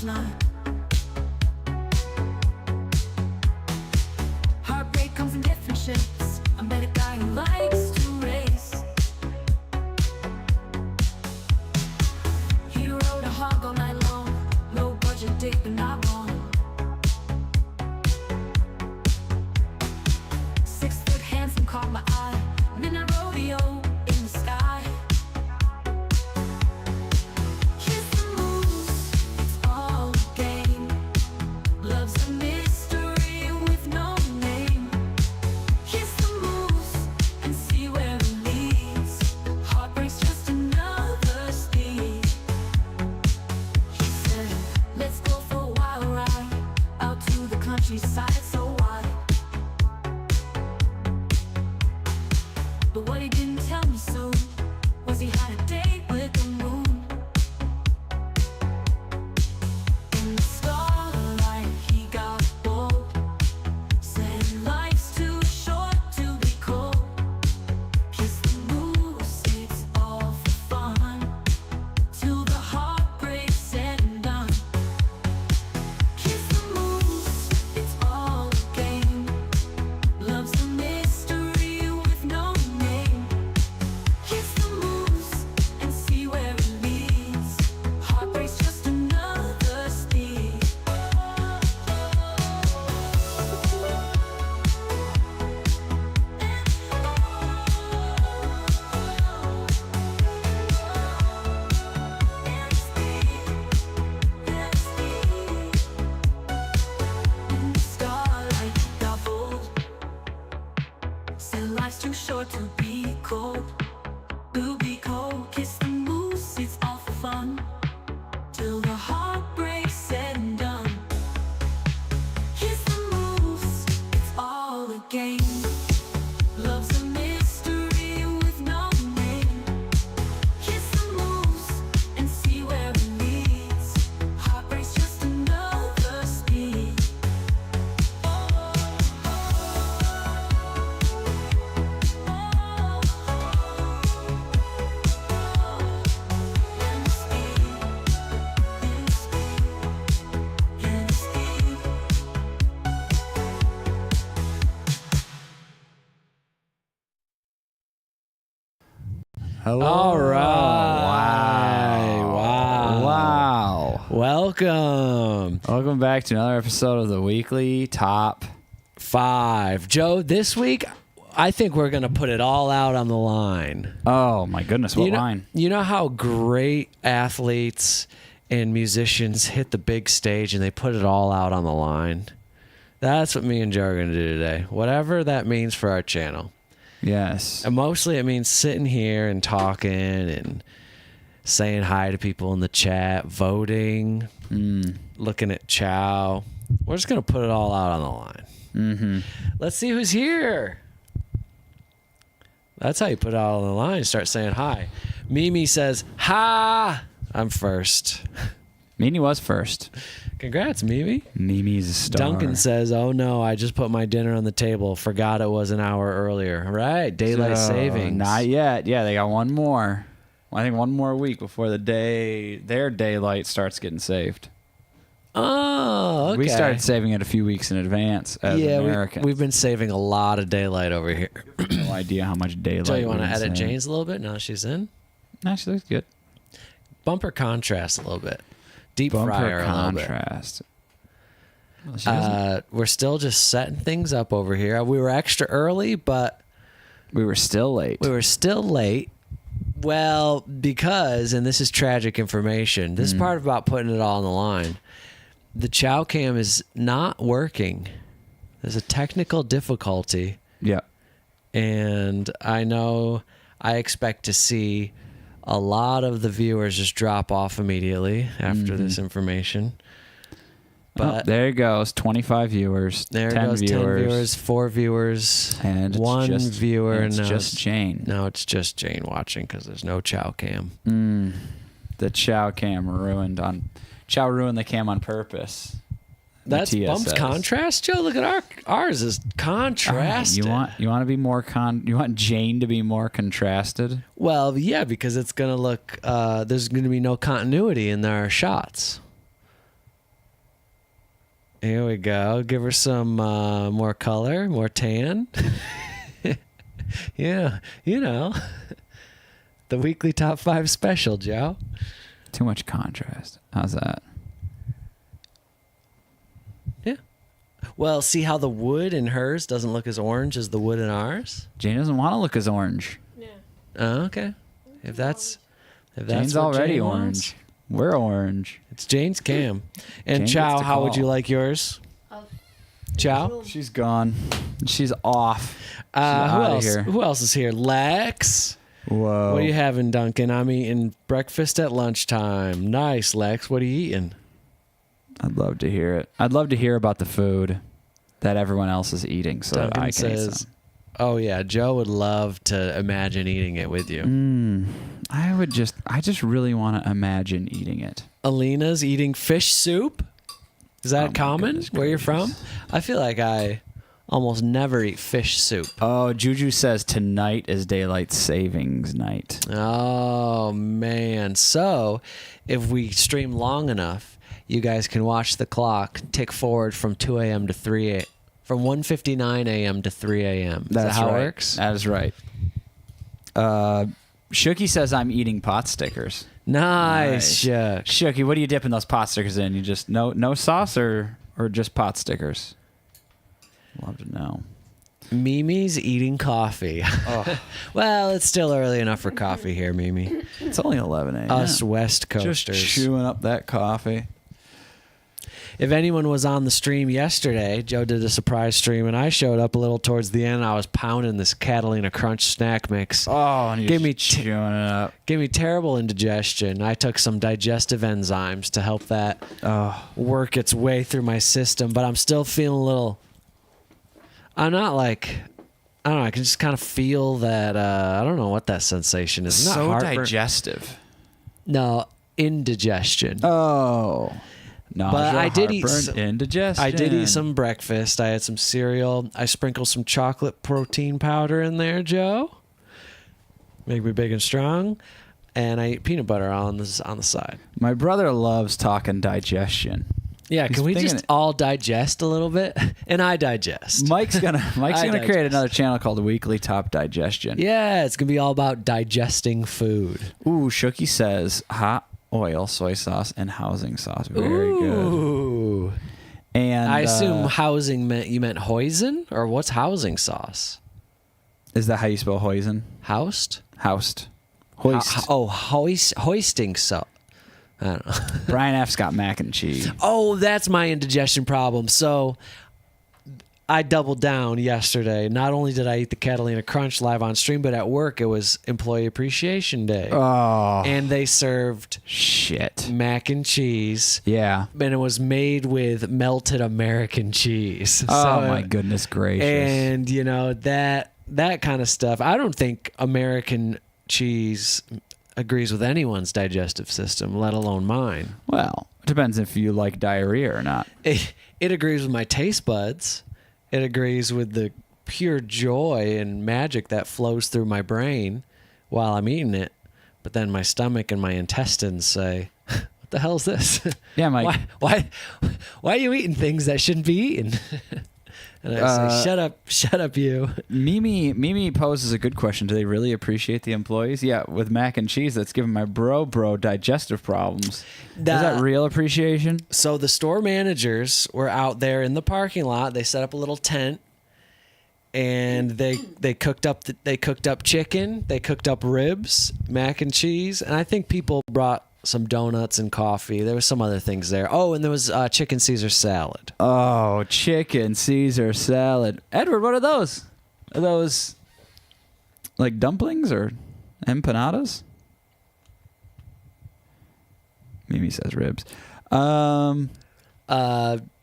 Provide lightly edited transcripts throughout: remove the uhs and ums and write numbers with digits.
last night. Heartbreak comes in different shapes. I met a guy who likes to race. He rode a hog all night long. Low budget date, but not wrong. 6 foot handsome caught my eye. Midnight rodeo in the sky. Kiss the moves, it's all a game. Love's a mystery with no name. Kiss the moves and see where it leads. Heartbreak's just another speed. He said, let's go for a wild ride out to the countryside so wide. But what he didn't tell me soon was he had a date with the moon. In the starlight he got bold. Said life's too short to be cold. Kiss the moose, it's all for fun. Till the heartbreak's said and done. Kiss the moose, it's all a game. Love's a mystery with no name. Kiss the moose and see where it leads. Heartbreak's just another speed. In the starlight he got bold. Said life's too short to be cold. To be cold. Kiss the moose, it's all for fun. Till the heartbreak's said and done. Kiss the moose, it's all a game. Love's a mystery with no name. Kiss the moose and see where it leads. Heartbreak's just another speed. Hello. All right. Wow. Welcome. Welcome back to another episode of the weekly top. 5. Joe, this week, I think we're going to put it all out on the line. Oh my goodness, what line? You know how great athletes and musicians hit the big stage and they put it all out on the line? That's what me and Joe are going to do today. Whatever that means for our channel. Yes. And mostly it means sitting here and talking and saying hi to people in the chat, voting, looking at Chow. We're just going to put it all out on the line. Mm-hmm. Let's see who's here. That's how you put it all on the line. Start saying hi. Mimi says, ha! I'm first. Mimi was first. Congrats, Mimi. Mimi's a star. Duncan says, oh no, I just put my dinner on the table. Forgot it was an hour earlier. Right, daylight savings. Not yet. Yeah, they got one more. I think one more week before their daylight starts getting saved. Oh, okay. We started saving it a few weeks in advance as Americans. We've been saving a lot of daylight over here. No idea how much daylight. Joe, you want to we've edit saved. Jane's a little bit now she's in? No, she looks good. Bumper contrast a little bit. Deep Bumper fryer contrast. Well, she a doesn't- little bit. We're still just setting things up over here. We were extra early, but we were still late. we were still late. Well, because, and this is tragic information, this part about putting it all on the line, the Chow Cam is not working. There's a technical difficulty. Yeah. And I know I expect to see a lot of the viewers just drop off immediately after this information. But there it goes. 25 viewers. there 10 goes viewers. 10 viewers, 4 viewers, And it's one just, viewer. and it's now just Jane. Now it's just Jane watching because there's no Chow Cam. The Chow Cam ruined on. Chow ruined the cam on purpose. That's Mattia bumps says. contrast, Joe. Look at ours is contrasted. You want to be more you want Jane to be more contrasted? Well, yeah, because it's gonna look. There's gonna be no continuity in our shots. Here we go. Give her some more color, more tan. Yeah, you know. The weekly top 5 special, Joe. Too much contrast. How's that? Yeah. Well, see how the wood in hers doesn't look as orange as the wood in ours? Jane doesn't want to look as orange. Yeah. Oh, okay. If that's Jane's what already Jane orange. wants, We're orange. it's Jane's cam. And Jane Chow, gets to how would you call. like yours? Chow? She's gone. She's off. Who outta else? here. Who else is here? Lex. Whoa. What are you having, Duncan? I'm eating breakfast at lunchtime. Nice, Lex. What are you eating? I'd love to hear it. I'd love to hear about the food that everyone else is eating so that Duncan I can eat says, some. "Oh yeah, Joe would love to imagine eating it with you." I just really want to imagine eating it. Alina's eating fish soup. Is that Oh my common goodness where you're from? gracious. I feel like I almost never eat fish soup. Oh, Juju says tonight is daylight savings night. Oh man. So, if we stream long enough, you guys can watch the clock tick forward from 2 a.m. to 3 a.m. from 1:59 a.m. to 3 a.m. Is that how right. it works? That is right. Shooky says I'm eating pot stickers. Nice. Shuck. Shooky, what are you dipping those pot stickers in? You just no sauce or just pot stickers? Love to know. Mimi's eating coffee. Well, it's still early enough for coffee here, Mimi. It's only 11 a.m. Us West just Coasters. chewing up that coffee. If anyone was on the stream yesterday, Joe did a surprise stream, and I showed up a little towards the end. I was pounding this Catalina Crunch snack mix. Oh, and Give me chewing it up. Gave me terrible indigestion. I took some digestive enzymes to help that work its way through my system, but I'm still feeling a little. I'm not like. I don't know. I can just kind of feel that. I don't know what that sensation is. Not So heartburn. digestive. No, indigestion. Oh. No, But I did eat indigestion. I did eat some breakfast. I had some cereal. I sprinkled some chocolate protein powder in there, Joe. Make me big and strong. And I ate peanut butter on the side. My brother loves talking digestion. Yeah, He's can we thinking just it- all digest a little bit? And I digest. Mike's gonna create digest. another channel called Weekly Top Digestion. Yeah, it's going to be all about digesting food. Ooh, Shooky says hot oil, soy sauce, and housing sauce. Very good. Ooh. And I assume housing you meant hoisin? Or what's housing sauce? is that how you spell hoisin? Housed? Housed. Hoist. Hoisting sauce. I don't know. Brian F's got mac and cheese. Oh, that's my indigestion problem. So I doubled down yesterday. Not only did I eat the Catalina Crunch live on stream, but at work it was Employee Appreciation Day. Oh, And they served shit. mac and cheese. Yeah. And it was made with melted American cheese. Oh my goodness gracious. And you know, that kind of stuff. I don't think American cheese agrees with anyone's digestive system, let alone mine. Well, it depends if you like diarrhea or not. It agrees with my taste buds. It agrees with the pure joy and magic that flows through my brain while I'm eating it. But then my stomach and my intestines say, "What the hell is this? Yeah, Mike. Why are you eating things that shouldn't be eaten?" And I say, "Shut up, you." Mimi poses a good question. Do they really appreciate the employees? Yeah, with mac and cheese, that's giving my bro digestive problems. Is that real appreciation? So the store managers were out there in the parking lot. They set up a little tent, and they cooked up chicken, they cooked up ribs, mac and cheese, and I think people brought some donuts and coffee. There was some other things there. Oh, and there was chicken Caesar salad. Oh, chicken Caesar salad. Edward, what are those? Are those like dumplings or empanadas? Mimi says ribs.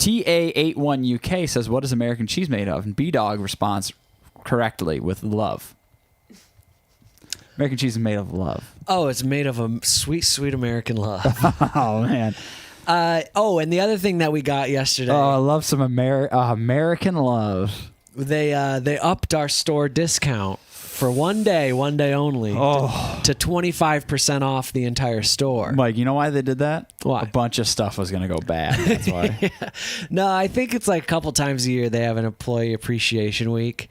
TA81UK says, what is American cheese made of? And B-Dog responds correctly with love. American cheese is made of love. Oh, it's made of a sweet, sweet American love. Oh, man. And the other thing that we got yesterday. Oh, I love some American love. They upped our store discount for one day only, to 25% off the entire store. Mike, you know why they did that? Why? A bunch of stuff was going to go bad. That's why. No, I think it's like a couple times a year they have an employee appreciation week.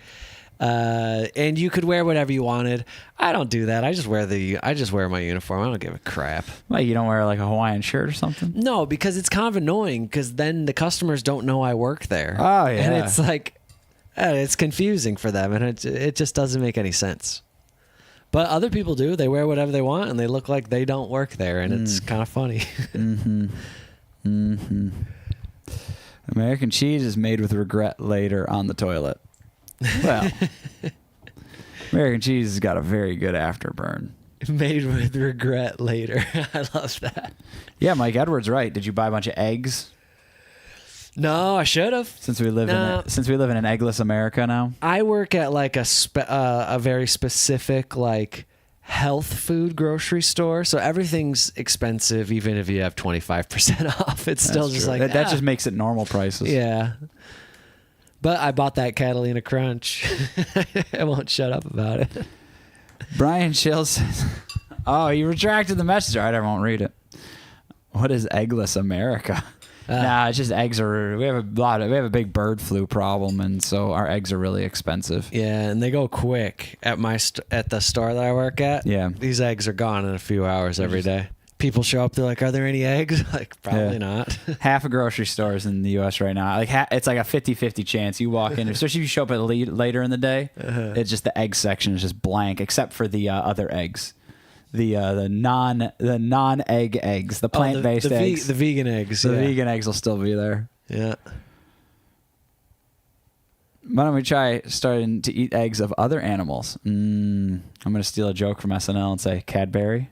And you could wear whatever you wanted. I don't do that. I just wear my uniform. I don't give a crap. Like, you don't wear like a Hawaiian shirt or something? No, because it's kind of annoying because then the customers don't know I work there. Oh, yeah. And it's like, it's confusing for them, and it just doesn't make any sense. But other people do. They wear whatever they want, and they look like they don't work there, and it's kind of funny. American cheese is made with regret later on the toilet. Well, American cheese has got a very good afterburn. Made with regret later. I love that. Yeah, Mike Edwards, right. Did you buy a bunch of eggs? No, I should have. Since we live in an eggless America now. I work at like a very specific like health food grocery store, so everything's expensive. Even if you have 25% off, it's still just like that just makes it normal prices. Yeah. But I bought that Catalina Crunch. I won't shut up about it. Brian Shields says, "Oh, you retracted the message. All right, I won't read it. What is eggless America?" Nah, it's just eggs are. We have a big bird flu problem, and so our eggs are really expensive. Yeah, and they go quick at at the store that I work at. Yeah, these eggs are gone in a few hours every day. People show up, they're like, "Are there any eggs?" Like, probably not. Half of grocery stores in the U.S. right now, like it's like a 50-50 chance you walk in, especially if you show up later in the day. It's just the egg section is just blank, except for the other eggs. The non-egg eggs, the plant-based eggs. The vegan eggs. The vegan eggs will still be there. Yeah. Why don't we try starting to eat eggs of other animals? I'm going to steal a joke from SNL and say Cadbury.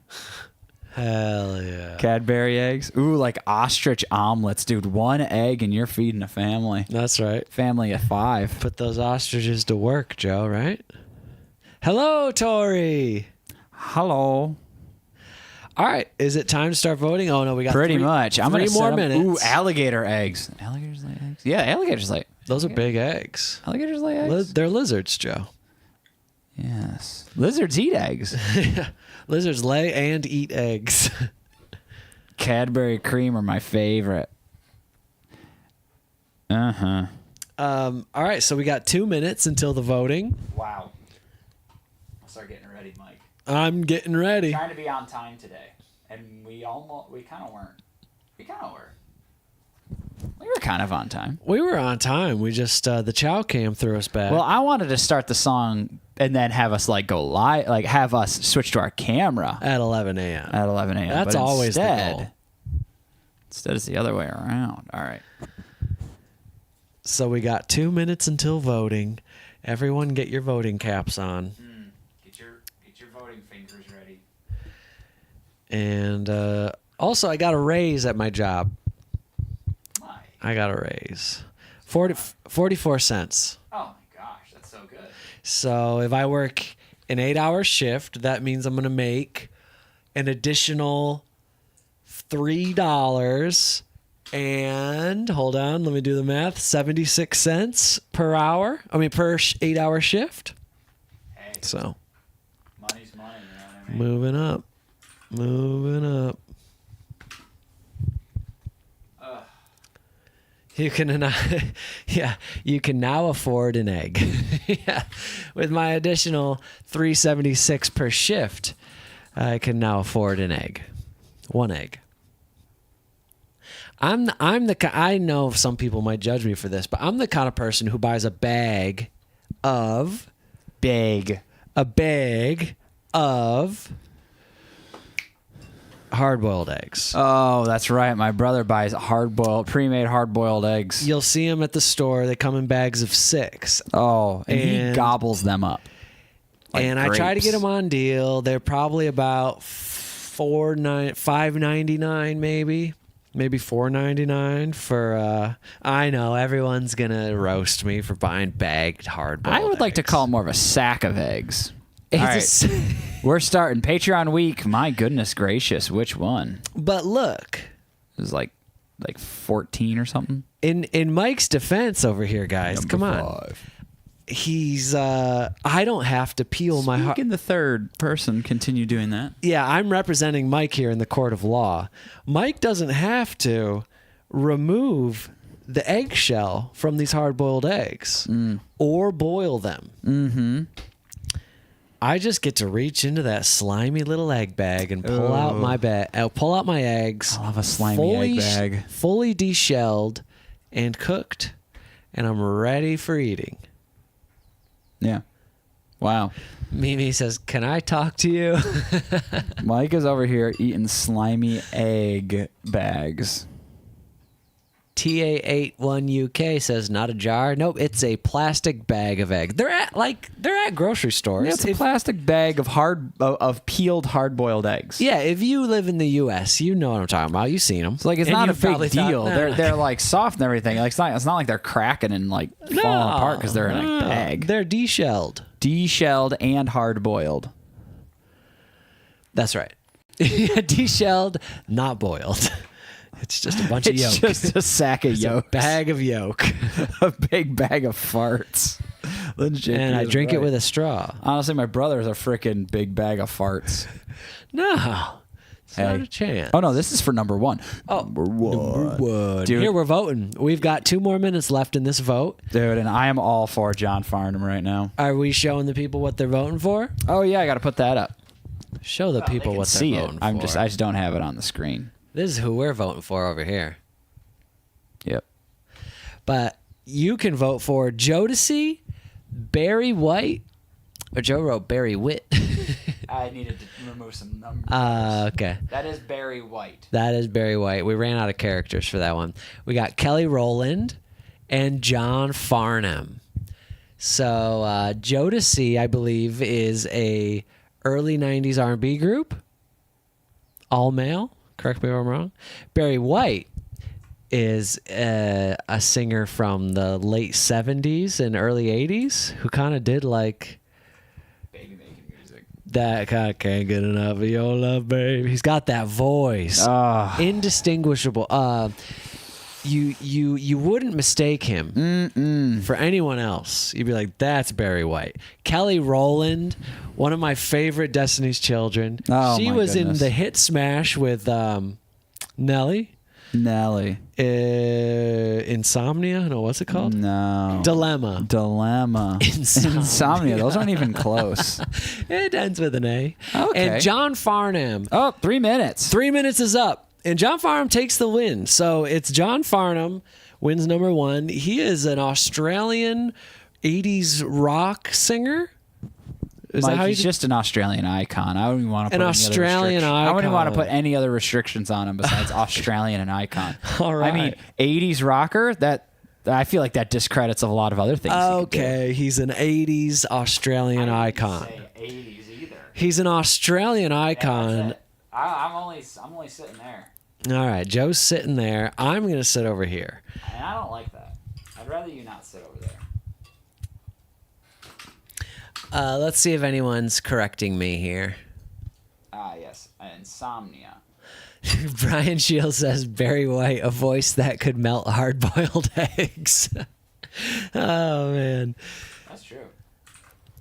Hell yeah. Cadbury eggs. Ooh, like ostrich omelets, dude. One egg and you're feeding a family. That's right. Family of 5. Put those ostriches to work, Joe, right? Hello, Tori. Hello. All right. Is it time to start voting? Oh, no, we got pretty much. I'm three gonna more minutes. Ooh, alligator eggs. Alligators lay eggs? Yeah, alligators lay. Those are big eggs. Alligators lay eggs? They're lizards, Joe. Yes. Lizards eat eggs. Lizards lay and eat eggs. Cadbury cream are my favorite. Uh-huh. All right, so we got 2 minutes until the voting. Wow. I'll start getting ready, Mike. I'm getting ready. Trying to be on time today, and we kind of weren't. We were kind of on time. We were on time. We just the chow cam threw us back. Well, I wanted to start the song and then have us like go live, like have us switch to our camera at 11 a.m. At 11 a.m. That's but always the goal. Instead, it's the other way around. All right. So we got 2 minutes until voting. Everyone, get your voting caps on. Get your voting fingers ready. And also, I got a raise at my job. Why? I got a raise. 44 cents. Oh my gosh, that's so good. So if I work an 8-hour shift, that means I'm going to make an additional $3 and hold on, let me do the math. 76 cents per hour. I mean, per 8-hour shift. Hey, so money's money, you know what I mean? Moving up. You can now afford an egg. Yeah. With my additional $3.76 per shift, I can now afford an egg. One egg. I know some people might judge me for this, but I'm the kind of person who buys a bag of hard-boiled eggs. Oh, that's right. My brother buys pre-made hard-boiled eggs. You'll see them at the store. They come in bags of 6. Oh, and he gobbles them up. Like and grapes. I try to get them on deal. They're probably about $5.99 maybe $4.99 for. I know everyone's gonna roast me for buying bagged hard-boiled I would like to eggs. call it more of a sack of eggs. It's All a right. We're starting Patreon week. My goodness gracious, which one? But look, It was like 14 or something. in Mike's defense over here, guys, come on. 5. he's I don't have to peel my Speak heart. in the third person. Continue doing that. Yeah, I'm representing Mike here in the court of law. Mike doesn't have to remove the eggshell from these hard-boiled eggs or boil them. Mm-hmm. I just get to reach into that slimy little egg bag and pull out my pull out my eggs. I love a slimy egg bag. Fully deshelled and cooked, and I'm ready for eating. Yeah. Wow. Mimi says, "Can I talk to you?" Mike is over here eating slimy egg bags. TA81UK says, "Not a jar. Nope, it's a plastic bag of eggs. They're at grocery stores. Yeah, it's a plastic bag of peeled hard-boiled eggs. Yeah, if you live in the U.S., you know what I'm talking about. You've seen them. It's like it's And not a you've probably big deal. thought, They're like soft and everything. Like it's not like they're cracking and like falling apart because they're in a bag. They're deshelled. Deshelled and hard-boiled. That's right. Deshelled, not boiled. It's just a bunch of yolk. It's just a sack of yolk. Bag of yolk. A big bag of farts. Legit. And I drink it with a straw. Honestly, my brother's a freaking big bag of farts. No. It's not Hey. a chance. Oh no, this is for number one. Number one. Dude. Here we're voting. We've got 2 more minutes left in this vote. Dude, and I am all for John Farnham right now. Are we showing the people what they're voting for? Oh yeah, I got to put that up. Show the people what they're See it. voting for. I just don't have it on the screen. This is who we're voting for over here. Yep. But you can vote for Jodeci, Barry White, or Joe wrote Barry Witt. I needed to remove some numbers. Okay. That is Barry White. That is Barry White. We ran out of characters for that one. We got Kelly Rowland and John Farnham. So Jodeci, I believe, is a early 90s R&B group. All male. Correct me if I'm wrong. Barry White is a singer from the late 70s and early 80s who kind of did like Baby making music. that kind of can't get enough of your love, babe. He's got that voice. Indistinguishable. You wouldn't mistake him for anyone else. You'd be like, that's Barry White. Kelly Rowland, one of my favorite Destiny's Children. Oh, she my was goodness. in the hit smash with Nelly. Insomnia? No, what's it called? No. Dilemma. Insomnia. Those aren't even close. It ends with an A. Okay. And John Farnham. Oh, 3 minutes. 3 minutes is up. And John Farnham takes the win. So it's John Farnham wins number 1. He is an Australian 80s rock singer. Is Mike, that how he's you just an Australian icon. I don't even want to An put Australian any other I wouldn't want to icon. put any other restrictions on him besides Australian and icon. All right. I mean, 80s rocker, that I feel like that discredits a lot of other things. Okay, he's an 80s Australian icon. 80s either. He's an Australian icon. I'm only sitting there. All right, Joe's sitting there. I'm going to sit over here. And I don't like that. I'd rather you not sit over there. Let's see if anyone's correcting me here. Ah, yes. Insomnia. Brian Shields says Barry White, a voice that could melt hard-boiled eggs. Oh, man. That's true.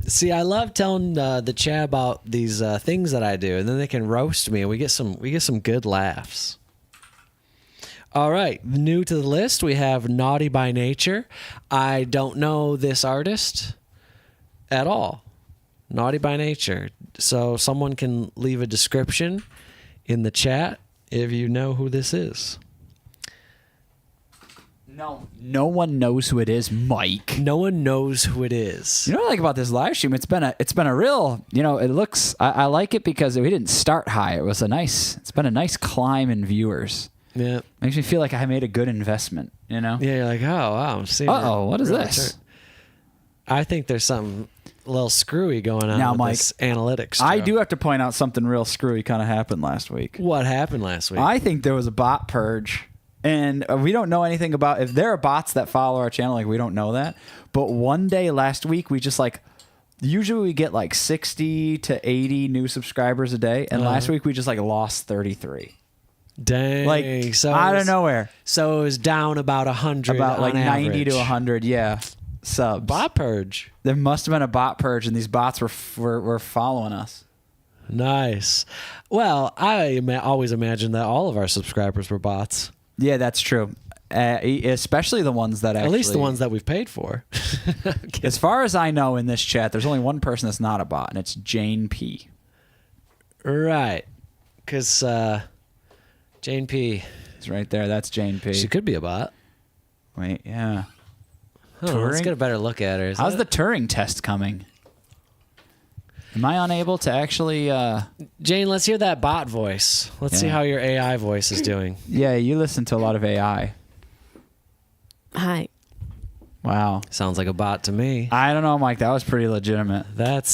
See, I love telling the chat about these things that I do, and then they can roast me, and we get some good laughs. All right, new to the list, we have Naughty by Nature. I don't know this artist at all. Naughty by Nature. So someone can leave a description in the chat if you know who this is. No one knows who it is, Mike. No one knows who it is. You know what I like about this live stream? It's been a real, it looks, I like it because we didn't start high. It's been a nice climb in viewers. Yeah. Makes me feel like I made a good investment, Yeah, you're like, oh, wow. I'm seeing What is really this? turn. I think there's something a little screwy going on Now, with Mike, this analytics. I Joe. do have to point out something real screwy kind of happened last week. What happened last week? I think there was a bot purge, and we don't know anything about if there are bots that follow our channel. Like, we don't know that. But one day last week, we just usually we get like 60 to 80 new subscribers a day, and last week we just lost 33. Dang. So out of nowhere, So it was down about 100. about on 90 to average. 100. Yeah. subs. Bot purge. There must have been a bot purge, and these bots were following us. Nice. Well, I always imagined that all of our subscribers were bots. Yeah, that's true. Especially the ones that actually... At least the ones that we've paid for. As far as I know in this chat, there's only one person that's not a bot, and it's Jane P. Right. Because Jane P. It's right there. That's Jane P. She could be a bot. Wait, yeah. Huh, let's get a better look at her. How's the Turing test coming? Am I unable to actually... Jane, let's hear that bot voice. Let's see Yeah. how your AI voice is doing. Yeah, you listen to a lot of AI. Hi. Wow. Sounds like a bot to me. I don't know, Mike. That was pretty legitimate. That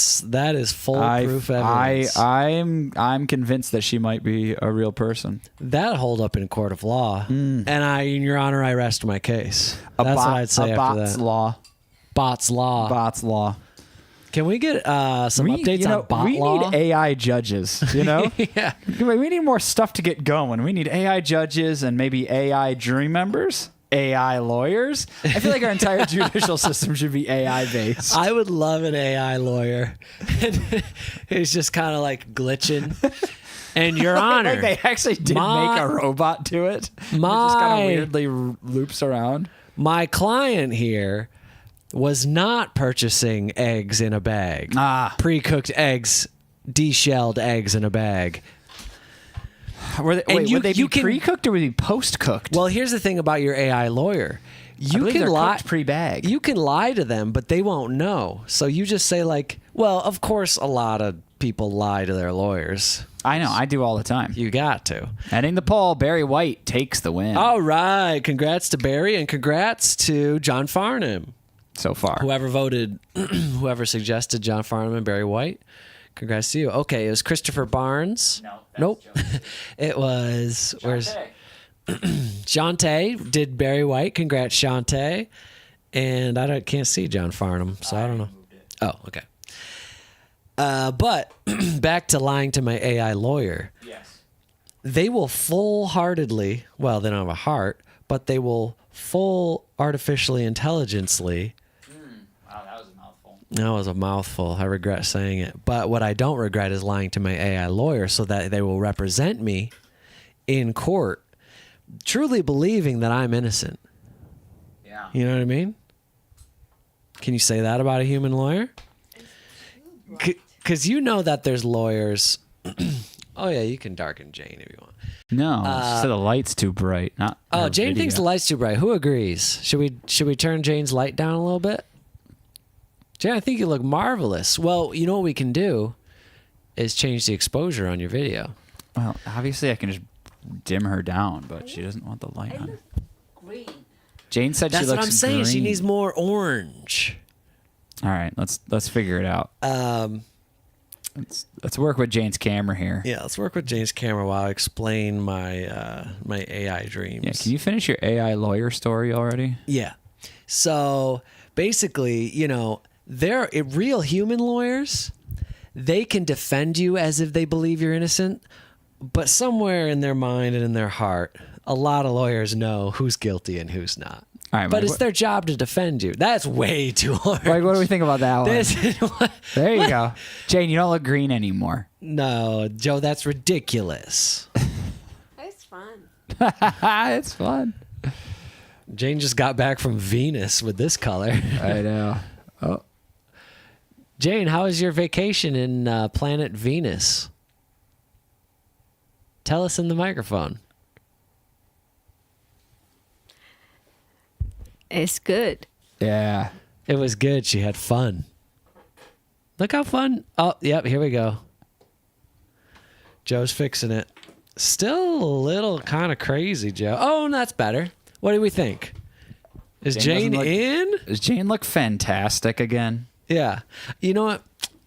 is foolproof evidence. I'm convinced that she might be a real person. That'll hold up in a court of law. And in your honor, I rest my case. That's what I'd say a after bot's that. law. Bot's law. Bot's law. Can we get some updates on bot we law? need AI judges, you know? Yeah. We need more stuff to get going. We need AI judges and maybe AI jury members, AI lawyers. I feel like our entire judicial system should be AI based. I would love an AI lawyer. He's just kind of like glitching. And your honor. Like they actually did make a robot do it. It just kind of weirdly loops around. My client here was not purchasing eggs in a bag. Pre-cooked eggs, deshelled eggs in a bag. Would they be pre-cooked or would they be post-cooked? Well, here's the thing about your AI lawyer. You can lie pre-bag. You can lie to them, but they won't know. So you just say like, well, of course a lot of people lie to their lawyers. I know. I do all the time. You got to. Ending the poll, Barry White takes the win. All right. Congrats to Barry and congrats to John Farnham. So far. Whoever suggested John Farnham and Barry White, congrats to you. Okay, it was Christopher Barnes. No, nope. It was where's Shantae did Barry White. Congrats, Shantae. And I can't see John Farnham, so I don't know. Oh, okay. But back to lying to my AI lawyer. Yes. They will full-heartedly, well, they don't have a heart, but they will artificially intelligently. Wow, that was a mouthful. That was a mouthful. I regret saying it. But what I don't regret is lying to my AI lawyer so that they will represent me in court, truly believing that I'm innocent. Yeah. You know what I mean? Can you say that about a human lawyer? Because you know that there's lawyers. Oh, yeah, you can darken Jane if you want. No, so the light's too bright. Not. Oh, Jane thinks the light's too bright. Who agrees? Should we turn Jane's light down a little bit? Jane, I think you look marvelous. Well, you know what we can do is change the exposure on your video. Well, obviously I can just dim her down, but she doesn't want the light on. Green. Jane said That's she looks what I'm saying. She green. needs more orange. All right, let's figure it out. Let's work with Jane's camera here. Yeah, let's work with Jane's camera while I explain my my AI dreams. Yeah, can you finish your AI lawyer story already? Yeah. So basically, you know, they're real human lawyers. They can defend you as if they believe you're innocent, but somewhere in their mind and in their heart, a lot of lawyers know who's guilty and who's not. All right, but Mike, it's their job to defend you. That's way too hard. Mike, what do we think about that one? This, There you go. Jane, you don't look green anymore. no, Joe, that's ridiculous. It's fun. It's fun. Jane just got back from Venus with this color. I know. Oh, Jane, how was your vacation in planet Venus? Tell us in the microphone. It's good. yeah. It was good. She had fun. Look how fun. Oh, yep, here we go. Joe's fixing it. Still a little kind of crazy, Joe. Oh, that's better. What do we think? Is Jane doesn't look- in? Does Jane look fantastic again? Yeah. You know what?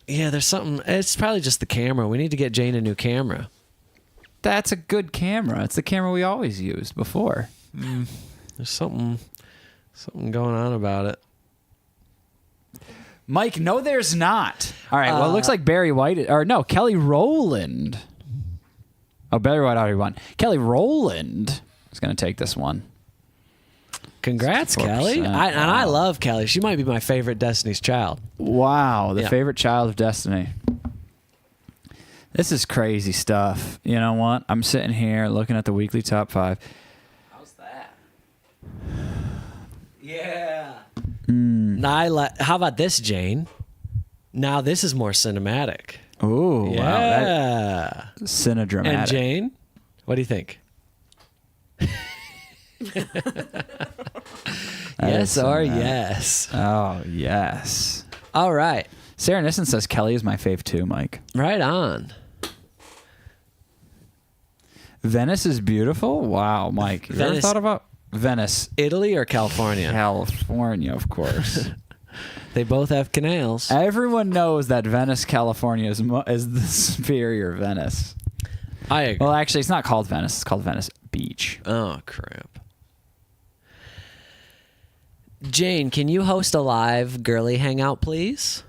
Yeah, there's something. It's probably just the camera. We need to get Jane a new camera. That's a good camera. It's the camera we always used before. There's something going on about it. Mike, no, there's not. All right. Well, it looks like Barry White, or no, Kelly Rowland. Oh, Barry White already won. Kelly Rowland is going to take this one. Congrats, Kelly. 4%. And I love Kelly. She might be my favorite Destiny's Child. Wow, the Yeah. favorite child of Destiny. This is crazy stuff. You know what? I'm sitting here looking at the weekly top 5. How's that? Yeah. Now how about this, Jane? Now this is more cinematic. Ooh, wow. Yeah. That's cinedramatic. And Jane, what do you think? Yes is or cinematic. yes? Oh, yes. All right. Sarah Nissen says Kelly is my fave too, Mike. Right on. Venice is beautiful? Wow, Mike. You ever Venice- thought about Venice? Italy or California? California, of course. They both have canals. Everyone knows that Venice, California is the superior Venice. I agree. Well, actually, it's not called Venice. It's called Venice Beach. Oh, crap. Jane, can you host a live girly hangout, please?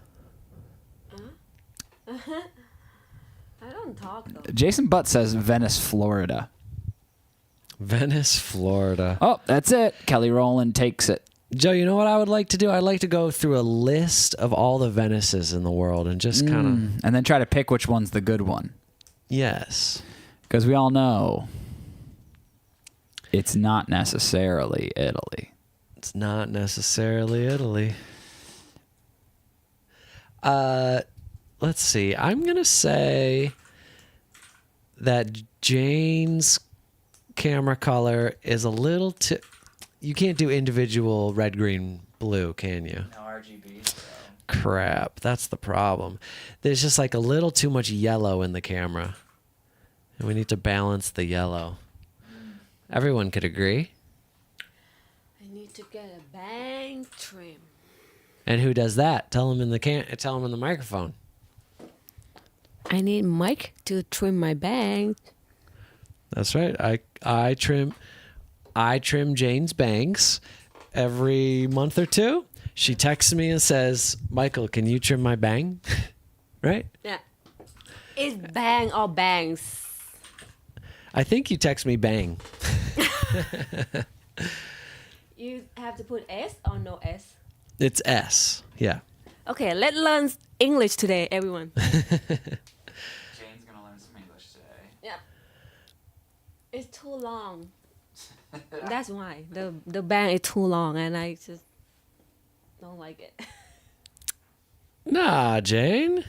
I don't talk though. Jason Butt says Venice, Florida. Venice, Florida. Oh, that's it. Kelly Rowland takes it. Joe, you know what I would like to do? I'd like to go through a list of all the Venices in the world and just kind of... And then try to pick which one's the good one. Yes. Because we all know it's not necessarily Italy. It's not necessarily Italy. Let's see. I'm going to say that Jane's camera color is a little too... You can't do individual red, green, blue, can you? No RGB. Crap. That's the problem. There's just like a little too much yellow in the camera. And we need to balance the yellow. Everyone could agree. I need to get a bang trim. And who does that? Tell them in the microphone. I need Mike to trim my bang. That's right. I trim Jane's bangs every month or two. She texts me and says, "Michael, can you trim my bang?" Right? Yeah. It's bang or bangs. I think you text me bang. You have to put S or no S? It's S. Yeah. Okay, let's learn English today, everyone. Jane's gonna learn some English today. Yeah. It's too long. That's why. The bang is too long and I just don't like it. Nah, Jane.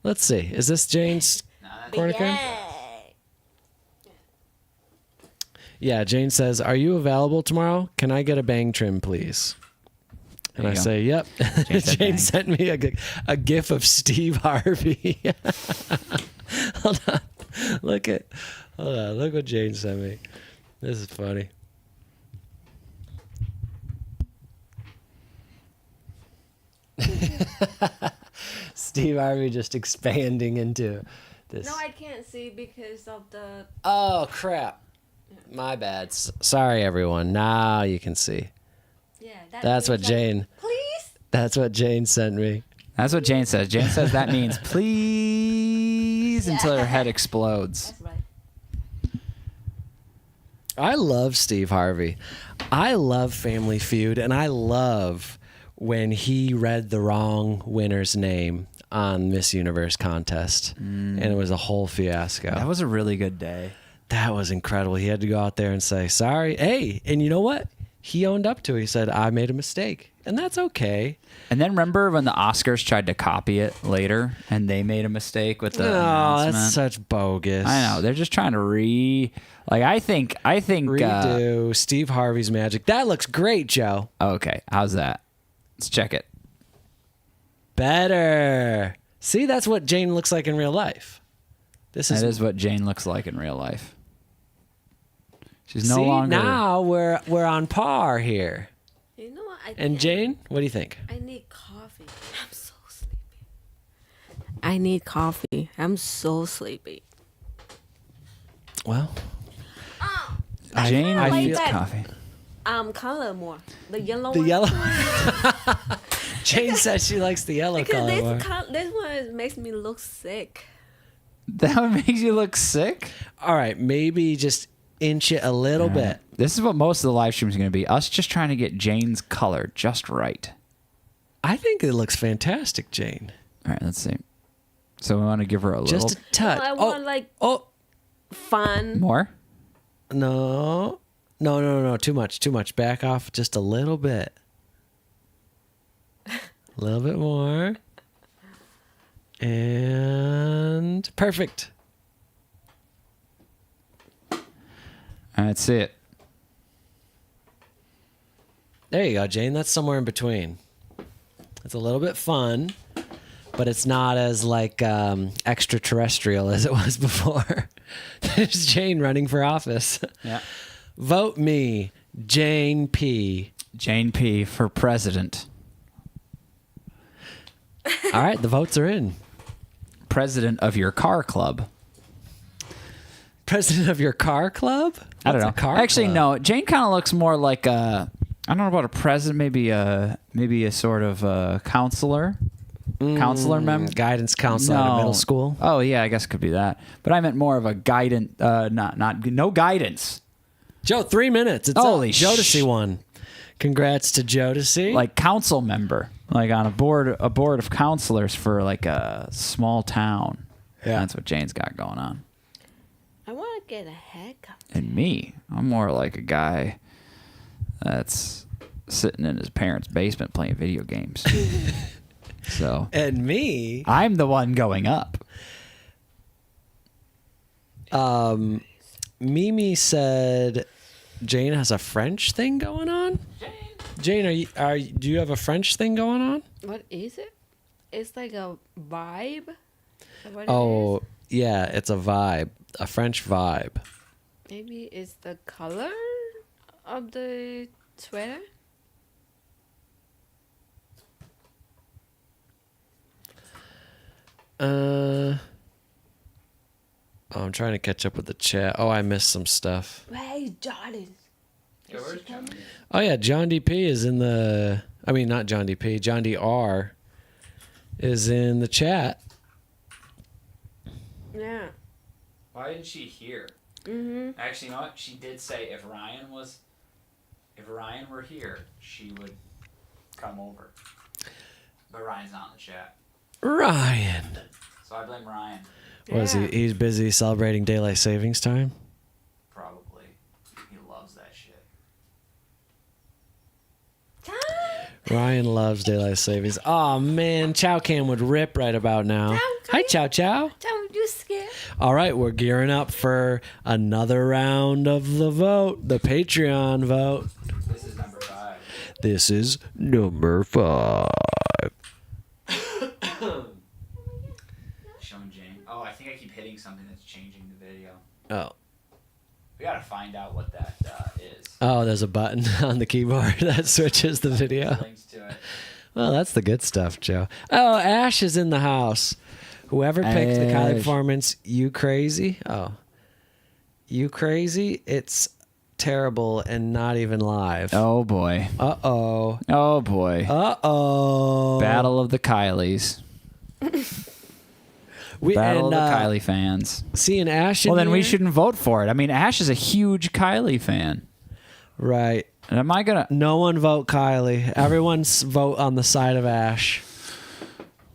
Let's see. Is this Jane's corner cam? Yeah, Jane says, "Are you available tomorrow? Can I get a bang trim, please?" And There I you go. say, "Yep." Jane said Jane bang. sent me a gif of Steve Harvey. Hold on. Look what Jane sent me. This is funny. Steve Harvey just expanding into this. No, I can't see because of the... Oh, crap. My bad. Sorry, everyone. Now you can see. Yeah, That's what means like, Jane. Please? That's what Jane sent me. That's what Jane says. Jane says that means please until her head explodes. That's right. I love Steve Harvey. I love Family Feud, and I love when he read the wrong winner's name on Miss Universe contest, and it was a whole fiasco. That was a really good day. That was incredible. He had to go out there and say, "Sorry." Hey, and you know what? He owned up to it. He said, "I made a mistake." And that's okay. And then remember when the Oscars tried to copy it later and they made a mistake with the Oh, announcement? that's such bogus. I know. They're just trying to I think Redo Steve Harvey's magic. That looks great, Joe. okay, how's that? Let's check it. Better. See, that's what Jane looks like in real life. This That is what Jane looks like in real life. She's no See, longer now we're on par here. You know what? And Jane, what do you think? I need coffee. I'm so sleepy. I need coffee. I'm so sleepy. Well, Jane I like needs that. coffee. Color more. The yellow the one. yellow. Jane says she likes the yellow Because color more. this one makes me look sick. That one makes you look sick? All right, maybe just inch it a little bit. This is what most of the live streams are going to be. Us just trying to get Jane's color just right. I think it looks fantastic, Jane. All right, let's see. So we want to give her a little Just a touch. I want like oh, fun. more. no. No. Too much. Back off just a little bit. A little bit more. And perfect. All right, let's see it. There you go, Jane. That's somewhere in between. It's a little bit fun, but it's not as like extraterrestrial as it was before. There's Jane running for office. Yeah. Vote me, Jane P. Jane P for president. All right, the votes are in. President of your car club. President of your car club? I don't What's know. a car Actually, club? no. Jane kind of looks more like a. I don't know about a president. Maybe a sort of counselor. Counselor member. Guidance counselor at a middle school. Oh yeah, I guess it could be that. But I meant more of a guidance. Not no guidance. Joe, 3 minutes. It's Holy up. Jodeci won. Congrats to Jodeci. Like council member, like on a board of counselors for like a small town. Yeah. That's what Jane's got going on. I want to get a haircut. And me, I'm more like a guy that's sitting in his parents' basement playing video games. So And me. I'm the one going up. Mimi said Jane has a French thing going on. Jane, do you have a French thing going on? What is it? It's like a vibe. Is that what it Oh, is? yeah, it's a vibe, a French vibe. Maybe it's the color of the sweater. Oh, I'm trying to catch up with the chat. Oh, I missed some stuff. Where is Jordan? Oh yeah, John DP is in the. I mean, not John DP. John DR is in the chat. Yeah. Why didn't she hear? Mhm. Actually, you know what? She did say if Ryan were here, she would come over. But Ryan's not in the chat, Ryan. so I blame Ryan. Was he? He's busy celebrating daylight savings time. Probably. He loves that shit. Ryan loves daylight savings. Oh man, Chow Cam would rip right about now. Chow, Hi, Chow Chow. Don't you scared? All right, we're gearing up for another round of the vote, the Patreon vote. This is number 5. This is number 5. Showing Jane. Oh, I think I keep hitting something that's changing the video. Oh. We gotta find out what that is. Oh, there's a button on the keyboard that switches the video. Links to it. Well, that's the good stuff, Joe. Oh, Ash is in the house. Whoever picked the Kylie Ash. performance, you crazy? Oh. You crazy? It's terrible and not even live. Oh boy. Uh-oh. Oh boy. Uh-oh. Battle of the Kylies. Battle of the Kylie fans. Seeing Ash in Well, then we here? shouldn't vote for it. I mean, Ash is a huge Kylie fan. Right. And am I gonna? No one vote Kylie. Everyone's vote on the side of Ash.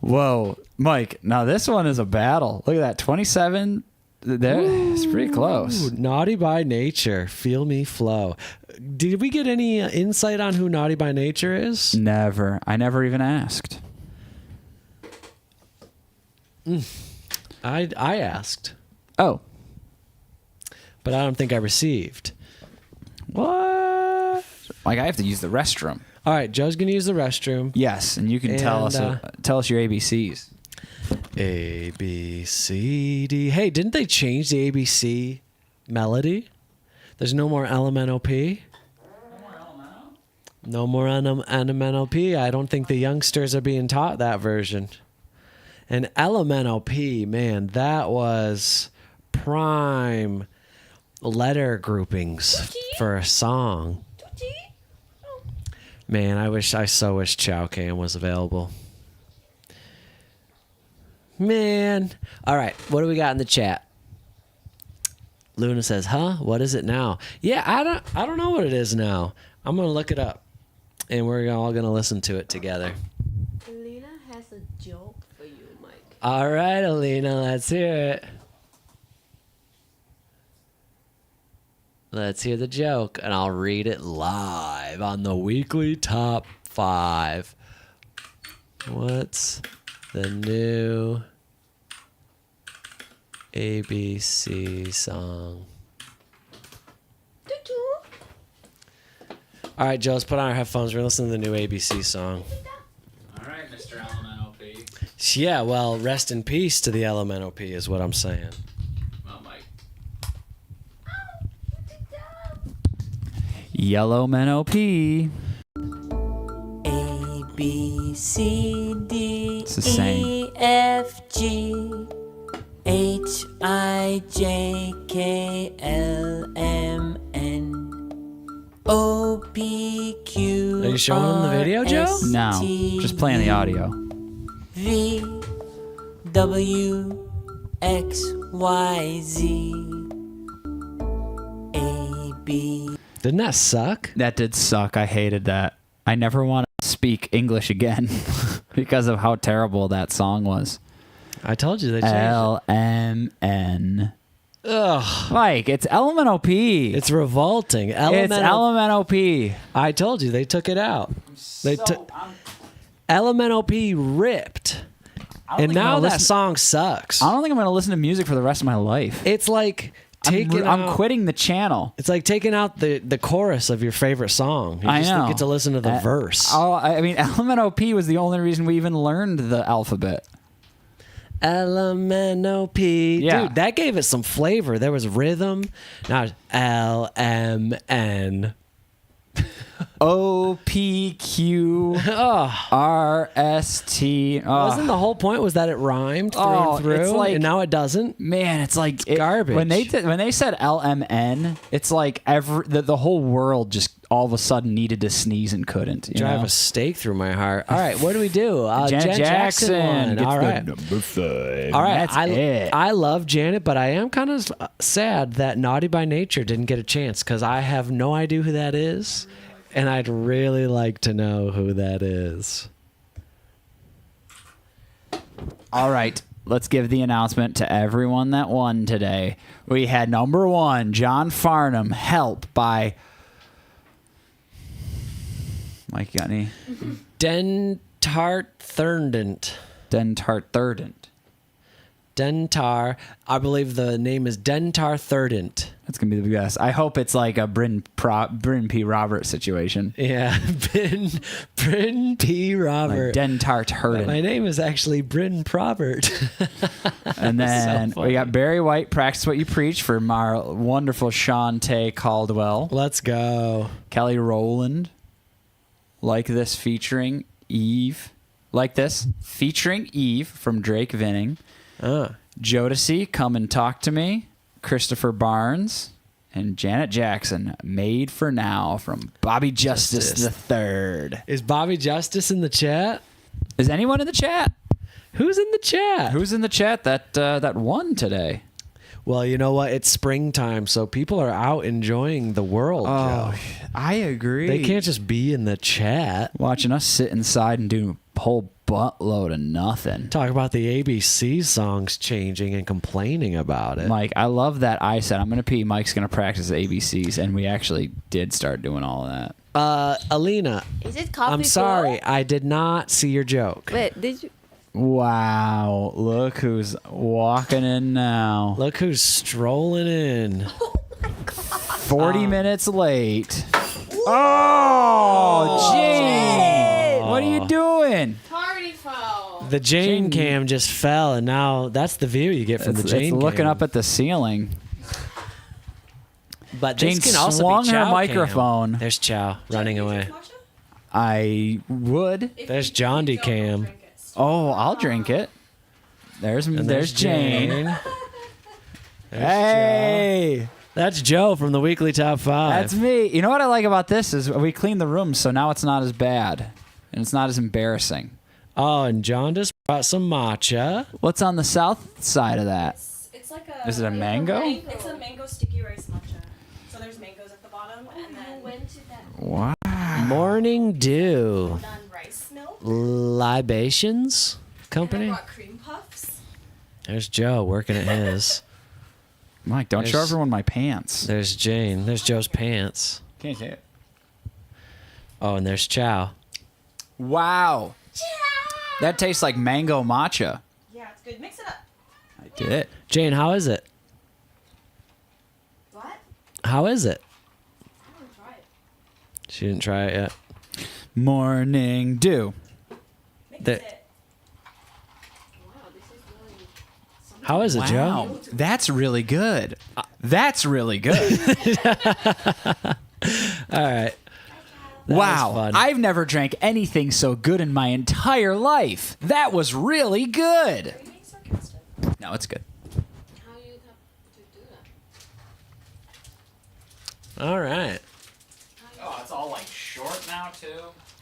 Whoa, Mike. Now this one is a battle. Look at that, 27. There, it's pretty close. Ooh, Naughty by Nature. Feel me flow. Did we get any insight on who Naughty by Nature is? Never. I never even asked. I asked, Oh, but I don't think I received. what? Like I have to use the restroom. All right, Joe's gonna use the restroom. Yes, and you can tell And, us your ABCs. A B C D. Hey, didn't they change the ABC melody? There's no more LMNOP. No more LMNOP. I don't think the youngsters are being taught that version. And LMNOP, man, that was prime letter groupings for a song. Man, I so wish Chow Cam was available. Man. All right, what do we got in the chat? Luna says, "Huh? What is it now?" Yeah, I don't know what it is now. I'm gonna look it up, and we're all gonna listen to it together. Lena has a joke for you, Mike. All right, Alina, let's hear it. Let's hear the joke, and I'll read it live on the weekly top 5. What's the new ABC song? All right, Joe, let's put on our headphones. We're listening to the new ABC song. All right, Mr. LMNOP. Yeah, well, rest in peace to the LMNOP is what I'm saying. Well, Mike. Yellow MNOP. A B C D It's the same. E F G H I J K L M N O P Q. Are you showing them the video, Joe? No, just playing the audio. V W X Y Z A B. Didn't that suck? That did suck. I hated that. I never want to speak English again because of how terrible that song was. I told you they changed LMN. it. Ugh. Mike, it's LMNOP. It's revolting. It's LMNOP. LMNOP. I told you they took it out. They took LMNOP ripped, and now that song sucks. I don't think I'm going to listen to music for the rest of my life. It's like taking I'm out, quitting the channel. It's like taking out the chorus of your favorite song. You I just know. get to listen to the verse. I mean, LMNOP was the only reason we even learned the alphabet. LMNOP. Yeah. Dude, that gave it some flavor. There was rhythm. Now it's LMN. OPQRST. Wasn't the whole point was that it rhymed through and through, it's like, and now it doesn't? Man, it's like garbage. When they said LMN, it's like the whole world just all of a sudden needed to sneeze and couldn't. You Drive know? a stake through my heart. All right, what do we do? Janet Jackson won. gets All the right. number 5. All right, That's it. I love Janet, but I am kind of sad that Naughty by Nature didn't get a chance because I have no idea who that is, and I'd really like to know who that is. All right, let's give the announcement to everyone that won today. We had number 1, John Farnham, Help by Mike, got any? Dentart Thurdant. Dentart. Dentar. I believe the name is Dentar Thurdant. That's going to be the best. I hope it's like a Bryn P. Roberts situation. Yeah, Bryn P. Robert. Dentart Hurdant. My name is actually Bryn Probert. And then So we got Barry White, Practice What You Preach for my wonderful Shantae Caldwell. Let's go. Kelly Rowland, Like This featuring Eve. Like This featuring Eve from Drake Vinning. Jodeci, Come and Talk to Me. Christopher Barnes. And Janet Jackson, Made for Now from Bobby Justice III. Is Bobby Justice in the chat? Is anyone in the chat? Who's in the chat? Who's in the chat that won today? Well, you know what? It's springtime, so people are out enjoying the world, Joe. I agree. They can't just be in the chat. Watching us sit inside and do a whole buttload of nothing. Talk about the ABC songs changing and complaining about it. Mike, I love that I said, I'm going to pee. Mike's going to practice ABCs. And we actually did start doing all of that. Alina, Is it coffee? I'm sorry. I did not see your joke. Wait, did you? Wow. Look who's walking in now. Look who's strolling in. 40 minutes late. Oh, Jane. What are you doing? Party foul. The Jane cam just fell, and now that's the view you get from the Jane It's looking cam. up at the ceiling. But Jane this can also swung be her Chow cam. microphone. There's Chow running away. I would. There's John D. Cam. Oh, I'll drink it. There's And Jane. There's Hey, Joe. That's Joe from the Weekly Top 5. that's me. You know what I like about this is we cleaned the room, so now it's not as bad and it's not as embarrassing. Oh, and John just brought some matcha. What's on the south side of that? It's like a Is it a mango? It's a mango sticky rice matcha. So there's mangoes at the bottom, and then went to that. Wow. Morning Dew. done rice milk. Libations And I Company. brought cream puffs. There's Joe working at his. Mike, don't show There's- everyone my pants. There's Jane. There's Joe's pants. Can't say it. Oh, and there's Chow. Wow. That tastes like mango matcha. Yeah, it's good. Mix it up. I did it. Jane, how is it? What? How is it? I haven't tried. She didn't try it yet. Morning Dew. Mix The- it. Wow, this is really. How is it, Wow. Joe? That's really good. That's really good. All right. That Wow. was fun. I've never drank anything so good in my entire life. That was really good. Are you being sarcastic? No, it's good. How you have to do that? All right. Oh, it's all like short now too.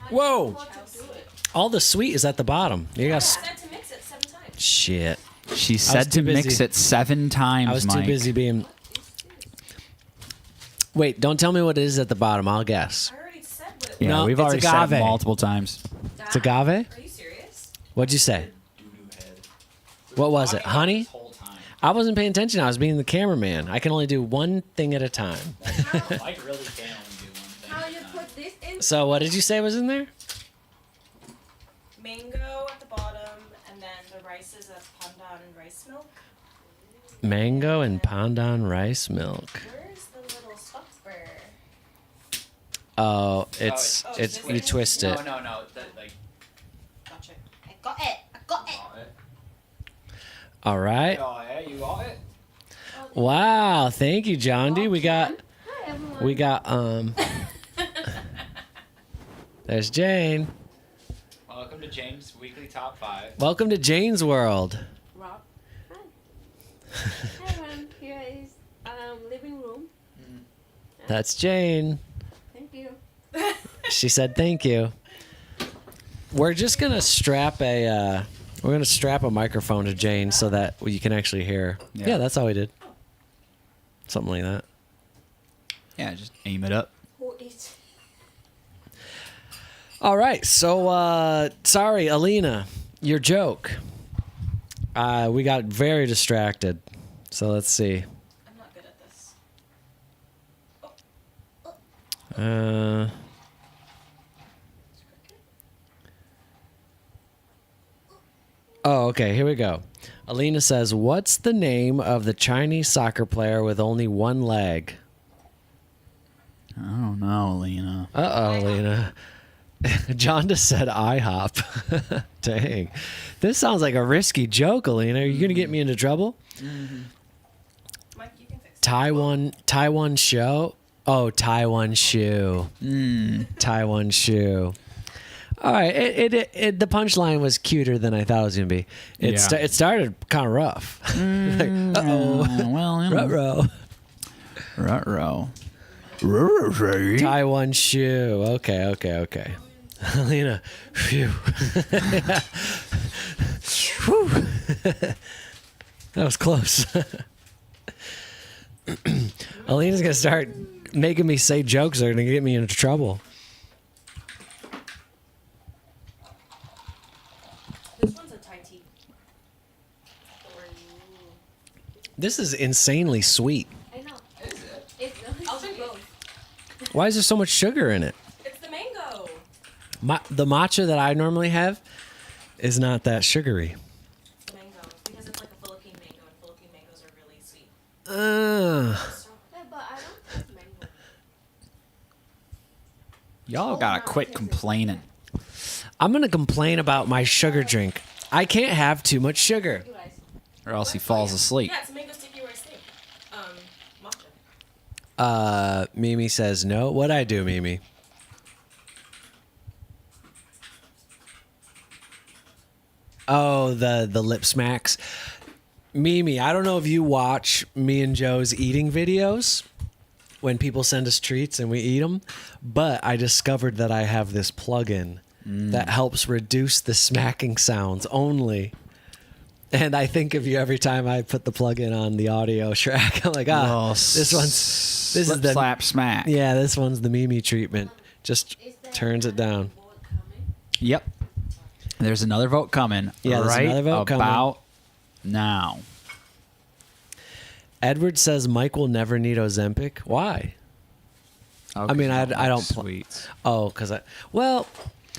Whoa. How to do it? All the sweet is at the bottom. You got I said to mix it 7 times. shit. She said to too mix busy. it 7 times, I was Mike. too busy being. Wait, don't tell me what it is at the bottom. I'll guess. I already said what it Yeah, No, we've it's already said it agave. multiple times. was. It's agave? Are you serious? What'd you say? What was it? Honey? I wasn't paying attention. I was being the cameraman. I can only do one thing at a time. Mike really can only do one thing. How you put this in? So, what did you say was in there? Mango at the bottom, and then the rice is a pandan rice milk. Mango and pandan rice milk. Where's the little stopper? Oh, it's Oh, it's this you is- twist it. No. Like, Gotcha. I got it. I got it. All right. Oh, yeah, you got it. Wow. Thank you, John D. We got Hi everyone. we got There's Jane. Welcome to James' Weekly Top 5. Welcome to Jane's World. Rob. Hi. Hi everyone. Here is living room. That's Jane. Thank you. She said thank you. We're just gonna strap a microphone to Jane so that you can actually hear. Yeah. Yeah, that's all we did. Something like that. Yeah, just aim it up. Who is? All right. So sorry, Alina, your joke. We got very distracted. So let's see. I'm not good at this. Oh, okay. Here we go. Alina says, "What's the name of the Chinese soccer player with only one leg?" I don't know, Lena. Uh-oh, Alina. John just said IHOP. Dang. This sounds like a risky joke, Alina. Are you going to get me into trouble? Mike, you can fix it. Taiwan show? Oh, Taiwan shoe. Taiwan shoe. All right. The punchline was cuter than I thought it was going to be. It started kind of rough. Like, uh-oh. Well, you know. Ruh-roh. Ruh-roh. Taiwan shoe. Okay. Alina, phew. Whew. That was close. Alina's going to start making me say jokes that are going to get me into trouble. This one's a Thai tea. This is insanely sweet. I know. It's I'll drink both. Why is there so much sugar in it? It's the mango. The matcha that I normally have is not that sugary. It's the mango. Because it's like a Philippine mango, and Philippine mangoes are really sweet. Yeah, but I don't taste mango. Y'all gotta quit complaining. I'm going to complain about my sugar drink. I can't have too much sugar. You guys. Or else he falls asleep. Yeah, it's a mango sticky rice thing. Matcha. Mimi says no. What'd I do, Mimi? Oh, the lip smacks. Mimi, I don't know if you watch me and Joe's eating videos when people send us treats and we eat them, but I discovered that I have this plugin that helps reduce the smacking sounds only And I think of you every time I put the plug in on the audio track. I'm like, this is the slap smack. Yeah, this one's the Mimi treatment. Just turns it down. Yep. There's another vote coming. Yeah, there's right another vote about now. Edward says Mike will never need Ozempic. Why? Oh, I mean, 'cause I don't. Sweets. Well,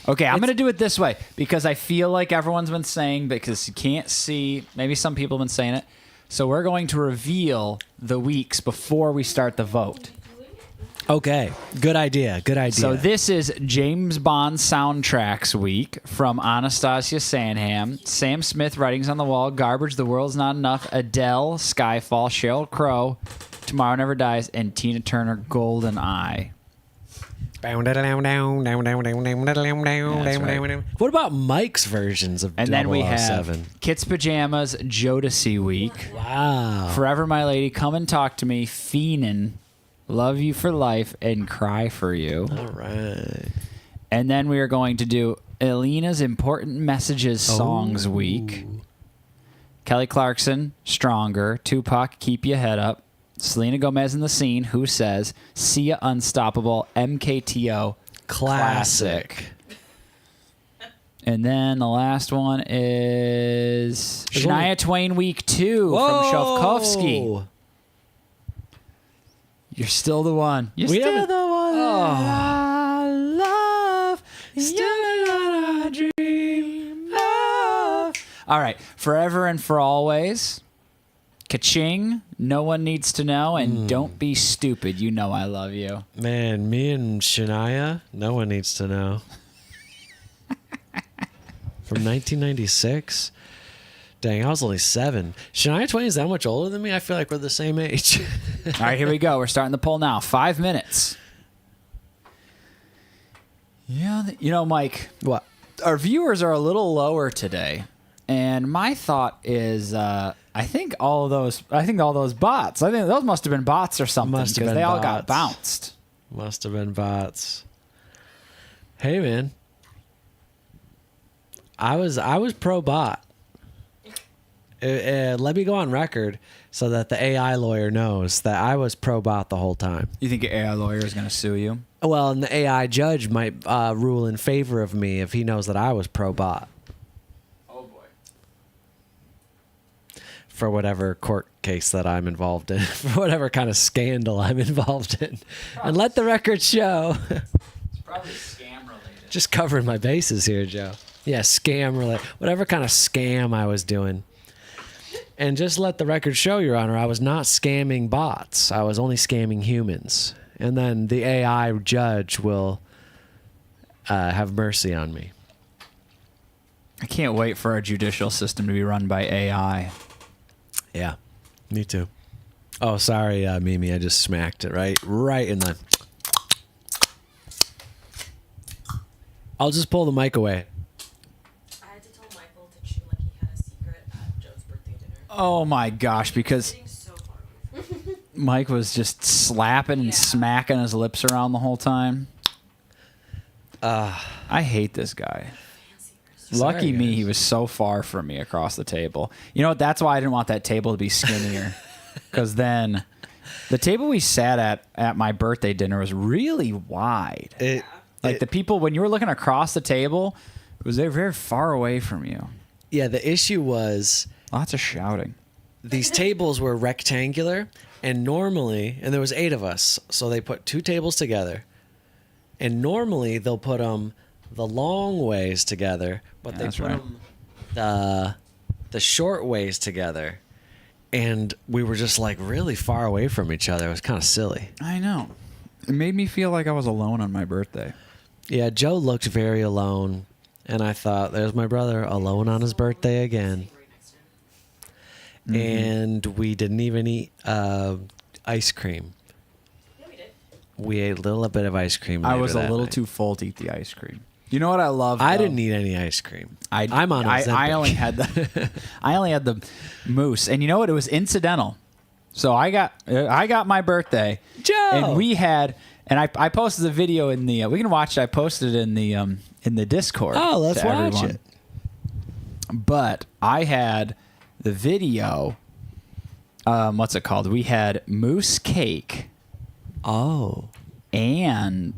Okay, I'm going to do it this way because I feel like everyone's been saying, because you can't see, maybe some people have been saying it. So we're going to reveal the weeks before we start the vote. okay. Good idea. Good idea. So this is James Bond soundtracks week from Anastasia Sanham, Sam Smith, Writings on the Wall, Garbage, The World's Not Enough, Adele, Skyfall, Sheryl Crow, Tomorrow Never Dies, and Tina Turner, Golden Eye. What about Mike's versions of And then we have 007? Kit's Pajamas, Jodeci week, Wow. Forever My Lady, Come and Talk to Me, Fiendin', Love You for Life, and Cry for You. All right. And then we are going to do Elena's Important Messages Songs week. Kelly Clarkson, Stronger. Tupac, Keep Your Head Up. Selena Gomez in the Scene, Who Says. Sia, Unstoppable. MKTO, Classic. And then the last one is There's Shania only- Twain week 2 from Shovkovsky. You're still the one. You're We still haven't- the one I love. Still You're what I dream of. All right. Forever and for always. Ka-ching. No one needs to know. And don't be stupid. You know I love you. Man, me and Shania, no one needs to know. From 1996? Dang, I was only 7. Shania Twain is that much older than me? I feel like we're the same age. All right, here we go. We're starting the poll now. 5 minutes. Yeah, you know, Mike, What? our viewers are a little lower today, and my thought is, I think all those bots. I think those must have been bots or something Must have because been they all got bots. bounced. Must have been bots. Hey, man. I was pro bot. Let me go on record so that the AI lawyer knows that I was pro bot the whole time. You think your AI lawyer is going to sue you? Well, and the AI judge might rule in favor of me if he knows that I was pro bot Oh boy. for whatever court case that I'm involved in, for whatever kind of scandal I'm involved in. And let the record show. It's probably scam related. Just covering my bases here, Joe. Yeah, scam related. Whatever kind of scam I was doing. And just let the record show, Your Honor, I was not scamming bots. I was only scamming humans. And then the AI judge will have mercy on me. I can't wait for our judicial system to be run by AI. Yeah, me too. Oh, sorry, Mimi. I just smacked it right in the... I'll just pull the mic away. I had to tell Michael to chew like he had a secret at Joe's birthday dinner. Oh my gosh, because Sitting so far away from me. Mike was just slapping and Yeah. smacking his lips around the whole time. I hate this guy. Lucky Sorry, me, guys. he was so far from me across the table. You know what? That's why I didn't want that table to be skinnier. Because then the table we sat at my birthday dinner was really wide. Like the people, when you were looking across the table, they're very far away from you. Yeah, the issue was... Lots of shouting. These tables were rectangular, and normally, and there was 8 of us, so they put 2 tables together, and normally they'll put them the long ways together, but Yeah, they that's put right. them the short ways together, and we were just like really far away from each other. It was kind of silly. I know. It made me feel like I was alone on my birthday. Yeah, Joe looked very alone, and I thought, there's my brother alone on his birthday again. Right next to him. And we didn't even eat ice cream. Yeah, we did. We ate a little bit of ice cream. I later was a that little night. too full to eat the ice cream. You know what I love? I though? didn't eat any ice cream. I'm on I Ozempic. only had the mousse, and you know what? It was incidental. So I got my birthday, Joe! and we had, and I posted the video in the. We can watch it. I posted it in the Discord. Oh, let's to watch everyone. it. But I had the video, what's it called? We had moose cake Oh. and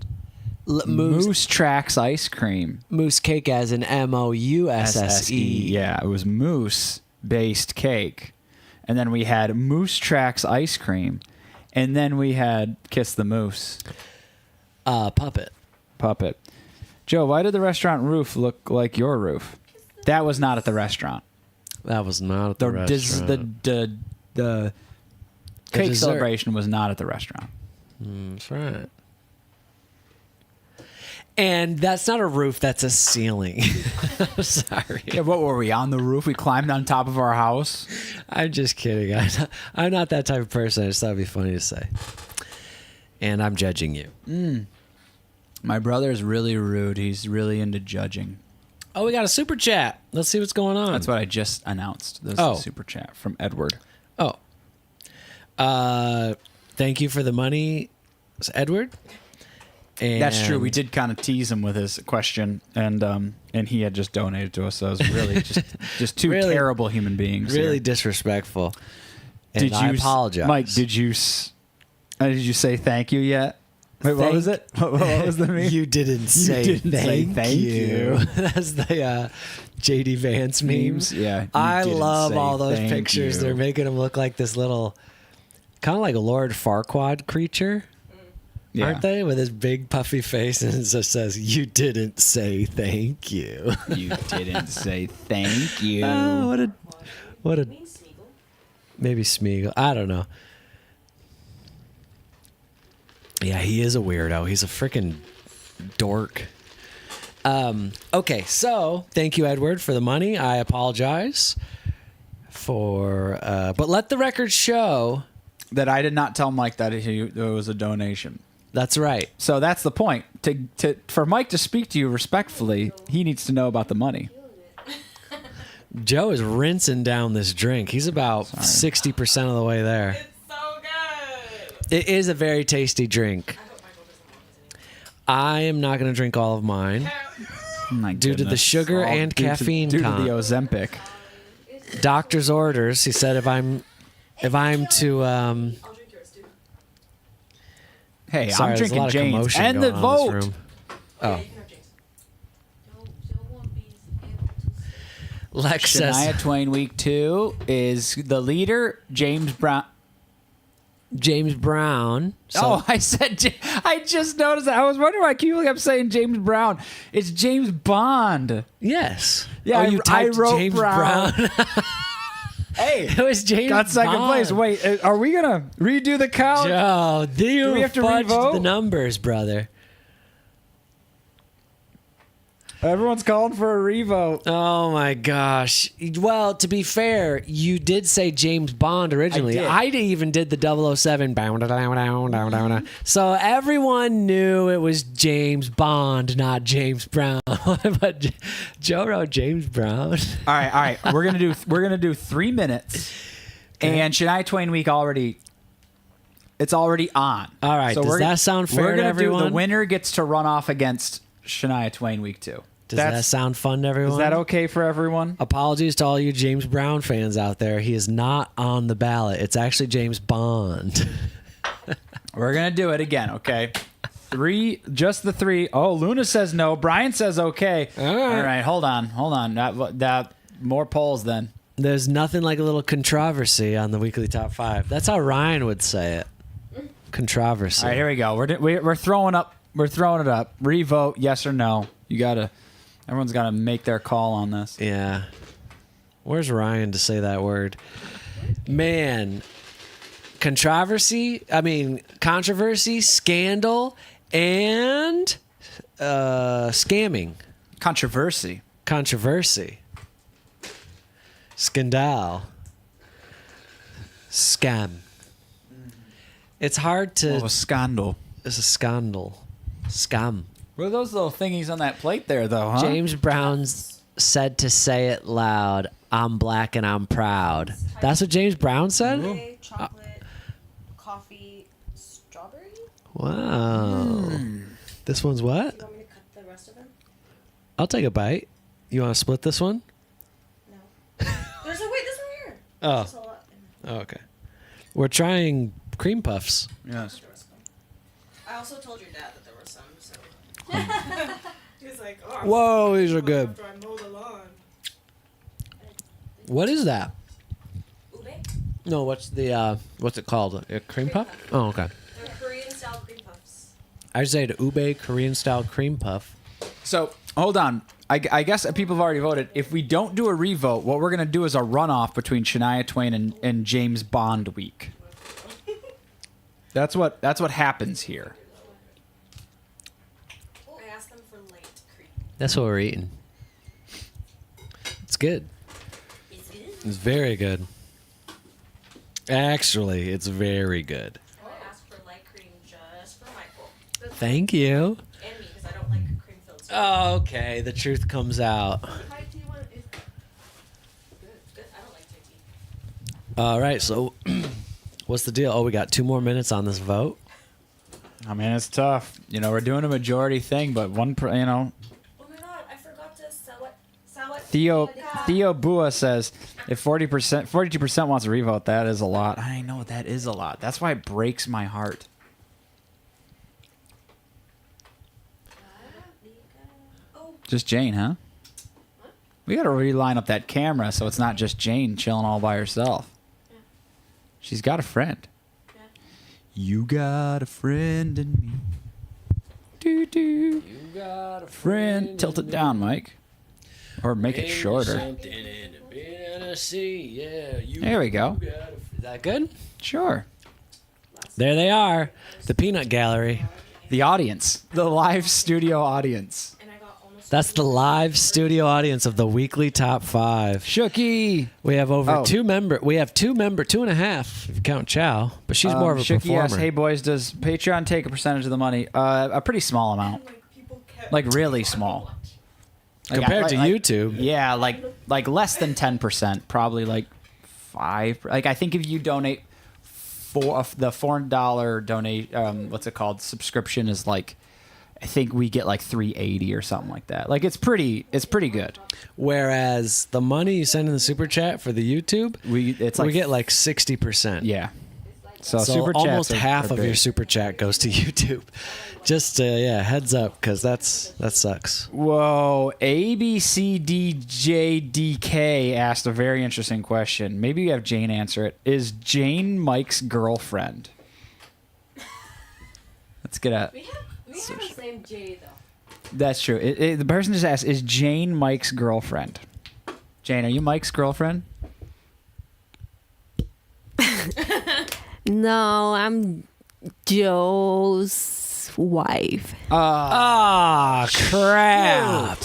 Moose, moose tracks ice cream. moose cake as in MOUSSE. Yeah, it was moose based cake. And then we had moose tracks ice cream. And then we had Kiss the Moose Puppet. puppet. Joe, why did the restaurant roof look like your roof? That was not at the restaurant. That was not at the restaurant. The cake dessert. celebration was not at the restaurant. That's right. And that's not a roof, that's a ceiling. I'm sorry. Yeah, what were we, on the roof? We climbed on top of our house? I'm just kidding. I'm not that type of person. I just thought it'd be funny to say. And I'm judging you. My brother is really rude. He's really into judging. Oh, we got a super chat. Let's see what's going on. That's what I just announced. There's Oh. a super chat from Edward. Oh. Thank you for the money, Edward. And That's true. We did kind of tease him with his question, and he had just donated to us. So it was really just two Really- terrible human beings. Really here. disrespectful. And I s- apologize. Mike? Did you say thank you yet? Wait, what was it? What was the meme? You didn't say thank you. That's the JD Vance memes. Yeah, you I didn't love say all those thank pictures. you. They're making him look like this little, kind of like a Lord Farquaad creature, Yeah. aren't they? With his big puffy face, and it just says, "You didn't say thank you." You didn't say thank you. Oh, what a Mean Smeagol. maybe Smeagol. I don't know. Yeah, he is a weirdo. He's a freaking dork. Okay, so thank you, Edward, for the money. I apologize for, but let the record show. That I did not tell Mike that it was a donation. That's right. So that's the point. For Mike to speak to you respectfully, he needs to know about the money. Joe is rinsing down this drink. He's about 60% of the way there. It's so good. It is a very tasty drink. I hope Michael doesn't want this I am not going to drink all of mine. My Due to the goodness. sugar All and due to- caffeine due to con- the Ozempic. Doctor's orders. He said if I'm to I'll drink yours too. Hey, sorry, I'm there's a drinking lot of James. commotion And the going on in this vote. room. Yeah, Oh, you can have James. Joe won't be able to see. Lex says Shania Twain Week 2 is the leader, James Brown. James Brown. So, Oh, I just noticed that. I was wondering why people kept saying James Brown. It's James Bond. yes. Yeah, oh, you I typed wrote James Brown. Brown. Hey, It was James got second Bond. place. Wait, are we going to redo the count? Joe, you we have to fudged revote? the numbers, brother. Everyone's calling for a revote. Oh my gosh. Well, to be fair, you did say James Bond originally. I did. even did the 007. So everyone knew it was James Bond, not James Brown. But Joe wrote James Brown. All right. We're gonna do 3 minutes, and Shania Twain Week it's already on. All right, does that sound fair We're to gonna do everyone? the winner gets to run off against Shania Twain Week 2. Does that sound fun to everyone? Is that okay for everyone? Apologies to all you James Brown fans out there. He is not on the ballot. It's actually James Bond. We're gonna do it again, okay? 3, just the 3. Oh, Luna says no. Brian says okay. All right. All right, hold on. That more polls then. There's nothing like a little controversy on the weekly top 5. That's how Ryan would say it. Controversy. All right, here we go. We're throwing up. We're throwing it up. Revote, yes or no. Everyone's gotta make their call on this. Yeah. Where's Ryan to say that word? Man. Controversy, scandal, and scamming. Controversy. Controversy. Scandal. Scam. It's hard to... Oh, a scandal. It's a scandal. Scam. What are those little thingies on that plate there, though, huh? James Brown said to say it loud, I'm black and I'm proud. That's what James Brown said? Latte, chocolate, coffee, strawberry. Wow. This one's what? You want me to cut the rest of them? I'll take a bite. You want to split this one? No. There's this one here. Oh. Just a lot. Oh, okay. We're trying cream puffs. Yes. I also told your dad that there were some, so. He was like, oh, Whoa, these are good. after I mow the lawn. What is that? Ube? No, what's it called? A cream puff? Oh, okay. They're Korean style cream puffs. I say the ube Korean style cream puff. So hold on. I guess people have already voted. If we don't do a revote, what we're gonna do is a runoff between Shania Twain and James Bond week. That's what happens here. I asked them for light cream. That's what we're eating. It's good. Is it? It's very good. Actually, it's very good. I asked for light cream just for Michael. Thank you. And me, because I don't like cream filled stuff. Oh, okay, the truth comes out. Thai tea one is good. I don't like Thai tea. All right, so what's the deal? Oh, we got 2 more minutes on this vote. I mean, it's tough. You know, we're doing a majority thing, but Oh my god, I forgot to sell it. Theo Bua says if 42% wants a revote, that is a lot. I know that is a lot. That's why it breaks my heart. Oh, Just Jane, huh? We got to reline up that camera so it's not just Jane chilling all by herself. Yeah. She's got a friend. yeah. You got a friend in me. Doo doo. You got a Friend, tilt it down, Mike. Or make it shorter. There we go. Is that good? Sure. There they are. The peanut gallery. The audience. The live studio audience. And I got almost. That's the live studio audience of the weekly top 5. Shooky. We have over Oh. 2 member. We have 2.5 if you count Chow, but she's more of a Shooky performer. asks, hey boys, does Patreon take a percentage of the money? A pretty small amount. Like, people kept. Like really small. Like, Compared to like- YouTube. Yeah, like less than 10%, probably like 5. Like I think if you donate for the $4 donate, what's it called? Subscription is like, I think we get like $3.80 or something like that. Like it's pretty good. Whereas the money you send in the super chat for the YouTube, It's like we get like 60%. yeah. So, So super chats almost are- half are of your big. super chat goes to YouTube. Just heads up, because that sucks. Whoa, ABCDJDK asked a very interesting question. Maybe you have Jane answer it. Is Jane Mike's girlfriend? Let's get a. We have the same J though. That's true. The person just asked, is Jane Mike's girlfriend? Jane, are you Mike's girlfriend? No, I'm Joe's wife. Ah, crap.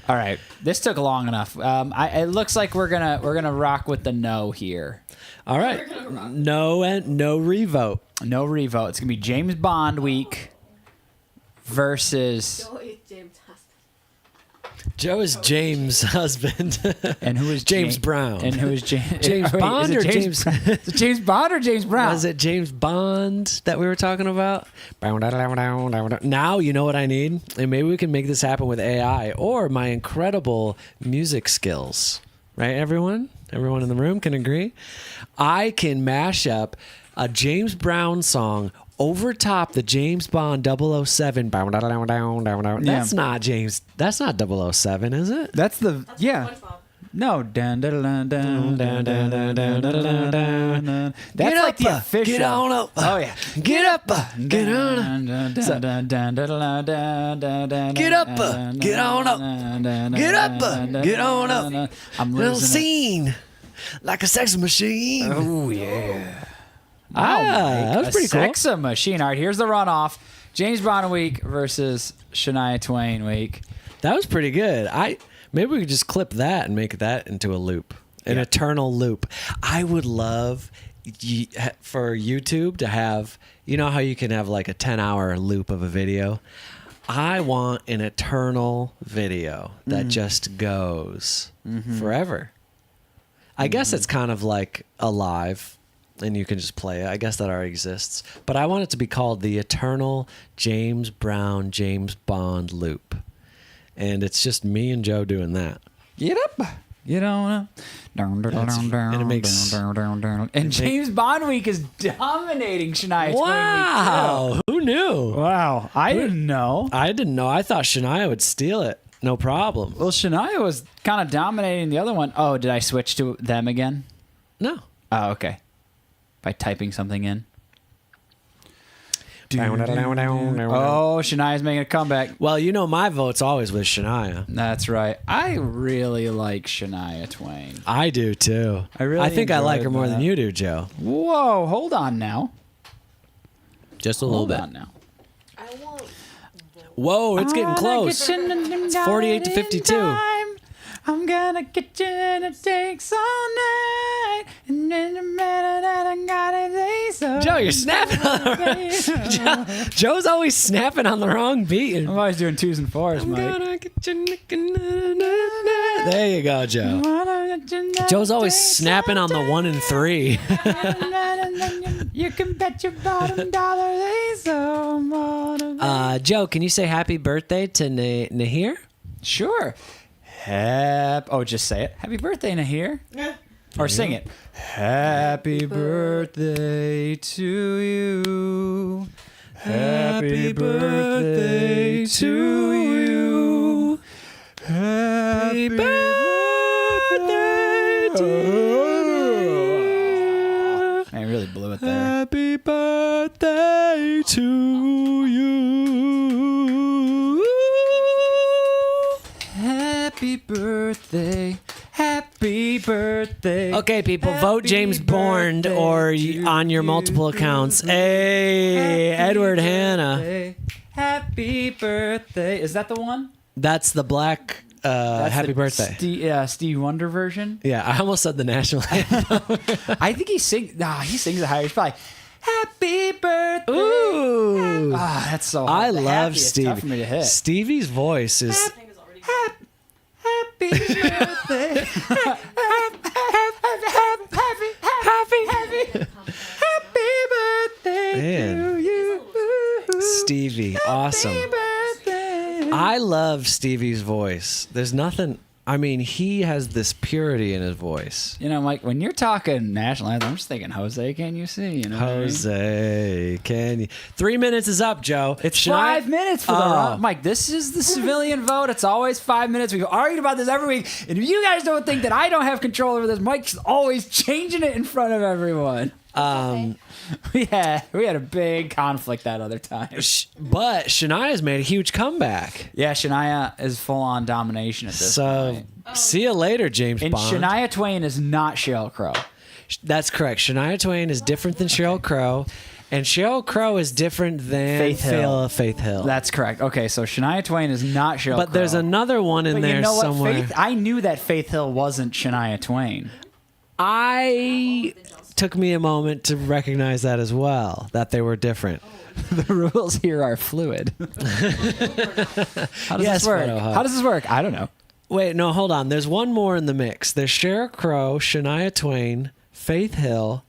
All right, this took long enough. It looks like we're gonna rock with the no here. All right. No revote. No revote. It's gonna be James Bond week versus Joe is James' husband. Joe is James' husband. and who is James Jane- Brown. And who is James? James Bond or James? Is it James Bond or James Brown? Was it James Bond that we were talking about? Now you know what I need, and maybe we can make this happen with AI or my incredible music skills. Right, everyone? Everyone in the room can agree. I can mash up a James Brown song over top the James Bond 007. That's not James. That's not 007, is it? That's the That's yeah. SpongeBob. No, dun, dun, dun, dun, dun, dun, dun, dun, dun, dun, dun. That's Get like up, the official. get on up. Oh yeah. Get up, get on. Get Get up, get on up. Get up, get on up. I'm Little losing it. scene like a sex machine. Oh yeah. That was pretty cool. Sexa machine. All right, here's the runoff. James Bond week versus Shania Twain week. That was pretty good. Maybe we could just clip that and make that into a loop, an eternal loop. I would love for YouTube to have, you know how you can have like a 10-hour loop of a video? I want an eternal video that just goes forever. I guess it's kind of like alive and you can just play it. I guess that already exists. But I want it to be called the Eternal James Brown, James Bond loop. And it's just me and Joe doing that. Get up. You don't know. And it makes- And James Bond week is dominating Shania Twain. Wow. Who knew? Week too. Wow. I didn't know. I didn't know. I thought Shania would steal it. No problem. Well, Shania was kind of dominating the other one. Oh, did I switch to them again? No. Oh, okay. By typing something in. Oh, Shania's making a comeback. Well, you know my vote's always with Shania. That's right. I really like Shania Twain. I do too. I think I like her enjoyed more than that. you do, Joe. Whoa, hold on now. Just a little Hold bit. on now. I won't. Whoa, it's getting close. It's 48 to 52. I'm gonna get you and it takes all night. And then the matter that I gotta say so. Joe, you're snapping on the Joe's always snapping on the wrong beat. I'm always doing 2s and 4s, Mike. Gonna get you, there you go, Joe. Joe's always snapping on the 1 and 3. You can bet your bottom dollar they so Joe, can you say happy birthday to Nahir? Sure. Just say it. Happy birthday, Nahir. Or sing it. Happy birthday to you. Happy birthday to you. Happy birthday to you. I really blew it there. Happy birthday to you. Happy birthday. Happy birthday. Okay, people, vote James Bourne or on your multiple accounts. Hey, Edward Hanna. Happy birthday. Is that the one? That's the black That's happy the birthday. Stevie Wonder version. Yeah, I almost said the national anthem. I think he sings. He sings it higher. He's probably happy birthday. Ooh. That's so. I hard. The love happy is tough for me to hit. Stevie's voice is I think it's already. Happy birthday. Happy birthday Man. to you. Stevie. Awesome. Happy birthday. I love Stevie's voice. There's nothing. I mean, he has this purity in his voice. You know, Mike, when you're talking national anthem, I'm just thinking, Jose, can you see? You know what I mean? Jose, can you? 3 minutes is up, Joe. It's 5 minutes for the run. Mike, this is the civilian vote. It's always 5 minutes. We've argued about this every week. And if you guys don't think that I don't have control over this, Mike's always changing it in front of everyone. We had a big conflict that other time. But Shania's made a huge comeback. Yeah, Shania is full on domination at this So, point. see you later, James And Bond. Shania Twain is not Sheryl Crow. That's correct. Shania Twain is different than Sheryl Crow, and Sheryl Crow is different than Faith Hill. Faith Hill. That's correct. Okay, so Shania Twain is not Sheryl Crow. But there's another one in But there you know what? somewhere. I knew that Faith Hill wasn't Shania Twain. I took me a moment to recognize that as well, that they were different. The rules here are fluid. How does Yes, this work? Photo Hub. How does this work? I don't know. Wait, no, hold on. There's one more in the mix. There's Sheryl Crow, Shania Twain, Faith Hill.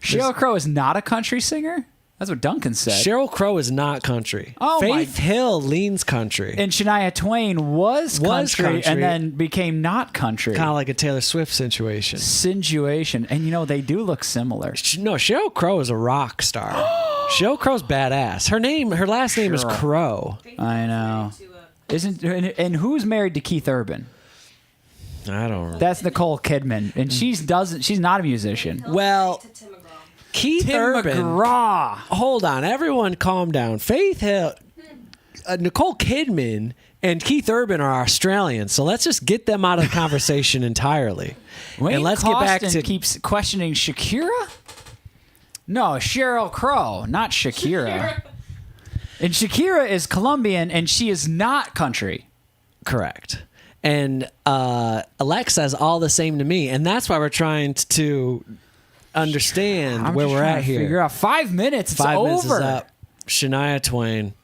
Sheryl Crow is not a country singer? That's what Duncan said. Sheryl Crow is not country. Oh, my- Faith Hill leans country. And Shania Twain was country country. and then became not country. Kind of like a Taylor Swift situation. Situation. And you know, they do look similar. No, Sheryl Crow is a rock star. Sheryl Crow's badass. Her last name is Cheryl. Crow. I know. To a Isn't and who's married to Keith Urban? I don't know. That's Nicole Kidman. And she's not a musician. Well, to Tim McGraw. Keith Tim Urban. McGraw. Hold on, everyone, calm down. Faith Hill, Nicole Kidman, and Keith Urban are Australian, so let's just get them out of the conversation entirely. Wayne and let's get back Costin to keeps questioning Shakira. No, Sheryl Crow, not Shakira. And Shakira is Colombian, and she is not country. correct. And Alexa's all the same to me, and that's why we're trying to understand I'm where just we're trying at to here. Figure out 5 minutes. It's 5 over. minutes is up. Shania Twain.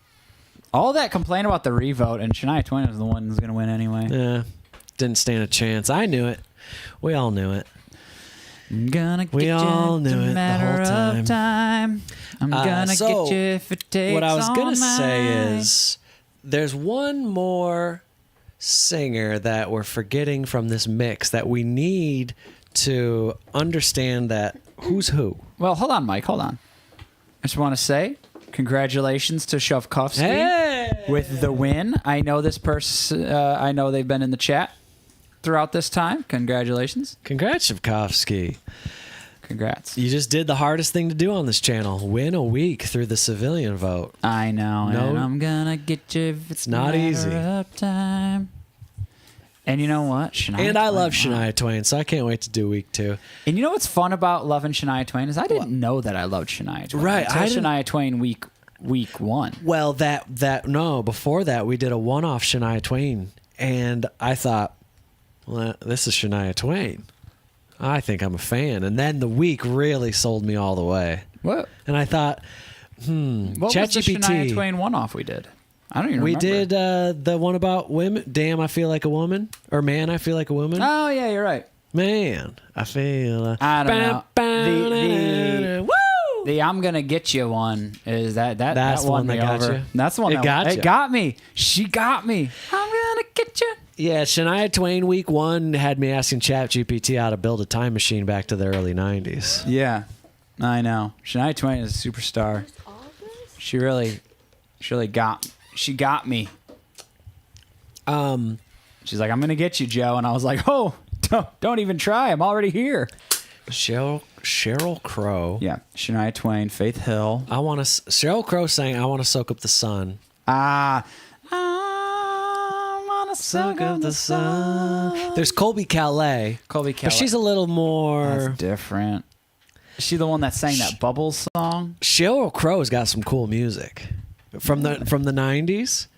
All that complaint about the revote, and Shania Twain was the one who's going to win anyway. Yeah, didn't stand a chance. I knew it. We all knew it. I'm gonna get We you. all it's knew a it the matter whole of time. I'm gonna so get you if it takes What I was all gonna say night. is, there's one more singer that we're forgetting from this mix that we need to understand that who's who. Well, hold on, Mike. Hold on. I just want to say congratulations to Shovkovsky Hey! with the win. I know this person. I know they've been in the chat throughout this time. Congratulations. Congrats, Shavkovsky. Congrats. You just did the hardest thing to do on this channel. Win a week through the civilian vote. I know. No. And I'm gonna get you if it's not a matter easy. of time. And you know what? Shania And I Twain, love wow. Shania Twain, so I can't wait to do week 2. And you know what's fun about loving Shania Twain is I didn't know that I loved Shania Twain. Right, Until I didn't- Shania Twain week 1. Well, before that, we did a one-off Shania Twain, and I thought, well, this is Shania Twain. I think I'm a fan. And then the week really sold me all the way. What? And I thought, What was the ChatGPT. Shania Twain one-off we did? I don't even We remember. did the one about women. Damn, I feel like a woman. Or man, I feel like a woman. Oh yeah, you're right. Man, I feel. I don't know. Woo! The I'm gonna get you one is that That's the won one that me got over. you? That's the one It that got it you. got me. She got me. I'm gonna get you. Yeah, Shania Twain week 1 had me asking ChatGPT how to build a time machine back to the early 90s. Yeah, I know. Shania Twain is a superstar. She really got me. She's like, I'm gonna get you, Joe, and I was like, oh, don't even try. I'm already here. Sheryl Crow. Yeah, Shania Twain, Faith Hill. Sheryl Crow sang "I Want to Soak Up the Sun." I wanna soak up the sun. There's Colby Calais. Colby But she's a little more. That's different. Is she the one that sang that Bubbles song? Sheryl Crow's got some cool music from the 90s.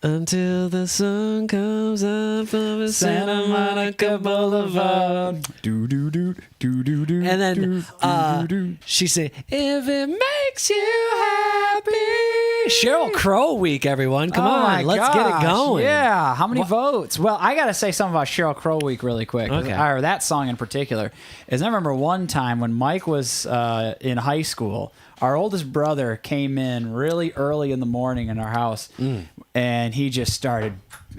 Until the sun comes up from Santa Monica Boulevard. Do do do do do do. And then she said, "If it makes you happy." Sheryl Crow week, everyone. Come on, let's get it going. Yeah, how many votes? Well, I got to say something about Sheryl Crow week really quick. Okay. Or that song in particular. Is I remember one time when Mike was in high school, our oldest brother came in really early in the morning in our house, and he just started.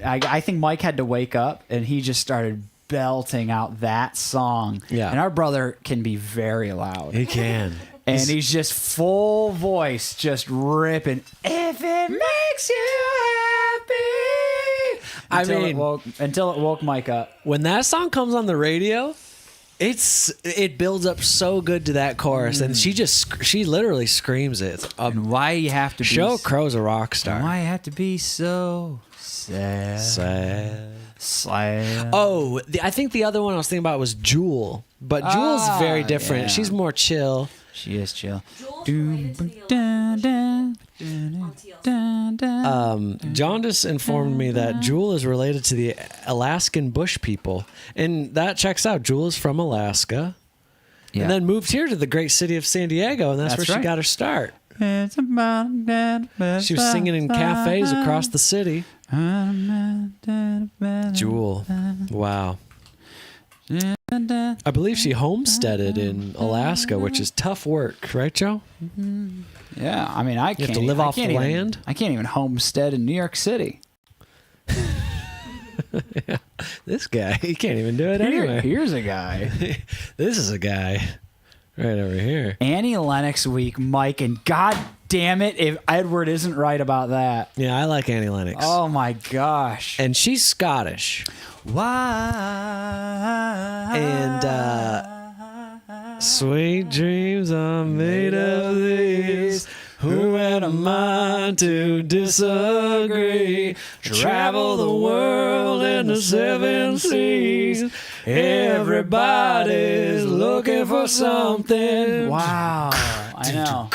I think Mike had to wake up, and he just started belting out that song. Yeah. And our brother can be very loud. He can. And he's just full voice, just ripping. If it makes you happy. Until it woke Mike up. When that song comes on the radio, it builds up so good to that chorus, and she literally screams it. And why you have to be Sheryl Crow's a rock star. Why you have to be so sad? Sad. Oh, I think the other one I was thinking about was Jewel, but Jewel's very different. yeah. She's more chill. She is chill. Jules related to the on TLC. John just informed me that Jewel is related to the Alaskan Bush people, and that checks out. Jewel is from Alaska, Yeah. and then moved here to the great city of San Diego, and that's where she right. got her start. It's about that She was singing in cafes across the city. Jewel, wow. I believe she homesteaded in Alaska, which is tough work, right, Joe? Yeah, I mean, I You can't. have to live I off the can't even- land? I can't even homestead in New York City. This guy, he can't even do it anyway. Here's a guy. This is a guy right over here. Annie Lennox week, Mike, and God damn it, if Edward isn't right about that. Yeah, I like Annie Lennox. Oh my gosh. And she's Scottish. Why? And sweet dreams are made of these. Who am I to disagree? Travel the world and the 7 seas. Everybody's looking for something. Wow. I know.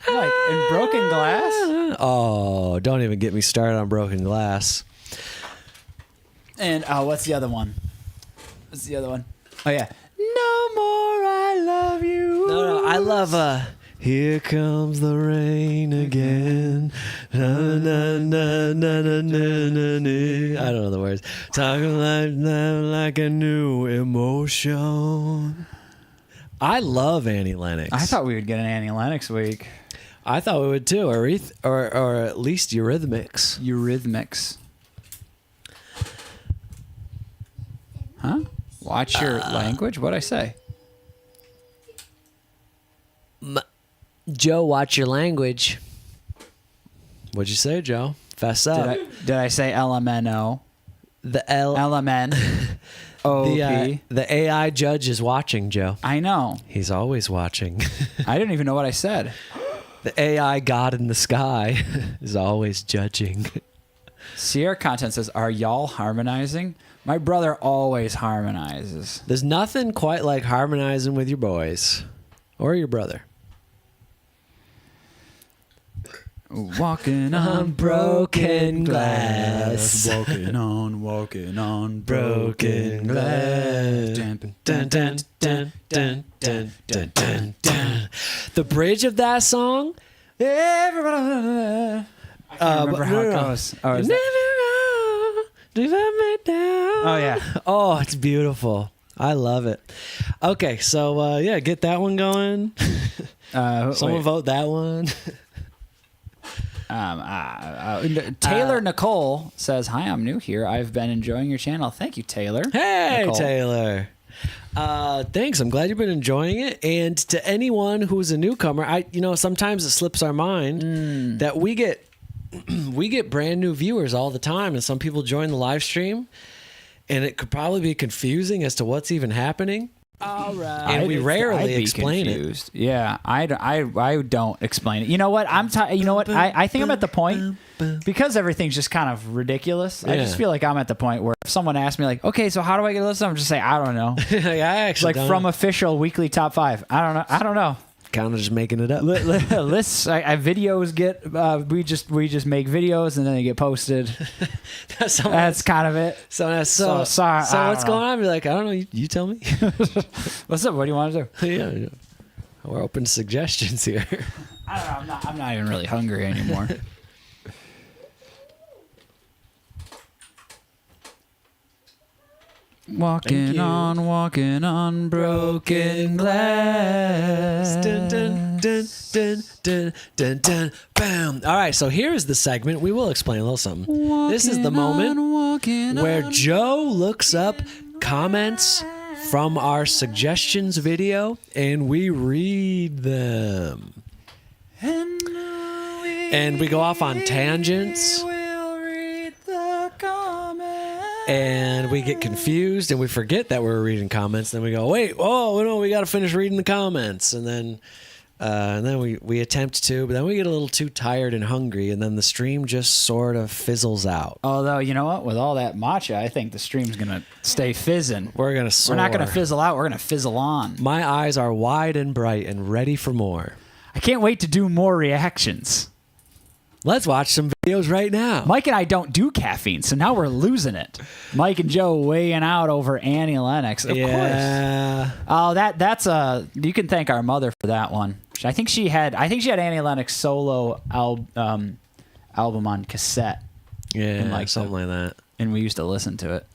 Like in Broken Glass? Oh, don't even get me started on Broken Glass. And what's the other one? What's the other one? Oh yeah. No more I love you. No, I love Here Comes the Rain Again. Na, na, na, na, na, na, na, na. I don't know the words. Talking like a new emotion. I love Annie Lennox. I thought we would get an Annie Lennox week. I thought we would too, or at least Eurythmics. Eurythmics. Huh? Watch your language? What'd I say? Joe, watch your language. What'd you say, Joe? Fess up. Did I say LMNO? The L. LMN. The AI judge is watching, Joe. I know. He's always watching. I didn't even know what I said. The AI god in the sky is always judging. Sierra Content says, are y'all harmonizing? My brother always harmonizes. There's nothing quite like harmonizing with your boys or your brother. Walking on broken glass. Walking on Broken glass. Dun, dun, dun, dun, dun, dun, dun, dun. The bridge of that song. Everybody. I can't remember how it goes. Oh, is that- Oh yeah. Oh, it's beautiful. I love it. Okay, so yeah, get that one going. Someone wait. vote that one. Taylor Nicole says, hi, I'm new here. I've been enjoying your channel. Thank you, Taylor. Hey, Nicole. Taylor. Thanks. I'm glad you've been enjoying it. And to anyone who's a newcomer, sometimes it slips our mind that we get brand new viewers all the time, and some people join the live stream, and it could probably be confusing as to what's even happening. All right. And we rarely I'd be explain confused. Yeah, I don't explain it. You know what? I think I'm at the point, because everything's just kind of ridiculous. I just feel like I'm at the point where if someone asks me like, okay, so how do I get a list? I'm just say, I don't know. I actually Like from official weekly top 5. I don't know. Kind of just making it up. Lists, videos get. We just make videos and then they get posted. That's kind of it. So sorry. So what's going on? Be like, I don't know. You tell me. What's up? What do you want to do? Yeah, we're open to suggestions here. I don't know. I'm not even really hungry anymore. Walking on broken glass. Dun, dun, dun, dun, dun, dun, dun, bam. All right, so here's the segment. We will explain a little something. This is the moment where Joe looks up comments from our suggestions video and we read them. And we go off on tangents. And we get confused and we forget that we're reading comments. Then we go, wait, oh no, we got to finish reading the comments. And then we attempt to, but then we get a little too tired and hungry, and then the stream just sort of fizzles out. Although, you know what? With all that matcha, I think the stream's gonna stay fizzing. We're not gonna fizzle out. We're gonna fizzle on. My eyes are wide and bright and ready for more. I can't wait to do more reactions. Let's watch some videos right now. Mike and I don't do caffeine, so now we're losing it. Mike and Joe weighing out over Annie Lennox. Of course. Oh, that's you can thank our mother for that one. I think she had Annie Lennox solo album on cassette. Yeah, something like that. And we used to listen to it.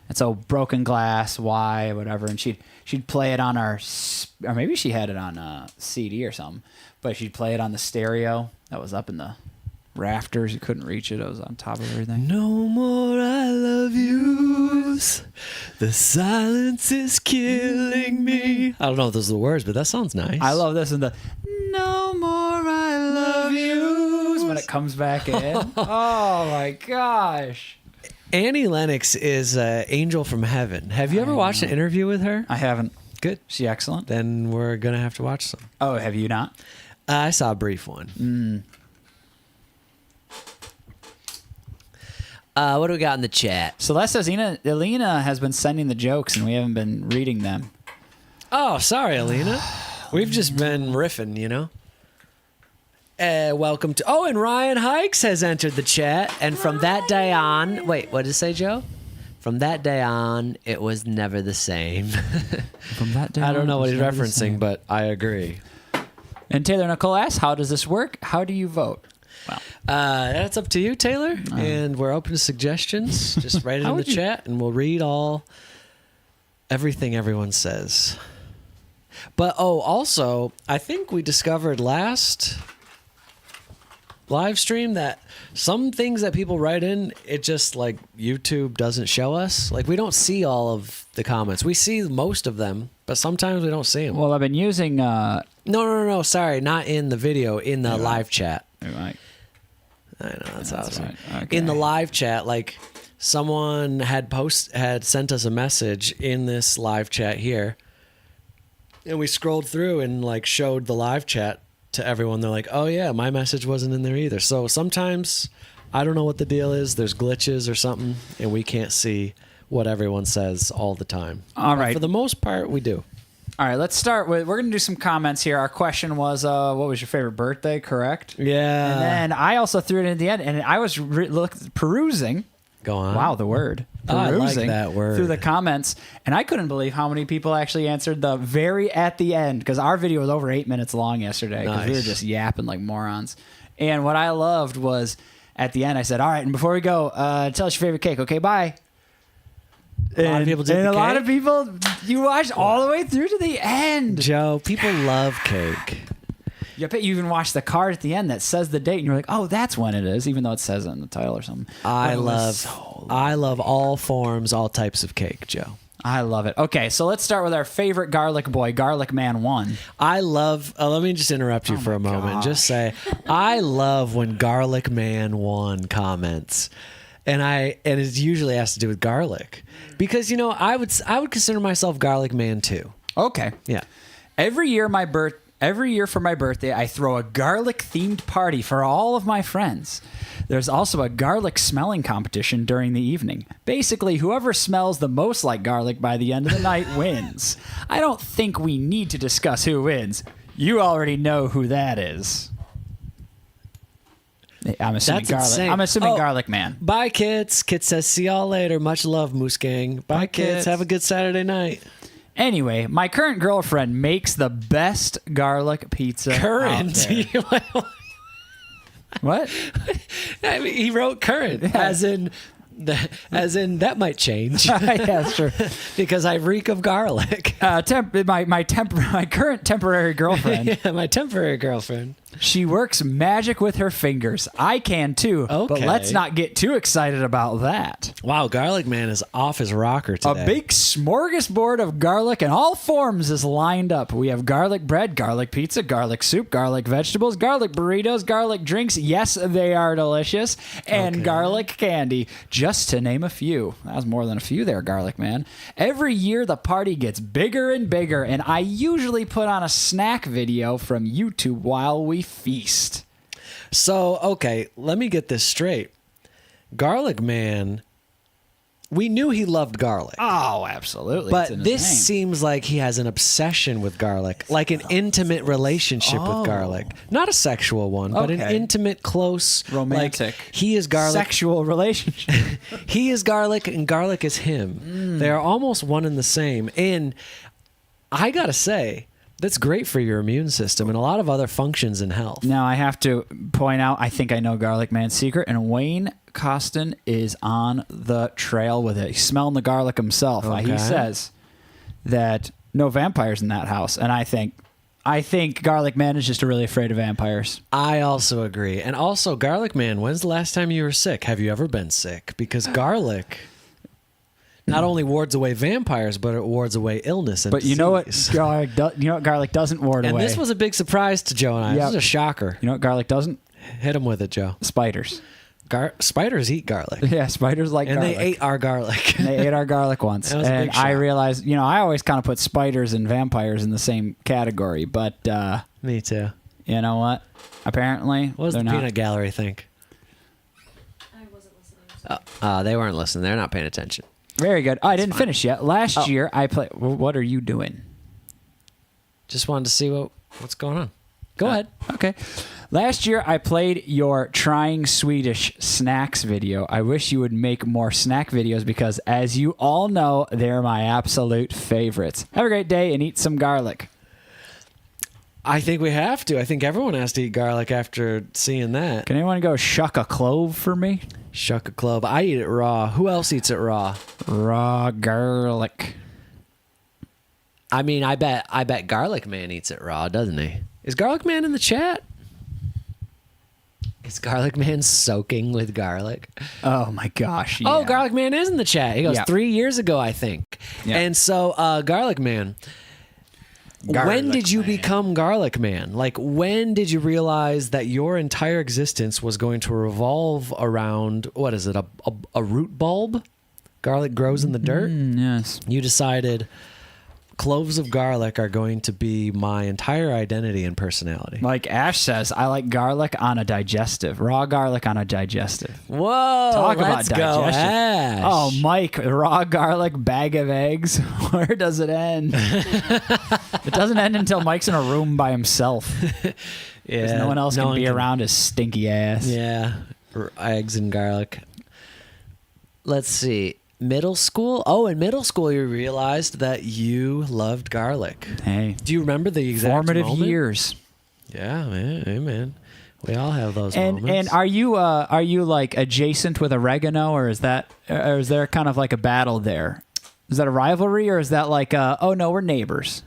And so Broken Glass, Why, whatever, and she'd play it on or maybe she had it on a CD or something, but she'd play it on the stereo that was up in the rafters. You couldn't reach it. It was on top of everything. No more I love yous. The silence is killing me. I don't know if those are the words, but that sounds nice. I love this and the no more I love yous when it comes back in. Oh my gosh. Annie Lennox is Angel from Heaven. Have you ever watched an interview with her? I haven't. Good. She excellent? Then we're going to have to watch some. Oh, have you not? I saw a brief one. What do we got in the chat? Celeste says Elena has been sending the jokes and we haven't been reading them. Oh, sorry, Alina. We've just been riffing, you know. Welcome to... Oh, and Ryan Hikes has entered the chat. And from that day on... Wait, what did it say, Joe? From that day on, it was never the same. From that day I don't know on, what it he's was never the referencing, same. but I agree. And Taylor Nicole asks, how does this work? How do you vote? Well, that's up to you, Taylor. And we're open to suggestions. Just write it in the chat, and we'll read everything everyone says. But, also, I think we discovered last live stream that some things that people write in, it just like YouTube doesn't show us. Like we don't see all of the comments. We see most of them, but sometimes we don't see them. Well, I've been using. No. Sorry, not in the video. In the live chat. Right. I know that's awesome. right. Okay. In the live chat, like someone had sent us a message in this live chat here, and we scrolled through and like showed the live chat to everyone. They're like, "Oh yeah, my message wasn't in there either." So sometimes I don't know what the deal is. There's glitches or something, and we can't see what everyone says all the time. All But right. for the most part, we do. All right, let's start with. We're going to do some comments here. Our question was, what was your favorite birthday, correct? Yeah. And then I also threw it in the end, and I was perusing. Go on. Wow, the word. Oh, I like Perusing that word. through the comments, and I couldn't believe how many people actually answered the very at the end, because our video was over 8 minutes long yesterday, because we were Nice. just yapping like morons. And what I loved was at the end, I said, all right, and before we go, tell us your favorite cake. Okay, bye. A lot of people did and the a lot cake? of people, you watched all the way through to the end. Joe, people love cake. I bet you even watched the card at the end that says the date, and you're like, "Oh, that's when it is," even though it says it in the title or something. I But it was love all forms, all types of cake, Joe. I love it. Okay, so let's start with our favorite garlic boy, Garlic Man 1. I love. Let me just interrupt you for a moment. gosh. Just say, I love when Garlic Man 1 comments, and it usually has to do with garlic, because I would consider myself Garlic Man 2. Okay. Yeah. Every year for my birthday, I throw a garlic-themed party for all of my friends. There's also a garlic smelling competition during the evening. Basically, whoever smells the most like garlic by the end of the night wins. I don't think we need to discuss who wins. You already know who that is. I'm assuming That's garlic. insane. I'm assuming Oh. Garlic Man. Bye, kids. Kit says, "See y'all later. Much love, Moose Gang. Bye, kids. kids. Have a good Saturday night." Anyway, my current girlfriend makes the best garlic pizza. Current. out there. What? I mean, he wrote current, as in that might change. Yeah, sure. Because I reek of garlic. My current temporary girlfriend. Yeah, my temporary girlfriend. She works magic with her fingers. I can too. But Okay. let's not get too excited about that. Wow, Garlic Man is off his rocker today. A big smorgasbord of garlic in all forms is lined up. We have garlic bread, garlic pizza, garlic soup, garlic vegetables, garlic burritos, garlic drinks. Yes, they are delicious. And Okay. garlic candy, just to name a few. That was more than a few there, Garlic Man. Every year the party gets bigger and bigger, and I usually put on a snack video from YouTube while we feast. So, okay, let me get this straight. Garlic Man, we knew he loved garlic. Oh, absolutely. But It's in his this name. seems like he has an obsession with garlic, like an intimate relationship with garlic. Not a sexual one, but an Okay. intimate, close, Romantic. Like, he is garlic. Sexual relationship. He is garlic, and garlic is him. They are almost one and the same. And I gotta say, that's great for your immune system and a lot of other functions in health. Now, I have to point out, I think I know Garlic Man's secret, and Wayne Costin is on the trail with it. He's smelling the garlic himself. He Okay. says that no vampires in that house, and I think Garlic Man is just really afraid of vampires. I also agree. And also, Garlic Man, when's the last time you were sick? Have you ever been sick? Because garlic not only wards away vampires, but it wards away illness and But you know what? disease. Garlic doesn't ward And away. this was a big surprise to Joe and I. Yep. This is a shocker. You know what garlic doesn't? Hit him with it, Joe. Spiders. Spiders eat garlic. Yeah, spiders like And garlic. they ate our garlic. And they ate our garlic once. That was a And big I shock. realized, I always kind of put spiders and vampires in the same category, but Me too. you know what? Apparently, What does they're the not. peanut gallery think? I wasn't listening. They weren't listening. They're not paying attention. Very good. Oh, I didn't finish yet. Last Oh. year, I played. What are you doing? Just wanted to see what's going on. Go ahead. Okay. Last year, I played your trying Swedish snacks video. I wish you would make more snack videos because, as you all know, they're my absolute favorites. Have a great day and eat some garlic. I think we have to. I think everyone has to eat garlic after seeing that. Can anyone go shuck a clove for me? Shuck a clove. I eat it raw. Who else eats it raw? Raw garlic. I mean, I bet Garlic Man eats it raw, doesn't he? Is Garlic Man in the chat? Is Garlic Man soaking with garlic? Oh my gosh. Oh, yeah. Garlic Man is in the chat. He goes, Yeah. 3 years ago, I think. Yeah. And so, Garlic Man, when Garlic did you Man. become Garlic Man? Like, when did you realize that your entire existence was going to revolve around, what is it, a root bulb? Garlic grows in the dirt? Yes. You decided cloves of garlic are going to be my entire identity and personality. Like Ash says, I like garlic on a digestive. Raw garlic on a digestive. Whoa, Talk let's about go, digestion. Ash. Oh, Mike, raw garlic, bag of eggs. Where does it end? It doesn't end until Mike's in a room by himself. yeah, No one else no can one be around his stinky ass. Yeah, eggs and garlic. Let's see. Middle school? Oh, in middle school you realized that you loved garlic. Hey, Do you remember the exact formative moment? years. Yeah, man. Hey, man. We all have those And moments. are you like adjacent with oregano, or is there kind of like a battle there? Is that a rivalry, or is that like oh no, we're neighbors?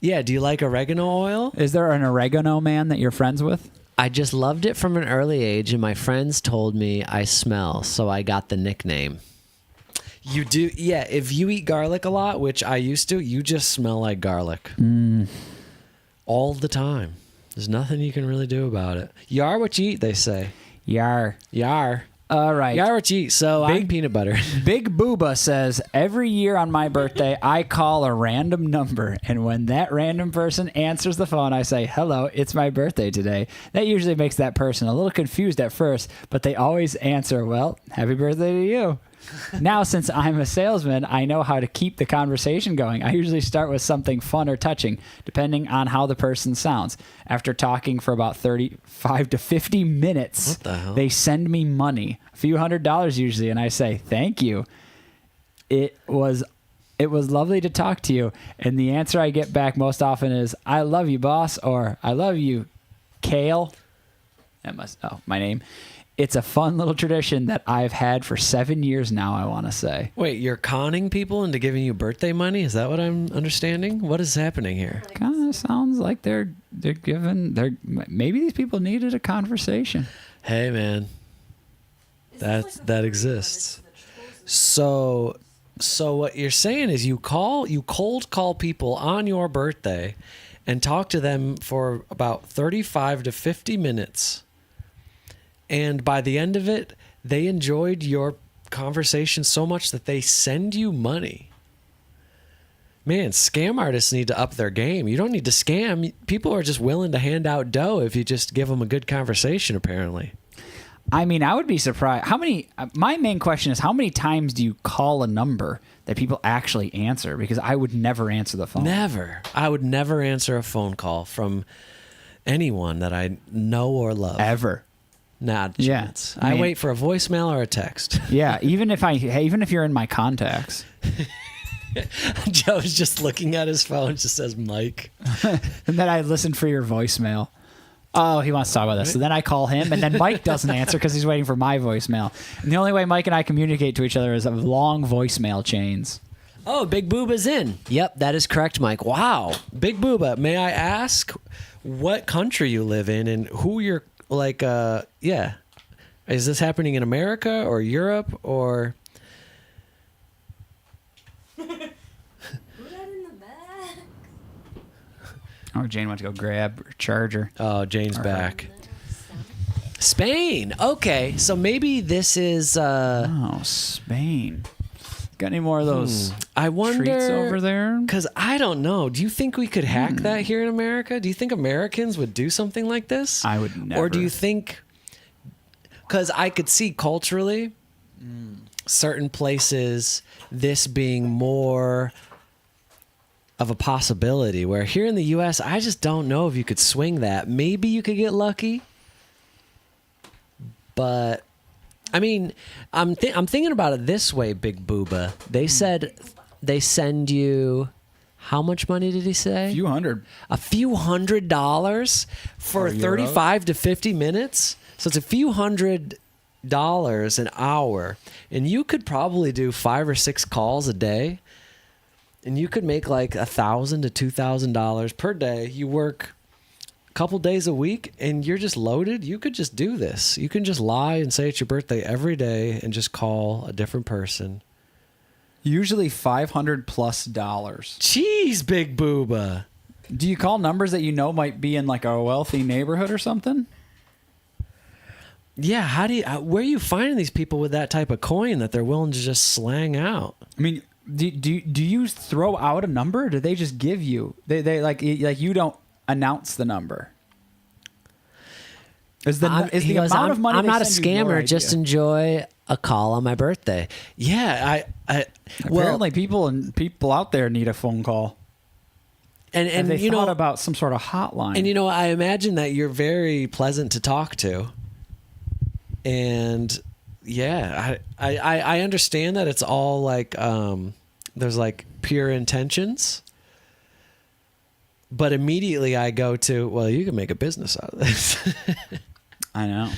yeah, do you like oregano oil? Is there an oregano man that you're friends with? I just loved it from an early age, and my friends told me I smell, so I got the nickname. You do, yeah. If you eat garlic a lot, which I used to, you just smell like garlic all the time. There's nothing you can really do about it. You are what you eat, they say. Yar. You are. All right. You are what you eat. So I'm Big- peanut butter. Big Booba says, every year on my birthday, I call a random number. And when that random person answers the phone, I say, hello, it's my birthday today. That usually makes that person a little confused at first, but they always answer, well, happy birthday to you. Now, since I'm a salesman, I know how to keep the conversation going. I usually start with something fun or touching, depending on how the person sounds. After talking for about 35 to 50 minutes, What the hell? they send me money, a few $100s usually, and I say, thank you. It was lovely to talk to you. And the answer I get back most often is, I love you, boss, or I love you, Kale. My name. It's a fun little tradition that I've had for 7 years now, I want to say. Wait, you're conning people into giving you birthday money? Is that what I'm understanding? What is happening here? Kind of sounds like they're maybe these people needed a conversation. Hey, man. That exists. So what you're saying is you cold call people on your birthday and talk to them for about 35 to 50 minutes. And by the end of it, they enjoyed your conversation so much that they send you money. Man, scam artists need to up their game. You don't need to scam. People are just willing to hand out dough if you just give them a good conversation, apparently. I mean, I would be surprised. My main question is, how many times do you call a number that people actually answer? Because I would never answer the phone. Never. I would never answer a phone call from anyone that I know or love. Ever. Not a Yeah. chance. I I mean- wait for a voicemail or a text. Yeah, even if you're in my contacts. Joe's just looking at his phone, just says Mike. And then I listen for your voicemail. Oh, he wants to talk about this. So then I call him, and then Mike doesn't answer because he's waiting for my voicemail. And the only way Mike and I communicate to each other is of long voicemail chains. Oh, Big Booba's in. Yep, that is correct, Mike. Wow. Big Booba, may I ask what country you live in and who you're like, yeah. Is this happening in America or Europe or... Put that in the bag. Oh, Jane went to go grab her charger. Oh, Jane's back. Spain. Okay, so maybe this is... Oh, Spain. Got any more of those I wonder... treats over there? Because I don't know. Do you think we could hack that here in America? Do you think Americans would do something like this? I would never. Or do you think... Because I could see culturally certain places this being more of a possibility, where here in the U.S., I just don't know if you could swing that. Maybe you could get lucky. But... I mean, I'm thinking about it this way, Big Booba. They said they send you, how much money did he say? A few hundred. A few $100 for Or euros. 35 to 50 minutes. So it's a few $100 an hour, and you could probably do 5 or 6 calls a day, and you could make like $1,000 to $2,000 per day. You work couple days a week and you're just loaded, you could just do this. You can just lie and say it's your birthday every day and just call a different person. Usually $500+. Jeez, big booba. Do you call numbers that you know might be in like a wealthy neighborhood or something? Yeah, how do you? Where are you finding these people with that type of coin that they're willing to just slang out? I mean, do you throw out a number? Or do they just give you? They like you don't announce the number. Is the amount of money? I'm not a send you your scammer. idea? Just enjoy a call on my birthday. Yeah, Apparently people out there need a phone call. and Have they you thought know about some sort of hotline? And I imagine that you're very pleasant to talk to. And yeah, I understand that it's all like there's like pure intentions. But immediately I go to, well, you can make a business out of this. I know.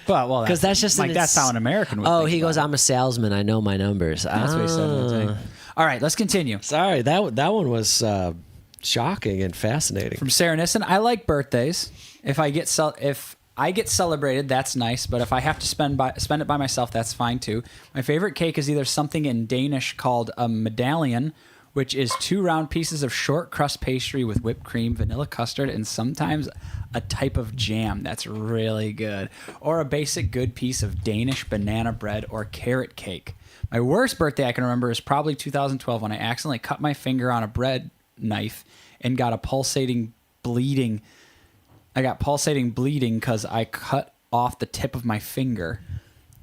Well, Because that's just like that's how an American would. Oh, think he about goes, it. I'm a salesman. I know my numbers. That's what he said. In the thing. All right, let's continue. Sorry, that one was shocking and fascinating. From Sarah Nissen, I like birthdays. If I get celebrated, that's nice. But if I have to spend it by myself, that's fine too. My favorite cake is either something in Danish called a medallion, which is 2 round pieces of short crust pastry with whipped cream, vanilla custard, and sometimes a type of jam. That's really good. Or a basic good piece of Danish banana bread or carrot cake. My worst birthday I can remember is probably 2012 when I accidentally cut my finger on a bread knife and got a pulsating bleeding. I got pulsating bleeding because I cut off the tip of my finger.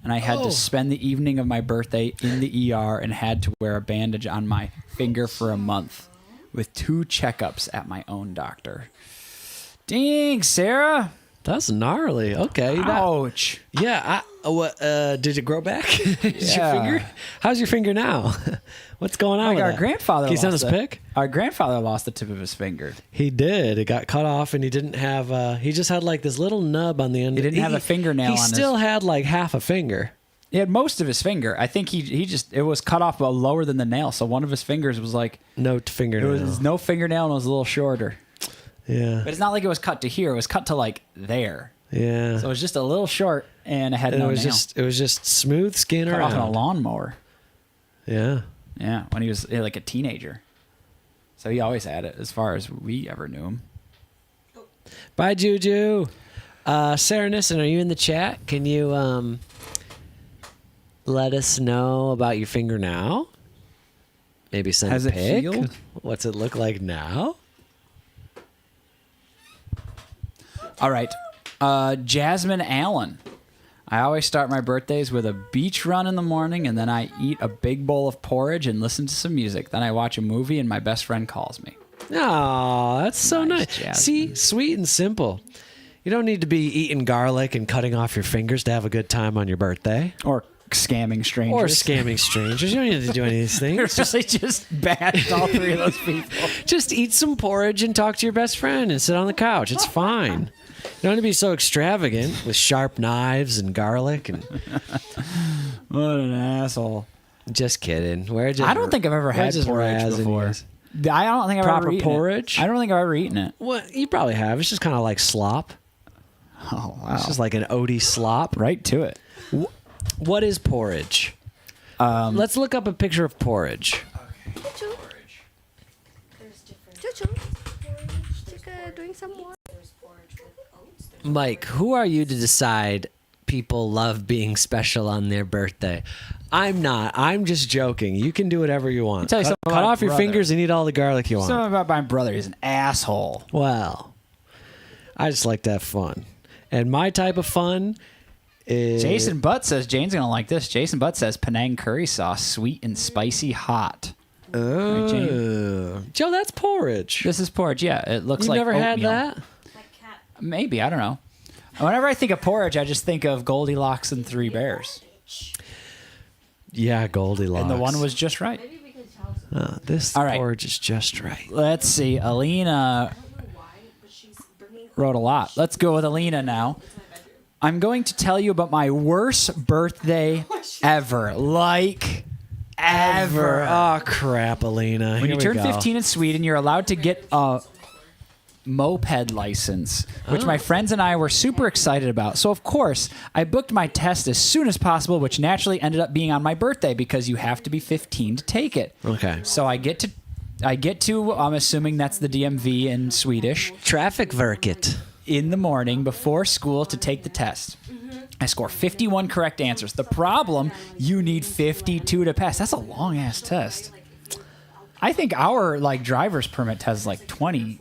And I had to spend the evening of my birthday in the ER and had to wear a bandage on my finger for a month with 2 checkups at my own doctor. Dang, Sarah. That's gnarly. Okay. Ouch. Did it grow back? Is your Yeah. finger? How's your finger now? What's going on Like with our that? grandfather Can you send lost us a pic? Our grandfather lost the tip of his finger. He did. It got cut off, and he didn't have. He just had like this little nub on the end. He didn't have a fingernail He on his- still had like half a finger. He had most of his finger. I think it was cut off about lower than the nail. So one of his fingers was like, No it fingernail. was no fingernail and it was a little shorter. Yeah. But it's not like it was cut to here. It was cut to like there. Yeah. So it was just a little short and it had And no it was nail. just smooth skin Cut off on a around. lawnmower. Yeah. Yeah, when he was like a teenager. So he always had it as far as we ever knew him. Bye, Juju. Sarah Nissen, are you in the chat? Can you let us know about your finger now? Maybe send Has a it pic. healed? What's it look like now? All right. Jasmine Allen. I always start my birthdays with a beach run in the morning, and then I eat a big bowl of porridge and listen to some music. Then I watch a movie, and my best friend calls me. Oh, that's so Nice, nice. Jasmine. See, sweet and simple. You don't need to be eating garlic and cutting off your fingers to have a good time on your birthday. Or scamming strangers. Or scamming strangers. You don't need to do any of these They're things. really just bashed all 3 of those people. Just eat some porridge and talk to your best friend and sit on the couch. It's fine. You don't need to be so extravagant with sharp knives and garlic. And What an asshole. just kidding. I don't think I've ever had porridge before. I don't think I've Proper ever eaten porridge? it. I don't think I've ever eaten it. Well, you probably have. It's just kind of like slop. Oh, wow. It's just like an Odie slop. Right to it. What is porridge? Let's look up a picture of porridge. Chuchu. There's different. Chuchu. Chica doing some more. There's porridge with oats. There's Mike, who are you to decide people love being special on their birthday? I'm not. I'm just joking. You can do whatever you want. tell you cut something cut about off your brother. fingers and eat all the garlic you want. Something about my brother. He's an asshole. Well, I just like to have fun. And my type of fun is... Jason Butt says, Jane's going to like this. Jason Butt says, Penang curry sauce, sweet and spicy hot. Right, Jane? Joe, that's porridge. This is porridge. Yeah, it looks You've like never had oatmeal. that? like cat. Maybe. I don't know. Whenever I think of porridge, I just think of Goldilocks and 3 Bears. Yeah, Goldilocks. And the one was just right. Maybe because Chelsea. This All right. porridge is just right. Let's see. Alina I don't know why, but she's bringing. wrote a lot. Let's go with Alina now. I'm going to tell you about my worst birthday ever. Like, ever. Oh, crap, Alina. When you turn 15 in Sweden, you're allowed to get a moped license, which my friends and I were super excited about. So, of course, I booked my test as soon as possible, which naturally ended up being on my birthday because you have to be 15 to take it. Okay. So I get to, I'm assuming that's the DMV in Swedish, Traffic Verket. in the morning before school to take the test. I score 51 correct answers. The problem, you need 52 to pass. That's a long ass test. I think our driver's permit test is 20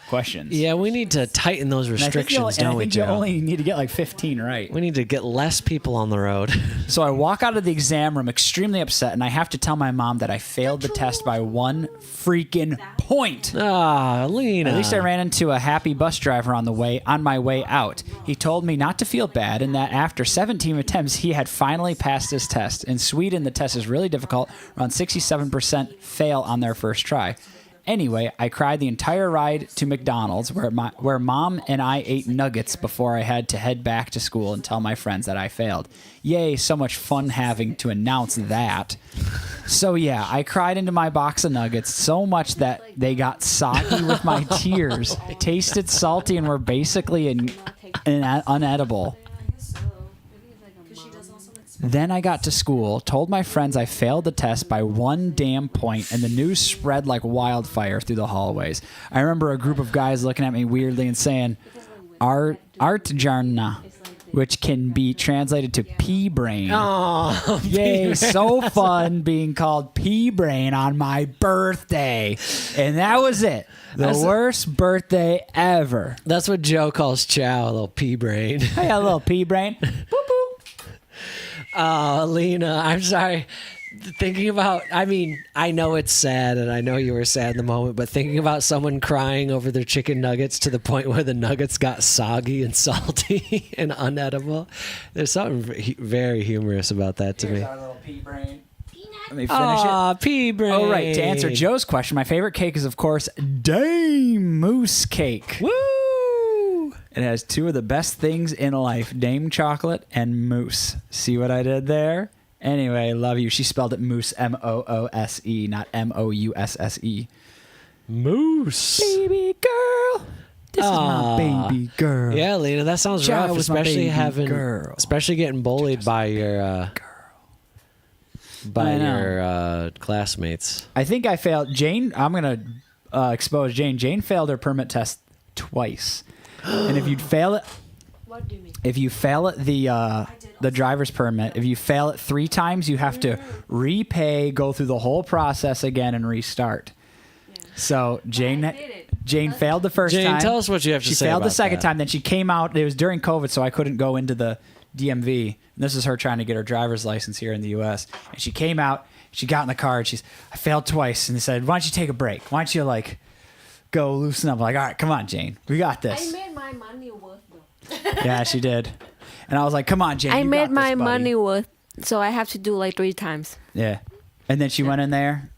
questions. Yeah, we need to tighten those restrictions, don't we, you Joe? only need to get 15 right. We need to get less people on the road. So I walk out of the exam room extremely upset, and I have to tell my mom that I failed the test by 1 freaking point. Ah, Lena. At least I ran into a happy bus driver on my way out. He told me not to feel bad and that after 17 attempts, he had finally passed his test. In Sweden, the test is really difficult. Around 67% fail on their first try. Anyway, I cried the entire ride to McDonald's where Mom and I ate nuggets before I had to head back to school and tell my friends that I failed. Yay, so much fun having to announce that. So yeah, I cried into my box of nuggets so much that they got soggy with my tears, tasted salty, and were basically unedible. Then I got to school, told my friends I failed the test by 1 damn point, and the news spread like wildfire through the hallways. I remember a group of guys looking at me weirdly and saying, Artjarna, which can be translated to pea brain. Oh, Yay, so fun being called pea brain on my birthday. And that was it. The worst birthday ever. That's what Joe calls Chow, a little pea brain. I got a little pea brain. Boop, boop. Oh, Lena, I'm sorry. Thinking about, I know it's sad, and I know you were sad in the moment, but thinking about someone crying over their chicken nuggets to the point where the nuggets got soggy and salty and unedible, there's something very humorous about that to me. Our little pea brain. Let me finish it. Pea brain. Oh, right. To answer Joe's question, my favorite cake is, of course, Dame Mousse cake. Woo! It has 2 of the best things in life, Dame chocolate and mousse. See what I did there? Anyway, love you. She spelled it mousse, M-O-O-S-E, not M-O-U-S-S-E. Moose. Baby girl. This is my baby girl. Yeah, Lena, that sounds Joe rough, was my especially baby girl. especially getting bullied by your classmates. I think I failed. Jane, I'm going to expose Jane. Jane failed her permit test twice. And if you'd fail it, What do you mean? if you fail it, the driver's permit, if you fail it 3 times, you have to repay, go through the whole process again, and restart. So Jane failed the first time. Jane, tell us what you have to say. She failed about the second that. time. Then she came out. It was during COVID, so I couldn't go into the DMV. And this is her trying to get her driver's license here in the U.S. And she came out. She got in the car. And I failed twice. And they said, "Why don't you take a break? Why don't you go loosen up?" I'm like, all right, come on, Jane. We got this. I made my money worth though. Yeah, she did. And I was like, come on, Jane. I you got made this, my buddy. money worth, so I have to do 3 times. Yeah. And then she went in there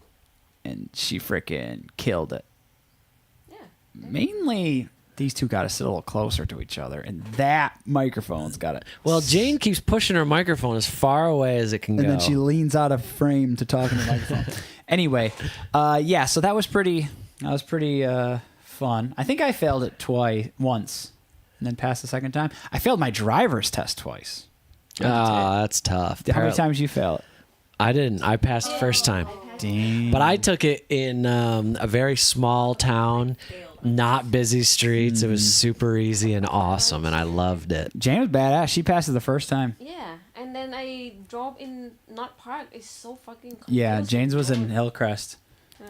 and she freaking killed it. Yeah. Mainly, these 2 got to sit a little closer to each other, and that microphone's got it. Well, Jane keeps pushing her microphone as far away as it can go. And then she leans out of frame to talk in the microphone. Anyway, yeah, so that was pretty fun. I think I failed it once, and then passed the second time. I failed my driver's test twice. That's tough. How many times you fail it? I didn't. I passed the first time. Damn. But I took it in a very small town, not busy streets. It was super easy and awesome, and I loved it. Jane was badass. She passed it the first time. Yeah, and then I drove in North Park. It's so fucking confusing. Yeah, Jane's was in Hillcrest.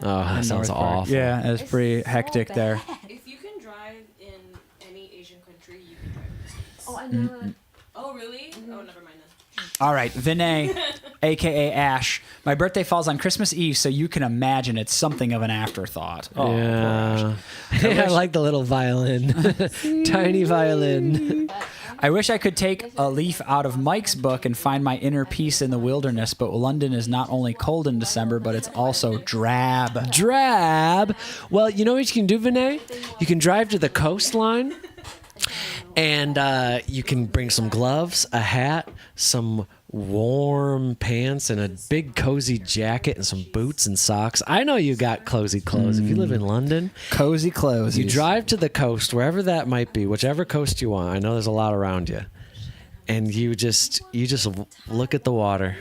Oh, that in sounds North Park. awful. Yeah, it was It's pretty so hectic bad. there. If you can drive in any Asian country, you can drive in the States. Oh, I know. Oh, really? Oh, never mind then. All right, Vinay, a.k.a. Ash. My birthday falls on Christmas Eve, so you can imagine it's something of an afterthought. Oh, Yeah. I like the little violin. Tiny violin. I wish I could take a leaf out of Mike's book and find my inner peace in the wilderness, but London is not only cold in December, but it's also drab. Drab. Well, you know what you can do, Vinay? You can drive to the coastline, and you can bring some gloves, a hat, some warm pants and a big cozy jacket and some boots and socks. I know you got cozy clothes. If you live in London, Cozy clothes. you drive to the coast, wherever that might be, whichever coast you want. I know there's a lot around you. And you just look at the water.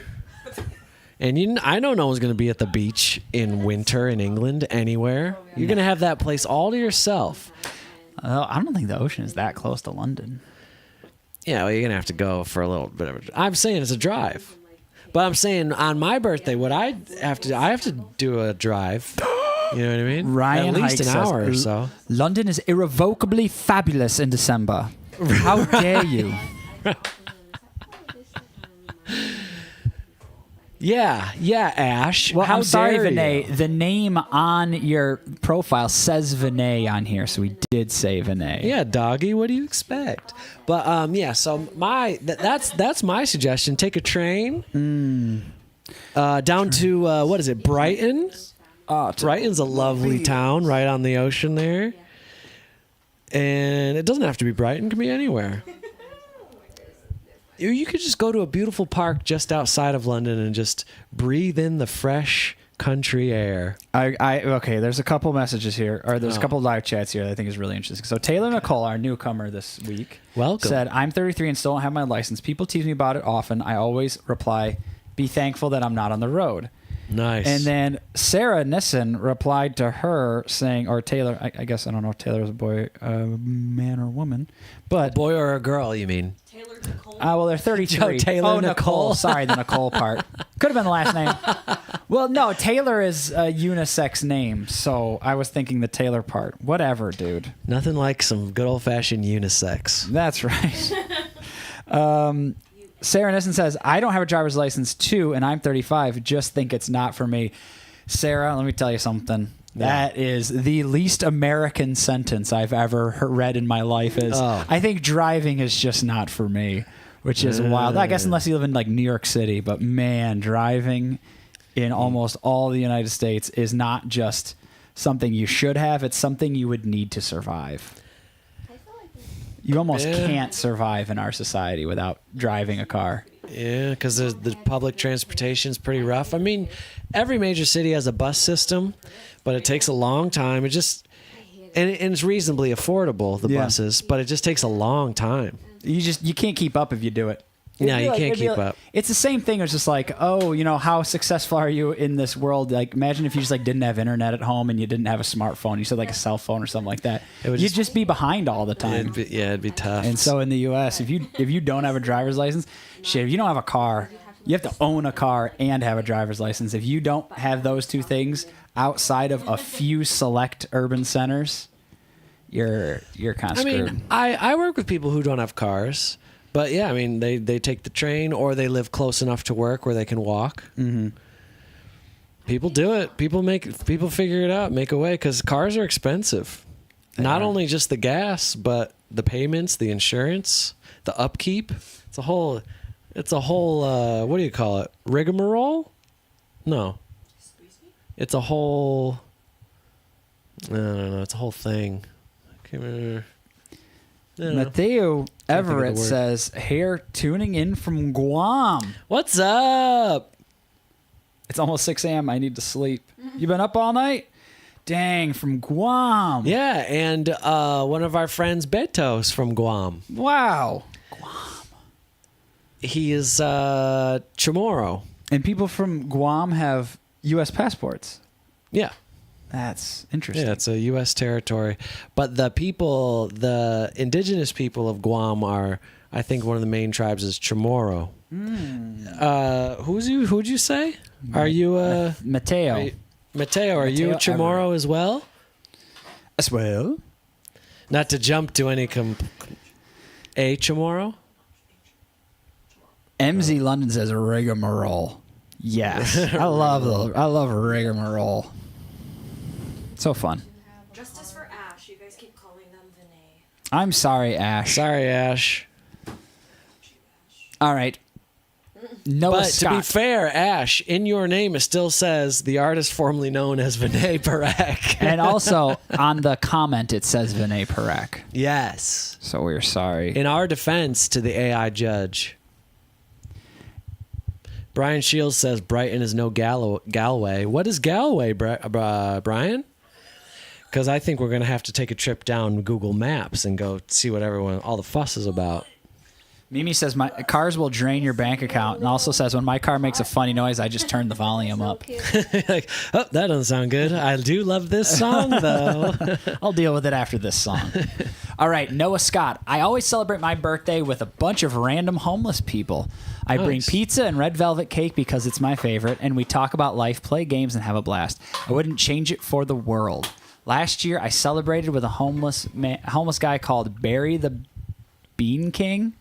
And I know no one's going to be at the beach in winter in England anywhere. You're going to have that place all to yourself. I don't think the ocean is that close to London. Yeah, well, you're going to have to go for a little bit of a... I'm saying it's a drive. But I'm saying on my birthday, I have to do a drive. You know what I mean? Ryan At least Hike an says, hour or so. London is irrevocably fabulous in December. How dare you? Yeah, Ash. Well, How I'm sorry, dare Vinay. you? The name on your profile says Vinay on here, so we did say Vinay. Yeah, doggy. What do you expect? But yeah. So that's my suggestion. Take a train down to what is it? Brighton. Brighton's a lovely town right on the ocean there, and it doesn't have to be Brighton. It can be anywhere. You could just go to a beautiful park just outside of London and just breathe in the fresh country air. Okay, there's a couple messages here, or there's a couple live chats here that I think is really interesting. So Taylor Nicole, our newcomer this week, Welcome. said, I'm 33 and still don't have my license. People tease me about it often. I always reply, be thankful that I'm not on the road. Nice. And then Sarah Nissen replied to her saying, or Taylor, I guess, I don't know if Taylor is a boy, man or woman, but... boy or a girl, you mean? Taylor Nicole. Well, they're 33. Taylor Nicole. Sorry, the Nicole part. Could have been the last name. Well, no, Taylor is a unisex name, so I was thinking the Taylor part. Whatever, dude. Nothing like some good old-fashioned unisex. That's right. Sarah Nissen says, I don't have a driver's license too, and I'm 35. Just think it's not for me. Sarah, let me tell you something. That is the least American sentence I've ever read in my life. I think driving is just not for me, which is wild. I guess unless you live in like New York City, but man, driving in almost all the United States is not just something you should have. It's something you would need to survive. You almost can't survive in our society without driving a car. Yeah, because the public transportation is pretty rough. I mean, every major city has a bus system, but it takes a long time. And it's reasonably affordable, the buses, but it just takes a long time. You can't keep up if you do it. No, you can't keep up. It's the same thing. It's just like, oh, how successful are you in this world? Like, imagine if you just like didn't have internet at home and you didn't have a smartphone. You said like a cell phone or something like that. You'd just be behind all the time. It'd be tough. And so in the U.S., if you don't have a driver's license, shit, if you don't have a car, you have to own a car and have a driver's license. If you don't have those two things outside of a few select urban centers, you're kind of screwed. I mean, I work with people who don't have cars. But yeah, I mean, they take the train or they live close enough to work where they can walk. Mm-hmm. People do it. People figure it out, make a way, because cars are expensive. Not only just the gas, but the payments, the insurance, the upkeep. It's a whole. What do you call it? Rigmarole? No. It's a whole. I don't know. It's a whole thing. I can't remember. Matthew Everett says, here tuning in from Guam. What's up? It's almost 6 a.m. I need to sleep. You been up all night? Dang, from Guam. Yeah, and one of our friends, Beto's from Guam. Wow. He is Chamorro. And people from Guam have U.S. passports. Yeah. That's interesting. Yeah, it's a U.S. territory. But the indigenous people of Guam are, I think one of the main tribes is Chamorro. Who'd you say? Are you Mateo? Mateo, are you Chamorro as well? As well. Not to jump to any a Chamorro? MZ London says rigmarole. Yes. I love rigmarole. So fun. Justice for Ash. You guys keep calling them Vinay. I'm sorry, Ash. Sorry, Ash. All right. Noah But Scott. to be fair, Ash, in your name, it still says the artist formerly known as Vinay Parekh. And also on the comment, it says Vinay Parekh. Yes. So we're sorry. In our defense to the AI judge. Brian Shields says Brighton is no Galway. What is Galway, Brian? Because I think we're going to have to take a trip down Google Maps and go see what all the fuss is about. Mimi says my cars will drain your bank account, and also says when my car makes a funny noise, I just turn the volume up. Like, oh, that doesn't sound good. I do love this song, though. I'll deal with it after this song. All right, Noah Scott. I always celebrate my birthday with a bunch of random homeless people. I bring Nice. pizza and red velvet cake because it's my favorite, and we talk about life, play games, and have a blast. I wouldn't change it for the world. Last year, I celebrated with a homeless guy called Barry the Bean King.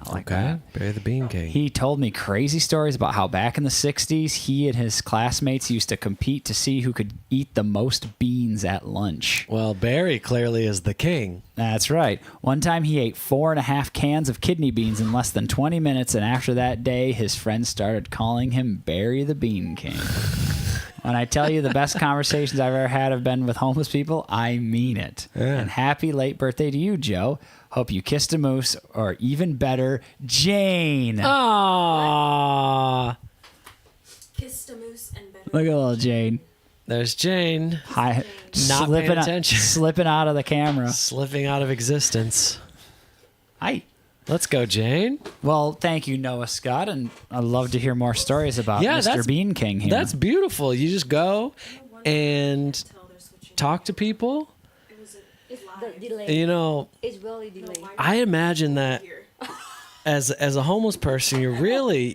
I like that. Barry the Bean King. He told me crazy stories about how back in the 60s, he and his classmates used to compete to see who could eat the most beans at lunch. Well, Barry clearly is the king. That's right. One time he ate 4.5 cans of kidney beans in less than 20 minutes, and after that day, his friends started calling him Barry the Bean King. When I tell you the best conversations I've ever had have been with homeless people, I mean it. Yeah. And happy late birthday to you, Joe. Hope you kissed a moose, or even better, Jane. Aww. Kissed a moose and better. Look at little Jane. There's Jane. Hi, Not paying attention. slipping out of the camera. Slipping out of existence. Hi. Let's go, Jane. Well, thank you, Noah Scott, and I'd love to hear more stories about Mr. Bean King here. That's beautiful. You just go and Until they're switching. talk to people. It was It's live. the delay. You know, It's really delayed. I imagine that Here. as a homeless person, you really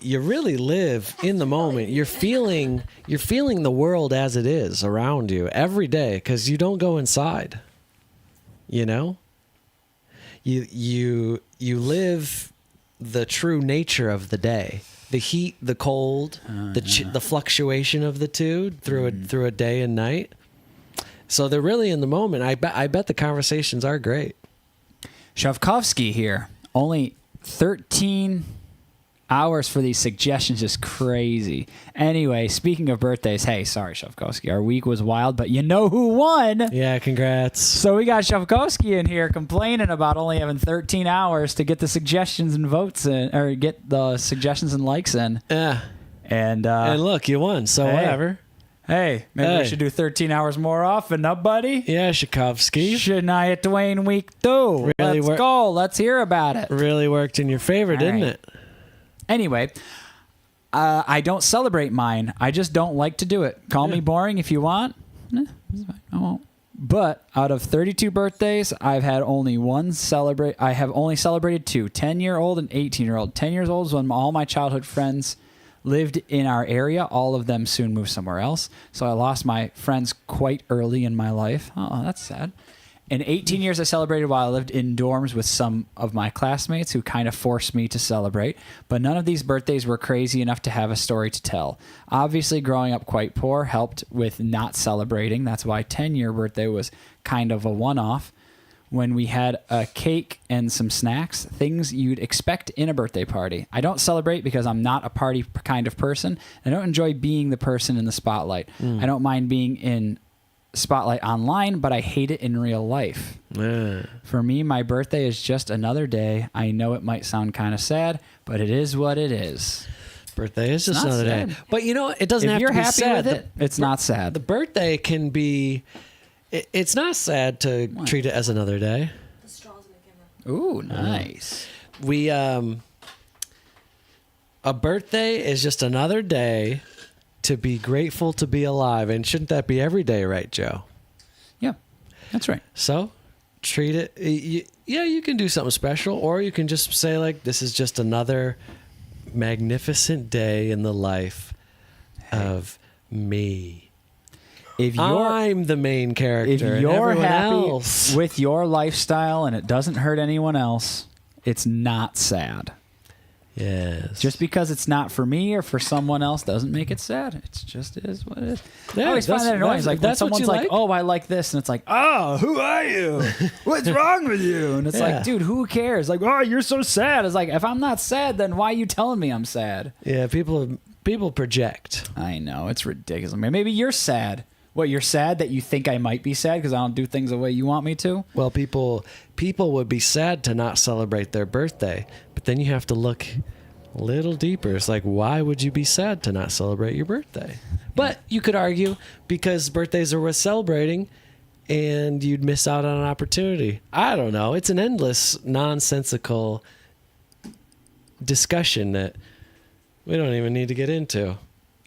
live in the moment. You're feeling the world as it is around you every day because you don't go inside. You know, you live the true nature of the day, the heat, the cold, the fluctuation of the two through a day and night. So they're really in the moment. I bet the conversations are great. Shavkovsky here. Only 13 hours for these suggestions is crazy. Anyway, speaking of birthdays, hey, sorry, Shavkovsky. Our week was wild, but you know who won? Yeah, congrats. So we got Shavkovsky in here complaining about only having 13 hours to get the suggestions and votes in, or get the suggestions and likes in. Yeah. And And look, you won, so hey. whatever. hey, maybe Hey. we should do 13 hours more often, huh, buddy? Yeah, Tchaikovsky. Shania Twain week 2. Really Let's go. Let's hear about it. Really worked in your favor, didn't right. it? Anyway, I don't celebrate mine. I just don't like to do it. Call me boring if you want. It's fine. I won't. But out of 32 birthdays, I've had only one celebrate. I have only celebrated 2, 10-year-old and 18-year-old. 10 years old is when all my childhood friends lived in our area. All of them soon moved somewhere else. So I lost my friends quite early in my life. Oh, that's sad. In 18 years, I celebrated while I lived in dorms with some of my classmates who kind of forced me to celebrate. But none of these birthdays were crazy enough to have a story to tell. Obviously, growing up quite poor helped with not celebrating. That's why 10-year birthday was kind of a one-off. When we had a cake and some snacks, things you'd expect in a birthday party. I don't celebrate because I'm not a party kind of person. I don't enjoy being the person in the spotlight. I don't mind being in spotlight online, but I hate it in real life. Yeah. For me, my birthday is just another day. I know it might sound kind of sad, but it is what it is. Birthday is just not another day. sad. But you know, it doesn't If have you're to be happy sad. with it, it's not sad. The birthday can be. It's not sad to treat it as another day. The straws in the camera. Ooh, nice. We a birthday is just another day to be grateful to be alive, and shouldn't that be every day, right, Joe? Yeah, that's right. So treat it. Yeah, you can do something special, or you can just say like, "This is just another magnificent day in the life of me." If you're I'm the main character. if and you're everyone happy else. with your lifestyle and it doesn't hurt anyone else, it's not sad. Yes. Just because it's not for me or for someone else doesn't make it sad. It's just is what it is. I Yeah, always find that's- that annoying. It's like when that's what someone's you like, like? "Oh, I like this," and it's like, "Oh, who are you? What's wrong with you?" And it's Yeah. like, dude, who cares? Like, "Oh, you're so sad." It's like, if I'm not sad, then why are you telling me I'm sad? Yeah, people project. I know, it's ridiculous. Maybe you're sad. What, you're sad that you think I might be sad because I don't do things the way you want me to? Well, people would be sad to not celebrate their birthday, but then you have to look A little deeper. It's like, why would you be sad to not celebrate your birthday? But you could argue because birthdays are worth celebrating and you'd miss out on an opportunity. I don't know. It's an endless, nonsensical discussion that we don't even need to get into.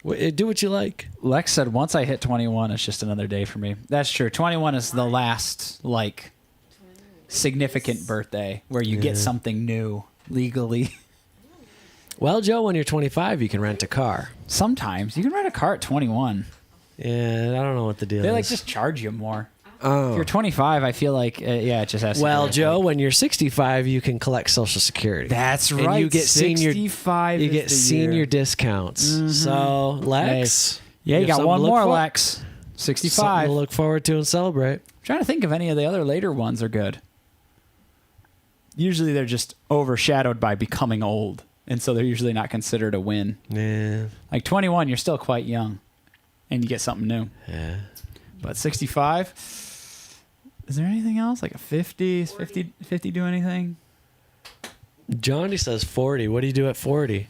Do what you like. Lex said, once I hit 21, it's just another day for me. That's true. 21 is the last, like, significant birthday where you get something new legally. Well, Joe, when you're 25, you can rent a car. Sometimes. You can rent a car at 21. Yeah, I don't know what the deal They, is. like, just charge you more. Oh. If you're 25, I feel like, it just has to Well, be Joe, when you're 65, you can collect Social Security. That's And right. you get senior 65 You is get the senior year. discounts. So, Lex. Yeah, you have got something one to look more, for- Lex. Something 65. to look forward to and celebrate. Trying to think if any of the other later ones are good. Usually they're just overshadowed by becoming old, and so they're usually not considered a win. Yeah. Like 21, you're still quite young, and you get something new. Yeah. But 65, is there anything else? Like a 50? Is 50 do anything? Johnny says 40. What do you do at 40?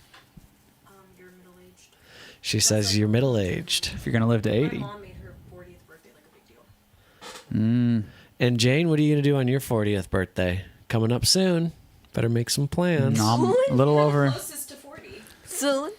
You're middle-aged. She says you're middle-aged. If you're going to live to My 80. mom made her 40th birthday like a big deal. And Jane, what are you going to do on your 40th birthday? Coming up soon. Better make some plans. No, I'm a little over. Closest to 40. Soon.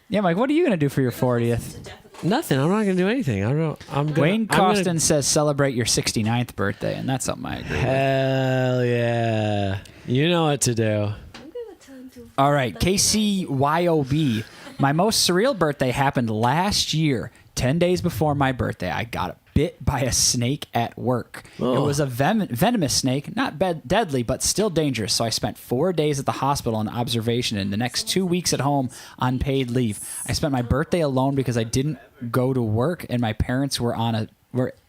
Yeah, Mike, what are you going to do for your 40th? To death of Nothing. I'm not going to do anything. I don't know. Wayne Costin says celebrate your 69th birthday, and that's something I agree with. Hell yeah. You know what to do. I'm gonna turn to. All right, KCYOB. My most surreal birthday happened last year, 10 days before my birthday. I got bit by a snake at work. Oh. It was a venomous snake, not deadly, but still dangerous. So I spent 4 days at the hospital in observation and the next 2 weeks at home on paid leave. I spent my birthday alone because I didn't go to work, and my parents were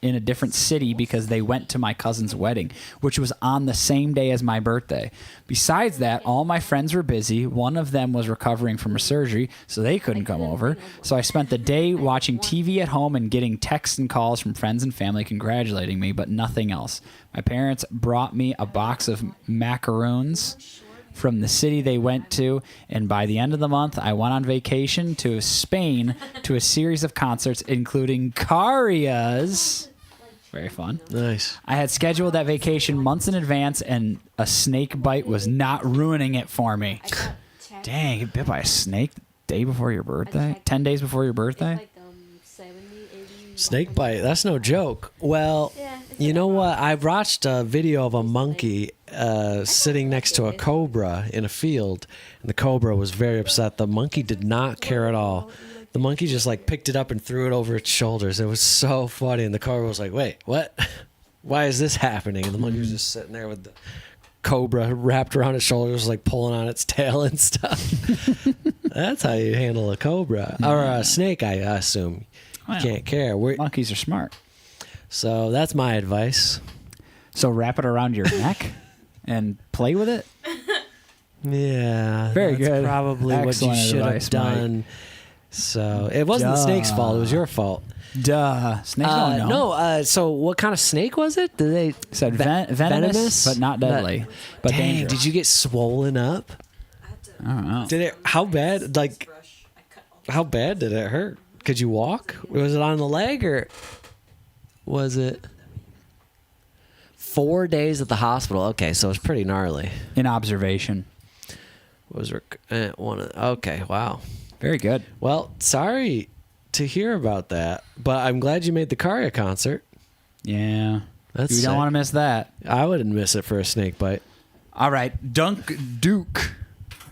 in a different city because they went to my cousin's wedding, which was on the same day as my birthday. Besides that, all my friends were busy. One of them was recovering from a surgery, so they couldn't come over. So I spent the day watching TV at home and getting texts and calls from friends and family congratulating me, but nothing else. My parents brought me a box of macaroons from the city they went to, and by the end of the month, I went on vacation to Spain to a series of concerts, including Carias. Very fun. Nice. I had scheduled that vacation months in advance, and a snake bite was not ruining it for me. I got checked. Dang, you bit by a snake the day before your birthday? checked. 10 days before your It's birthday? like 70, 80. Snake bite. That's no joke. Well, Yeah, it's you like- know what? I watched a video of a monkey sitting next to a cobra in a field, and the cobra was very upset. The monkey did not care at all. The monkey just like picked it up and threw it over its shoulders. It was so funny, and the cobra was like, "Wait, what? Why is this happening?" And the monkey was just sitting there with the cobra wrapped around its shoulders, like pulling on its tail and stuff. That's how you handle a cobra or a snake, I assume. You Wow. can't care. Monkeys are smart. So that's my advice. So wrap it around your neck and play with it? Yeah, Very that's good. Probably what you Excellent should advice, have done. So it wasn't the snake's fault; it was your fault. Duh. Snakes don't know. No. So what kind of snake was it? Did they Said venomous, but not deadly. But Dang! dangerous. Did you get swollen up? I had to I don't know. Did it? How bad? Like, brush. I cut all how bad did it hurt? Could you walk? Was it on the leg or was it 4 days at the hospital? Okay, so it's pretty gnarly. In observation. Was okay? Wow. Very good. Well, sorry to hear about that, but I'm glad you made the Karia concert. Yeah. That's you don't sick. want to miss that. I wouldn't miss it for a snake bite. All right. Duke.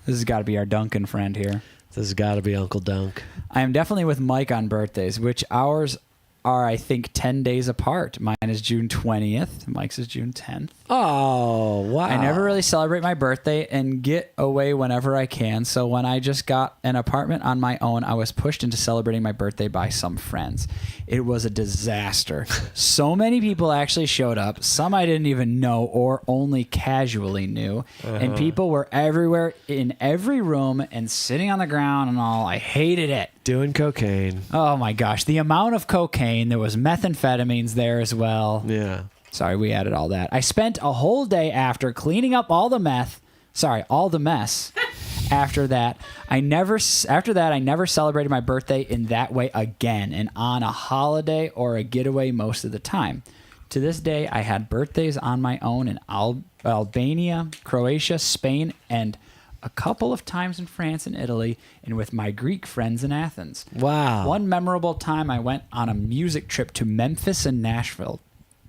This has got to be our Duncan friend here. This has got to be Uncle Dunk. I am definitely with Mike on birthdays, which ours are, I think, 10 days apart. Mine is June 20th. Mike's is June 10th. Oh, wow. I never really celebrate my birthday and get away whenever I can. So when I just got an apartment on my own, I was pushed into celebrating my birthday by some friends. It was a disaster. So many people actually showed up. Some I didn't even know or only casually knew. And people were everywhere in every room and sitting on the ground and all. I hated it. Doing cocaine. Oh my gosh. The amount of cocaine. There was methamphetamines there as well. Yeah. Sorry, we added all that. I spent a whole day after cleaning up all the mess, After that, I never celebrated my birthday in that way again, and on a holiday or a getaway most of the time. To this day, I had birthdays on my own in Albania, Croatia, Spain, and a couple of times in France and Italy, and with my Greek friends in Athens. Wow. One memorable time I went on a music trip to Memphis and Nashville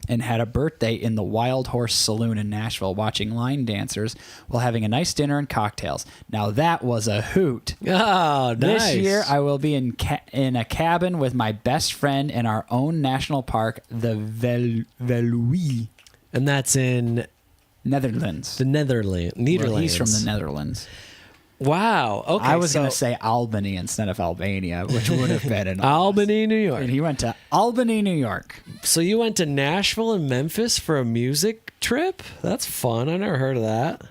and had a birthday in the Wild Horse Saloon in Nashville watching line dancers while having a nice dinner and cocktails. Now that was a hoot. Oh, nice. This year I will be in a cabin with my best friend in our own national park, the Veluwe, And that's in Netherlands. the Netherlands. Well, he's from the Netherlands. Wow. Okay. I was going to say Albany instead of Albania, which would have been an Albany, New York. And he went to Albany, New York. So you went to Nashville and Memphis for a music trip? That's fun. I never heard of that.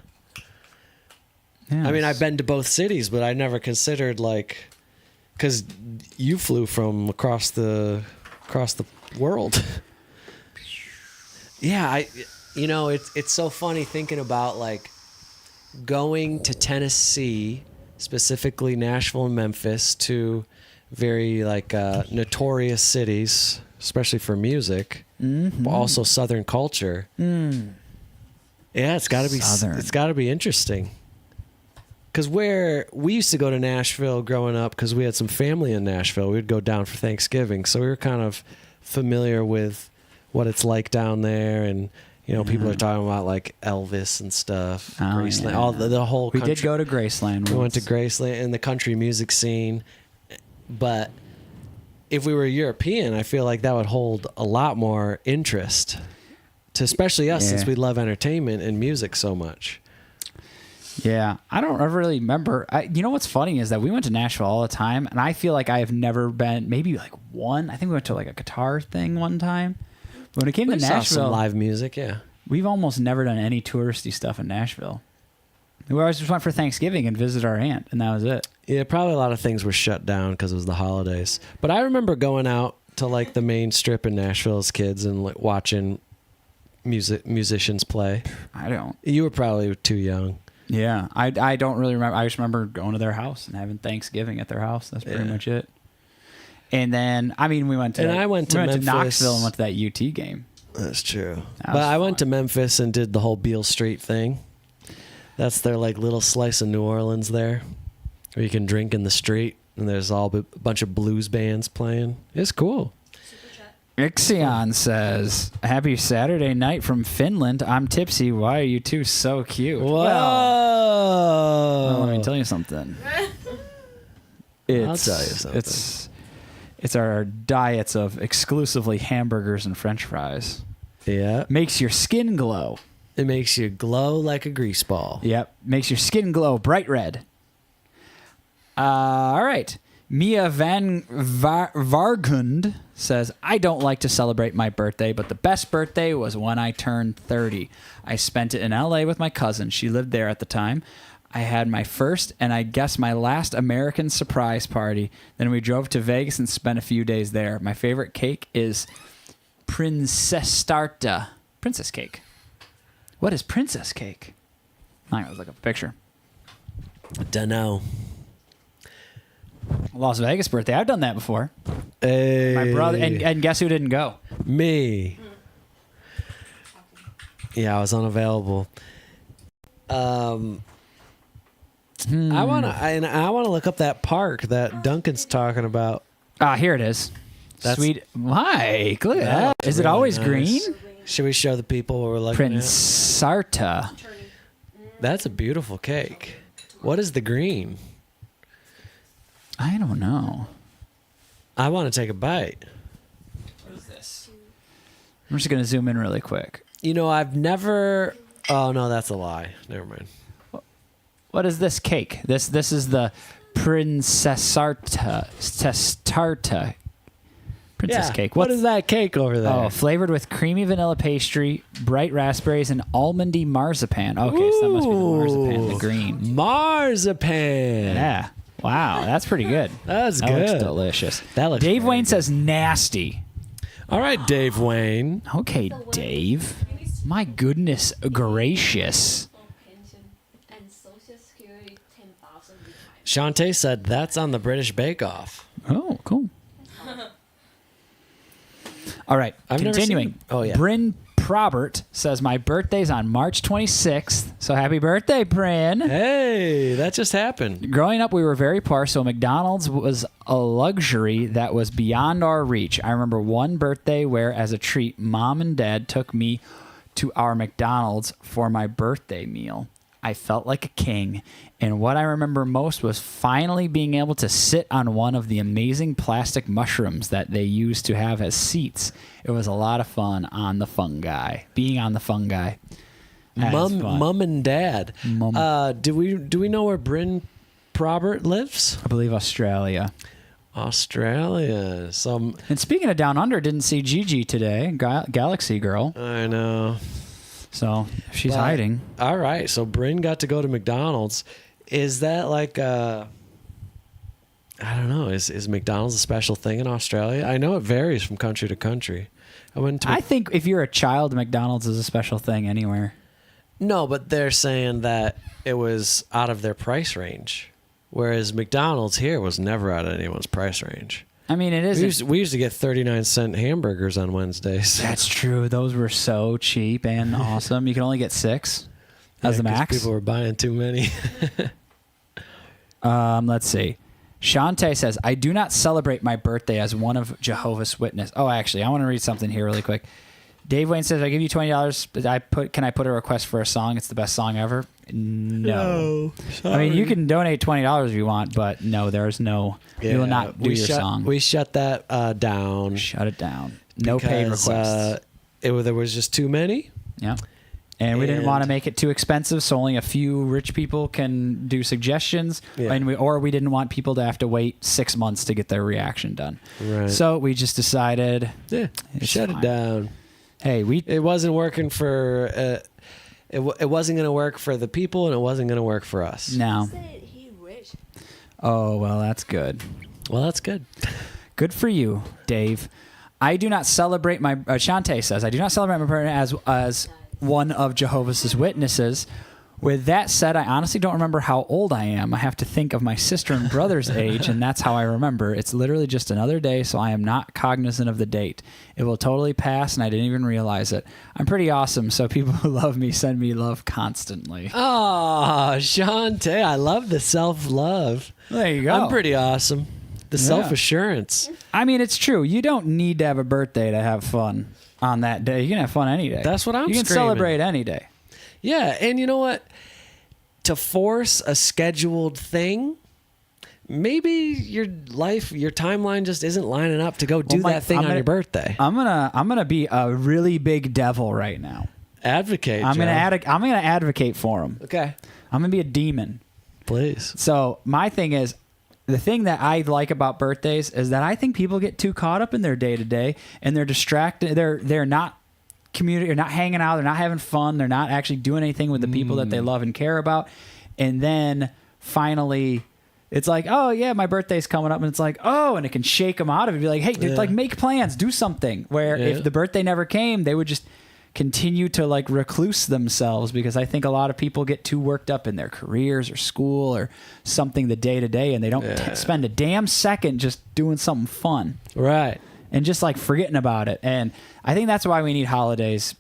I mean, I've been to both cities, but I never considered because you flew from across the world. Yeah, it's so funny thinking about going to Tennessee, specifically Nashville and Memphis, to very notorious cities, especially for music, but also Southern culture. Yeah, it's got to be Southern. It's got to be interesting. Because we used to go to Nashville growing up, because we had some family in Nashville. We'd go down for Thanksgiving, so we were kind of familiar with what it's like down there, and people are talking about Elvis and stuff, Graceland, all the whole. We country. did go to Graceland. We went to Graceland and the country music scene, but if we were European, I feel like that would hold a lot more interest to especially us, since we love entertainment and music so much. Yeah, I don't ever really remember. You know what's funny is that we went to Nashville all the time, and I feel like I have never been. Maybe one. I think we went to a guitar thing one time. When it came to Saw Nashville, some live music, yeah. We've almost never done any touristy stuff in Nashville. We always just went for Thanksgiving and visited our aunt, and that was it. Yeah, probably a lot of things were shut down because it was the holidays. But I remember going out to the main strip in Nashville as kids and watching musicians play. I don't. You were probably too young. Yeah, I don't really remember. I just remember going to their house and having Thanksgiving at their house. That's pretty much it. And then, we went to. And I went to Memphis. Knoxville and went to that UT game. That's true. That was I went to fun. Memphis and did the whole Beale Street thing. That's their little slice of New Orleans there, where you can drink in the street, and there's a bunch of blues bands playing. It's cool. Ixion says, "Happy Saturday night from Finland. I'm tipsy. Why are you two so cute?" Whoa! Well, let me tell you something. I'll tell you something. It's our diets of exclusively hamburgers and French fries. Yeah. Makes your skin glow. It makes you glow like a grease ball. Yep. Makes your skin glow bright red. All right. Mia Van Vargund says, I don't like to celebrate my birthday, but the best birthday was when I turned 30. I spent it in LA with my cousin. She lived there at the time. I had my first and I guess my last American surprise party. Then we drove to Vegas and spent a few days there. My favorite cake is Princess cake. What is princess cake? I'm going to look up a picture. Dunno. Las Vegas birthday. I've done that before. Hey. My brother, and guess who didn't go? Me. Yeah, I was unavailable. I wanna look up that park that Duncan's talking about. Here it is. That's- Sweet Mike, look at that. That's Is it really always nice. green? Should we show the people what we're looking Prince Sarta. at? That's a beautiful cake. What is the green? I don't know. I want to take a bite. What is this? I'm just going to zoom in really quick. I've never... Oh, no, that's a lie. Never mind. What is this cake? This is the Princess Sarta princess cake. What is that cake over there? Oh, flavored with creamy vanilla pastry, bright raspberries, and almondy marzipan. Okay, so that must be the marzipan, the green. Marzipan. Yeah. Wow, that's pretty good. That's That good. looks delicious. That looks Dave very Wayne good. says nasty. All right, Dave Wayne. Okay, Dave. My goodness gracious. And Social Security 10,000 retirement. Shantae said that's on the British Bake Off. Oh, cool. All right, I've never continuing. seen- oh, yeah. Bryn Probert says my birthday's on March 26th. So happy birthday, Bryn. Hey, that just happened. Growing up, we were very poor, so McDonald's was a luxury that was beyond our reach. I remember one birthday where, as a treat, Mom and Dad took me to our McDonald's for my birthday meal. I felt like a king, and what I remember most was finally being able to sit on one of the amazing plastic mushrooms that they used to have as seats. It was a lot of fun on the fungi, being on the fungi. That is fun. Mum and Dad. Mum. Do we know where Bryn Probert lives? I believe Australia. Australia. And speaking of Down Under, didn't see Gigi today, Galaxy Girl. I know. So she's But- hiding. All right, so Bryn got to go to McDonald's. Is that like I don't know. Is McDonald's a special thing in Australia? I know it varies from country to country. I went to I think if you're a child, McDonald's is a special thing anywhere. No, but they're saying that it was out of their price range, whereas McDonald's here was never out of anyone's price range. I mean, it is. We used to get 39-cent hamburgers on Wednesdays. That's true. Those were so cheap and awesome. You can only get 6 as the 'cause max. People were buying too many. Let's see. Shantae says, I do not celebrate my birthday as one of Jehovah's Witnesses. Oh, actually, I want to read something here really quick. Dave Wayne says, I give you $20. Can I put a request for a song? It's the best song ever. No. I mean, you can donate $20 if you want, but no, there's no. We will not do your song. We shut that down. Shut it down. No paid because, requests. There was just too many. Yeah. And we didn't want to And- make it too expensive, so only a few rich people can do suggestions. Yeah. And we didn't want people to have to wait 6 months to get their reaction done. Right. So we just decided, Yeah, It's shut fine. it down. hey, It wasn't working for. It wasn't going to work for the people, and it wasn't going to work for us. no. Said he rich. Oh, well, that's good. Well, that's good. Good for you, Dave. I do not celebrate my. Shantae says, I do not celebrate my birthday as one of Jehovah's Witnesses. With that said, I honestly don't remember how old I am. I have to think of my sister and brother's age, and that's how I remember. It's literally just another day, so I am not cognizant of the date. It will totally pass, and I didn't even realize it. I'm pretty awesome, so people who love me send me love constantly. Oh, Shantae, I love the self-love. There you go. I'm pretty awesome. The self-assurance. I mean, it's true. You don't need to have a birthday to have fun on that day. You can have fun any day. That's what I'm You can screaming. celebrate any day. Yeah, and you know what? To force a scheduled thing, maybe your timeline just isn't lining up to go do Mike, that thing on your birthday. I'm gonna be a really big devil right now. Advocate. I'm gonna Joe. I'm gonna advocate for him. Okay, I'm gonna be a demon. please. So my thing is, the thing that I like about birthdays is that I think people get too caught up in their day to day and they're distracted. They're not community, they're not hanging out, they're not having fun, they're not actually doing anything with the people that they love and care about. And then finally, it's like, oh yeah, my birthday's coming up, and it's like, oh, and it can shake them out of it. Be like, hey, dude, Yeah. like make plans, do something. Where Yeah. if the birthday never came, they would just continue to like recluse themselves, because I think a lot of people get too worked up in their careers or school or something the day to day, and they don't spend a damn second just doing something fun Right. and just like forgetting about it. And I think that's why we need holidays,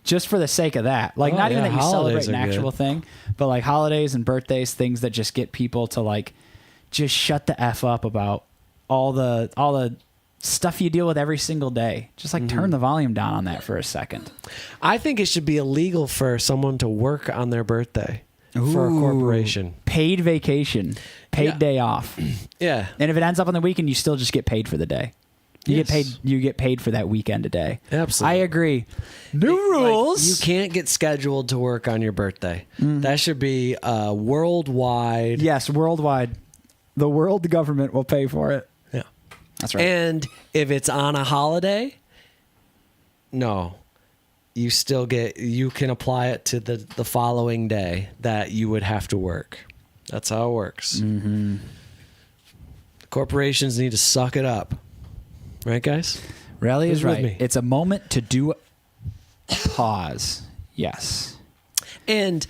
just for the sake of that. Like, Oh, not even yeah, that you celebrate holidays an are actual good. thing, but like holidays and birthdays, things that just get people to like just shut the F up about all the stuff you deal with every single day. Just like Mm-hmm. turn the volume down on that for a second. I think it should be illegal for someone to work on their birthday for a Ooh. corporation. Paid vacation, paid Yeah. day off. Yeah. And if it ends up on the weekend, you still just get paid for the day. Yes. You get paid for that weekend a day. Absolutely. I agree. New rules. You can't get scheduled to work on your birthday. That should be worldwide. Yes, worldwide. The world government will pay for it. Yeah. That's right. And if it's on a holiday, no. You can apply it to the following day that you would have to work. That's how it works. Mm-hmm. Corporations need to suck it up. Right, guys? Rally is Who's with right. me? It's a moment to do pause. Yes. And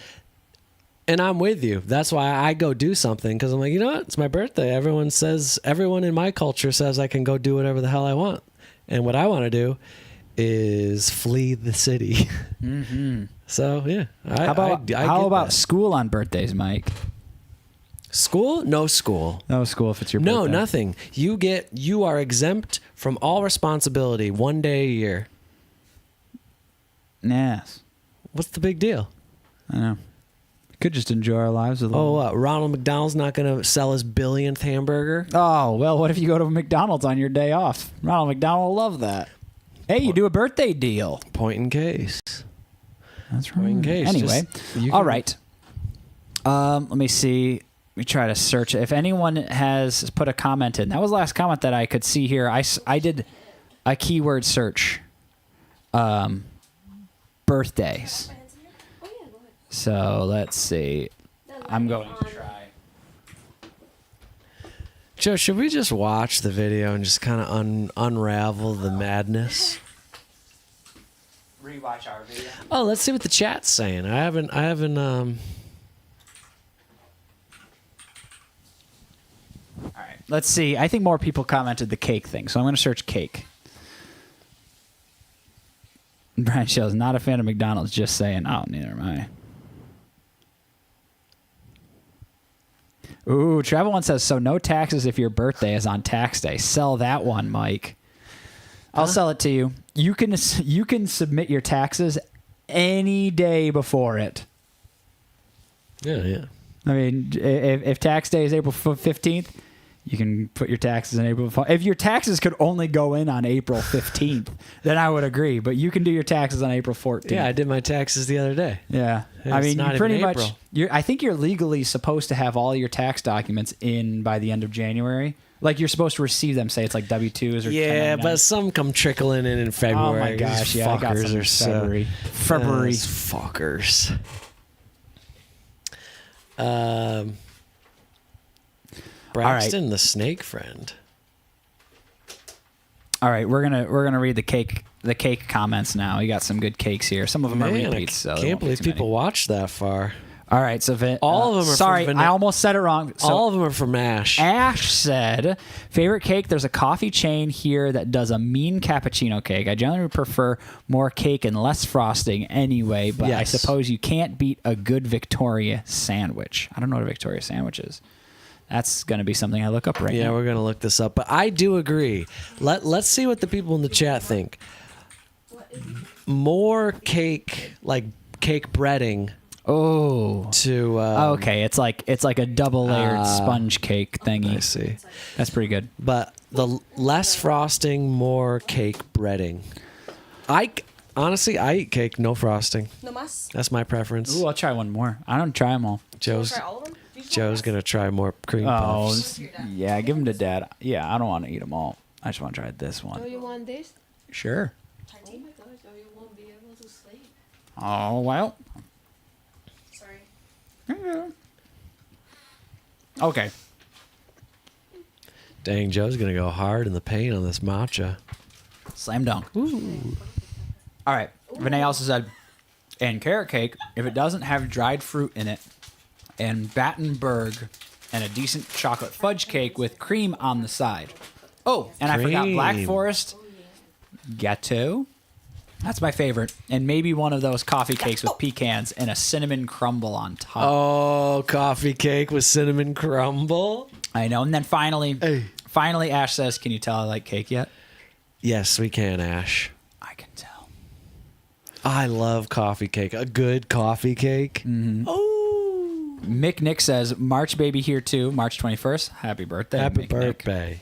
And I'm with you. That's why I go do something, because I'm like, you know what? It's my birthday. Everyone in my culture says I can go do whatever the hell I want. And what I want to do is flee the city. Mm-hmm. So, yeah. How about get that. school on birthdays, Mike? School? No school. No school if it's your birthday. No, nothing. You are exempt from all responsibility 1 day a year. Yes. What's the big deal? I know. Could just enjoy our lives a little. Oh, what? Ronald McDonald's not going to sell his billionth hamburger? Oh, well, what if you go to McDonald's on your day off? Ronald McDonald will love that. Hey, you do a birthday deal. Point in case. That's Point in right. case. Anyway, You all can- right. Let me see. Let me try to search. If anyone has put a comment in, that was the last comment that I could see here. I did a keyword search. Birthdays. Oh yeah, go ahead. So let's see. I'm going to try. Joe, should we just watch the video and just kind of unravel the madness? Rewatch our video. Oh, let's see what the chat's saying. I haven't. All right. Let's see. I think more people commented the cake thing, so I'm going to search cake. Brian Shell's not a fan of McDonald's, just saying. Oh, neither am I. Ooh, Travel One says, so no taxes if your birthday is on tax day. Sell that one, Mike. I'll sell it to you. You can submit your taxes any day before it. Yeah. I mean, if tax day is April 15th, you can put your taxes in April. If your taxes could only go in on April 15th, then I would agree. But you can do your taxes on April 14th. Yeah, I did my taxes the other day. Yeah. Yeah, I it's mean, not you pretty even much. April. I think you're legally supposed to have all your tax documents in by the end of January. Like you're supposed to receive them. Say it's like W-2s or Yeah, 1099s. but some come trickling in February. Oh my gosh! These Yeah, I got fuckers some are in so- February. Those fuckers. Braxton, the snake friend. All right, we're gonna read the cake comments now. We got some good cakes here. Some of them are Man, I repeats. So there can't won't be believe too many. people watch that far. All right, so All of them are sorry, from I almost said it wrong. So All of them are from Ash. Ash said, favorite cake, there's a coffee chain here that does a mean cappuccino cake. I generally prefer more cake and less frosting anyway, but I Yes. suppose you can't beat a good Victoria sandwich. I don't know what a Victoria sandwich is. That's going to be something I look up right Yeah, now. we're gonna look this up, but I do agree. Let's see what the people in the chat think. More cake, like cake breading, Oh. to Okay, it's like a double layered sponge cake thingy. I see. That's pretty good. But the less frosting, more cake breading. Honestly, I eat cake, no frosting. No mas. That's my preference. Ooh, I'll try one more. I don't try them all. Joe's Try all of them? You just Joe's want gonna try more cream Oh, puffs. yeah, give them to Dad. Yeah, I don't want to eat them all. I just want to try this Oh, one. you want this? Sure. Oh my gosh, oh, you won't be able to sleep. Oh, well. Sorry. Okay. Dang, Joe's gonna go hard in the paint on this matcha. Slam dunk. All right. Renee also said, and carrot cake, if it doesn't have dried fruit in it, and Battenberg, and a decent chocolate fudge cake with cream on the side. Oh, and I forgot Black Cream. Forest Gâteau. That's my favorite. And maybe one of those coffee cakes with pecans and a cinnamon crumble on top. Oh, coffee cake with cinnamon crumble. I know. And then finally, Hey. Ash says, can you tell I like cake yet? Yes, we can, Ash. I can tell. I love coffee cake. A good coffee cake. Oh, Mick Nick says, March baby here too, March 21st. Happy birthday. happy Mick Nick. birthday.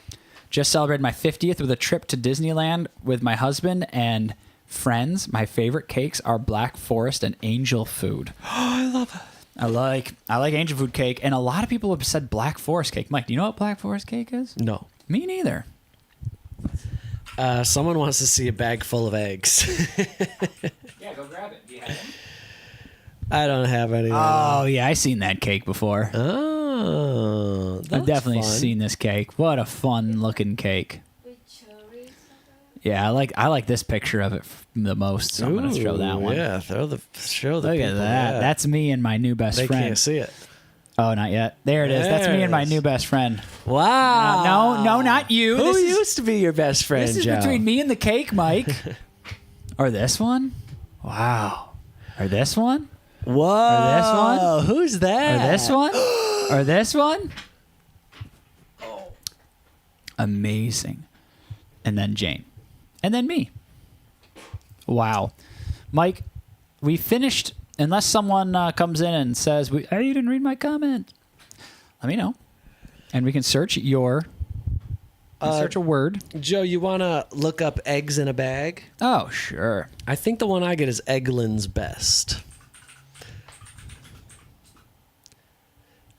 Just celebrated my 50th with a trip to Disneyland with my husband and friends. My favorite cakes are Black Forest and Angel Food. Oh, I love it. I like Angel Food cake, and a lot of people have said Black Forest cake. Mike, do you know what Black Forest cake is? No. Me neither. Someone wants to see a bag full of eggs. Yeah, go grab it. Do you have them? I don't have any. Oh, yeah, I seen that cake before. Oh, I've definitely seen this cake. What a fun looking cake. With cherries. Yeah, I like this picture of it the most, so I'm going to show that one. Yeah, show the Look at people, that. yeah. That's me and my new best They friend. can't see it. Oh, not yet. There it is. That's There me it and my is. new best friend. Wow. No, not you. Who This is- used to be your best friend, This is Joe? between me and the cake, Mike. Or this one? Wow. Or this one? Whoa. Or this one? Who's that? Or this one? Or this one? Amazing. And then Jane. And then me. Wow. Mike, we finished. Unless someone comes in and says, "Hey, you didn't read my comment," let me know. And we can search search a word. Joe, you want to look up eggs in a bag? Oh, sure. I think the one I get is Eggland's Best.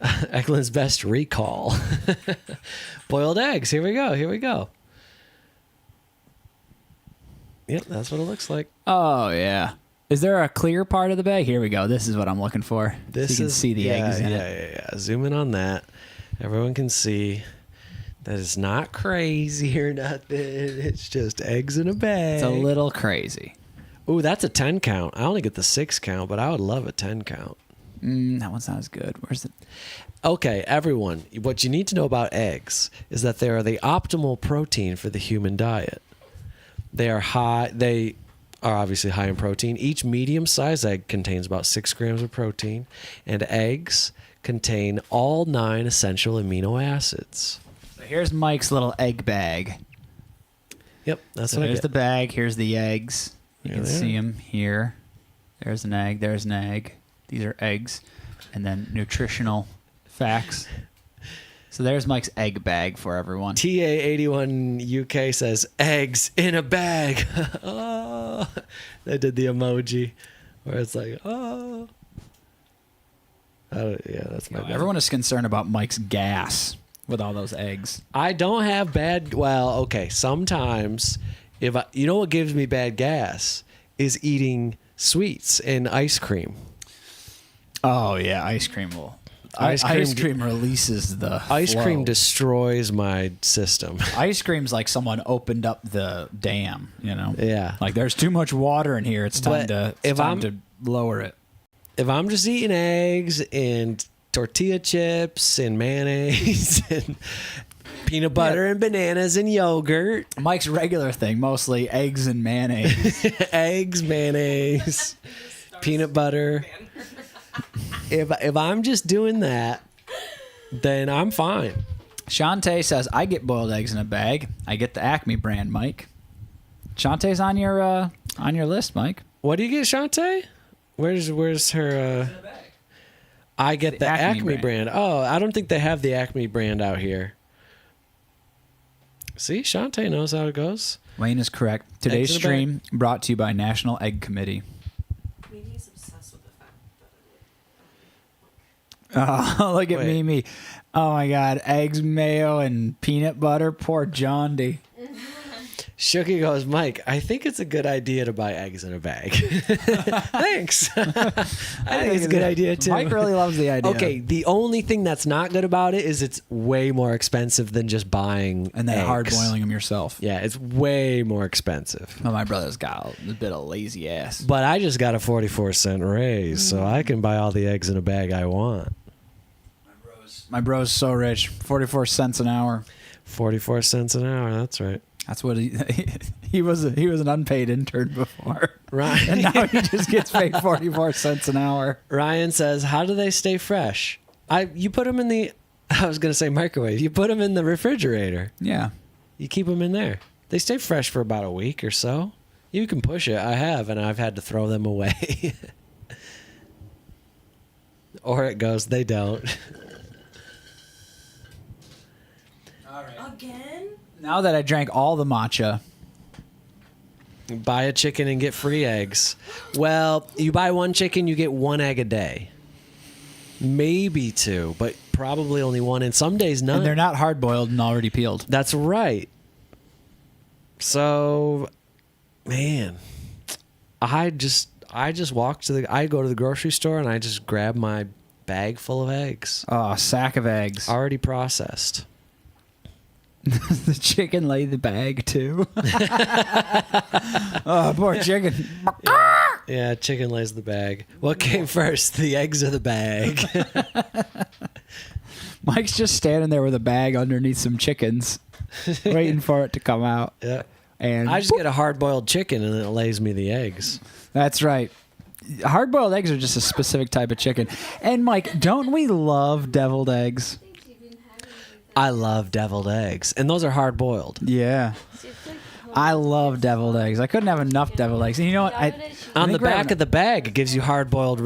Eggland's Best Recall. Boiled eggs. Here we go. Here we go. Yep, that's what it looks like. Oh, yeah. Is there a clear part of the bag? Here we go. This is what I'm looking for. This so you can is, see the eggs in yeah, it. yeah. Zoom in on that. Everyone can see that it's not crazy or nothing. It's just eggs in a bag. It's a little crazy. Ooh, that's a 10 count. I only get the 6 count, but I would love a 10 count. That one's not as good. Where's the... Okay, everyone, what you need to know about eggs is that they are the optimal protein for the human diet. They are obviously high in protein. Each medium-sized egg contains about 6 grams of protein, and eggs contain all 9 essential amino acids. So here's Mike's little egg bag. Yep, that's So what I there's get. the bag. Here's the eggs. You Here can they see are. them here. There's an egg. There's an egg. These are eggs. And then nutritional facts. So there's Mike's egg bag for everyone. TA81 UK says, eggs in a bag. Oh, they did the emoji where it's like, oh. Yeah, that's my bad. Everyone is concerned about Mike's gas with all those eggs. I don't have okay, sometimes you know what gives me bad gas is eating sweets and ice cream. Oh, yeah. Ice cream will. Ice Ice cream- cream releases the Ice flow. cream destroys my system. Ice cream's like someone opened up the dam, you know? Yeah. Like there's too much water in here. It's time But to lower it. If I'm just eating eggs and tortilla chips and mayonnaise and peanut butter and bananas and yogurt, Mike's regular thing, mostly eggs and mayonnaise. eggs, mayonnaise, peanut butter. If I'm just doing that, then I'm fine. Shantae says, I get boiled eggs in a bag. I get the Acme brand, Mike. Shantae's on your list, Mike. What do you get, Shantae? Where's her? I get the Acme brand. Oh, I don't think they have the Acme brand out here. See, Shantae knows how it goes. Wayne is correct. Today's Eggs in a stream brought to you by National Egg Committee. Maybe he's obsessed with the fact that Oh, look at Wait. Mimi. Oh my God, eggs, mayo, and peanut butter. Poor John D. Shooky goes, Mike, I think it's a good idea to buy eggs in a bag. Thanks. I think it's a good idea too. Mike really loves the idea. Okay, the only thing that's not good about it is it's way more expensive than just buying And then eggs. hard boiling them yourself. Yeah, it's way more expensive. Well, my brother's got a bit of lazy ass. But I just got a 44-cent raise, so I can buy all the eggs in a bag I want. My bro's so rich. 44 cents an hour. 44 cents an hour, that's right. That's what he was an unpaid intern before. Right. And now he just gets paid 44 cents an hour. Ryan says, how do they stay fresh? You put them in the, I was going to say microwave. You put them in the refrigerator. Yeah. You keep them in there. They stay fresh for about a week or so. You can push it. I have, and I've had to throw them away. Or it goes, they don't. again. Now that I drank all the matcha, Buy a chicken and get free eggs. Well, you buy one chicken, you get 1 egg a day. Maybe 2, but probably only 1. And some days none. and they're not hard boiled and already peeled. That's right. So, man, I just walk I go to the grocery store and I just grab my bag full of eggs, Oh, a sack of eggs. already processed. The chicken laid the bag too. Oh, poor chicken. Yeah, chicken lays the bag. What came first, the eggs or the bag? Mike's just standing there with a bag underneath some chickens, waiting for it to come out. Yeah. And I just get a hard-boiled chicken and it lays me the eggs. that's right. Hard-boiled eggs are just a specific type of chicken. And Mike, don't we love deviled eggs? I love deviled eggs, and those are hard-boiled. Yeah. I love deviled eggs. I couldn't have enough deviled eggs. And you know what? On the back of the bag, it gives you hard-boiled.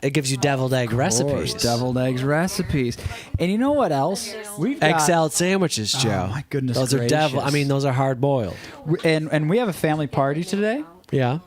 It gives you deviled egg recipes. Deviled eggs recipes. And you know what else? We've got, Egg salad sandwiches, Joe. my goodness those are gracious. those are hard-boiled. and we have a family party today. Yeah.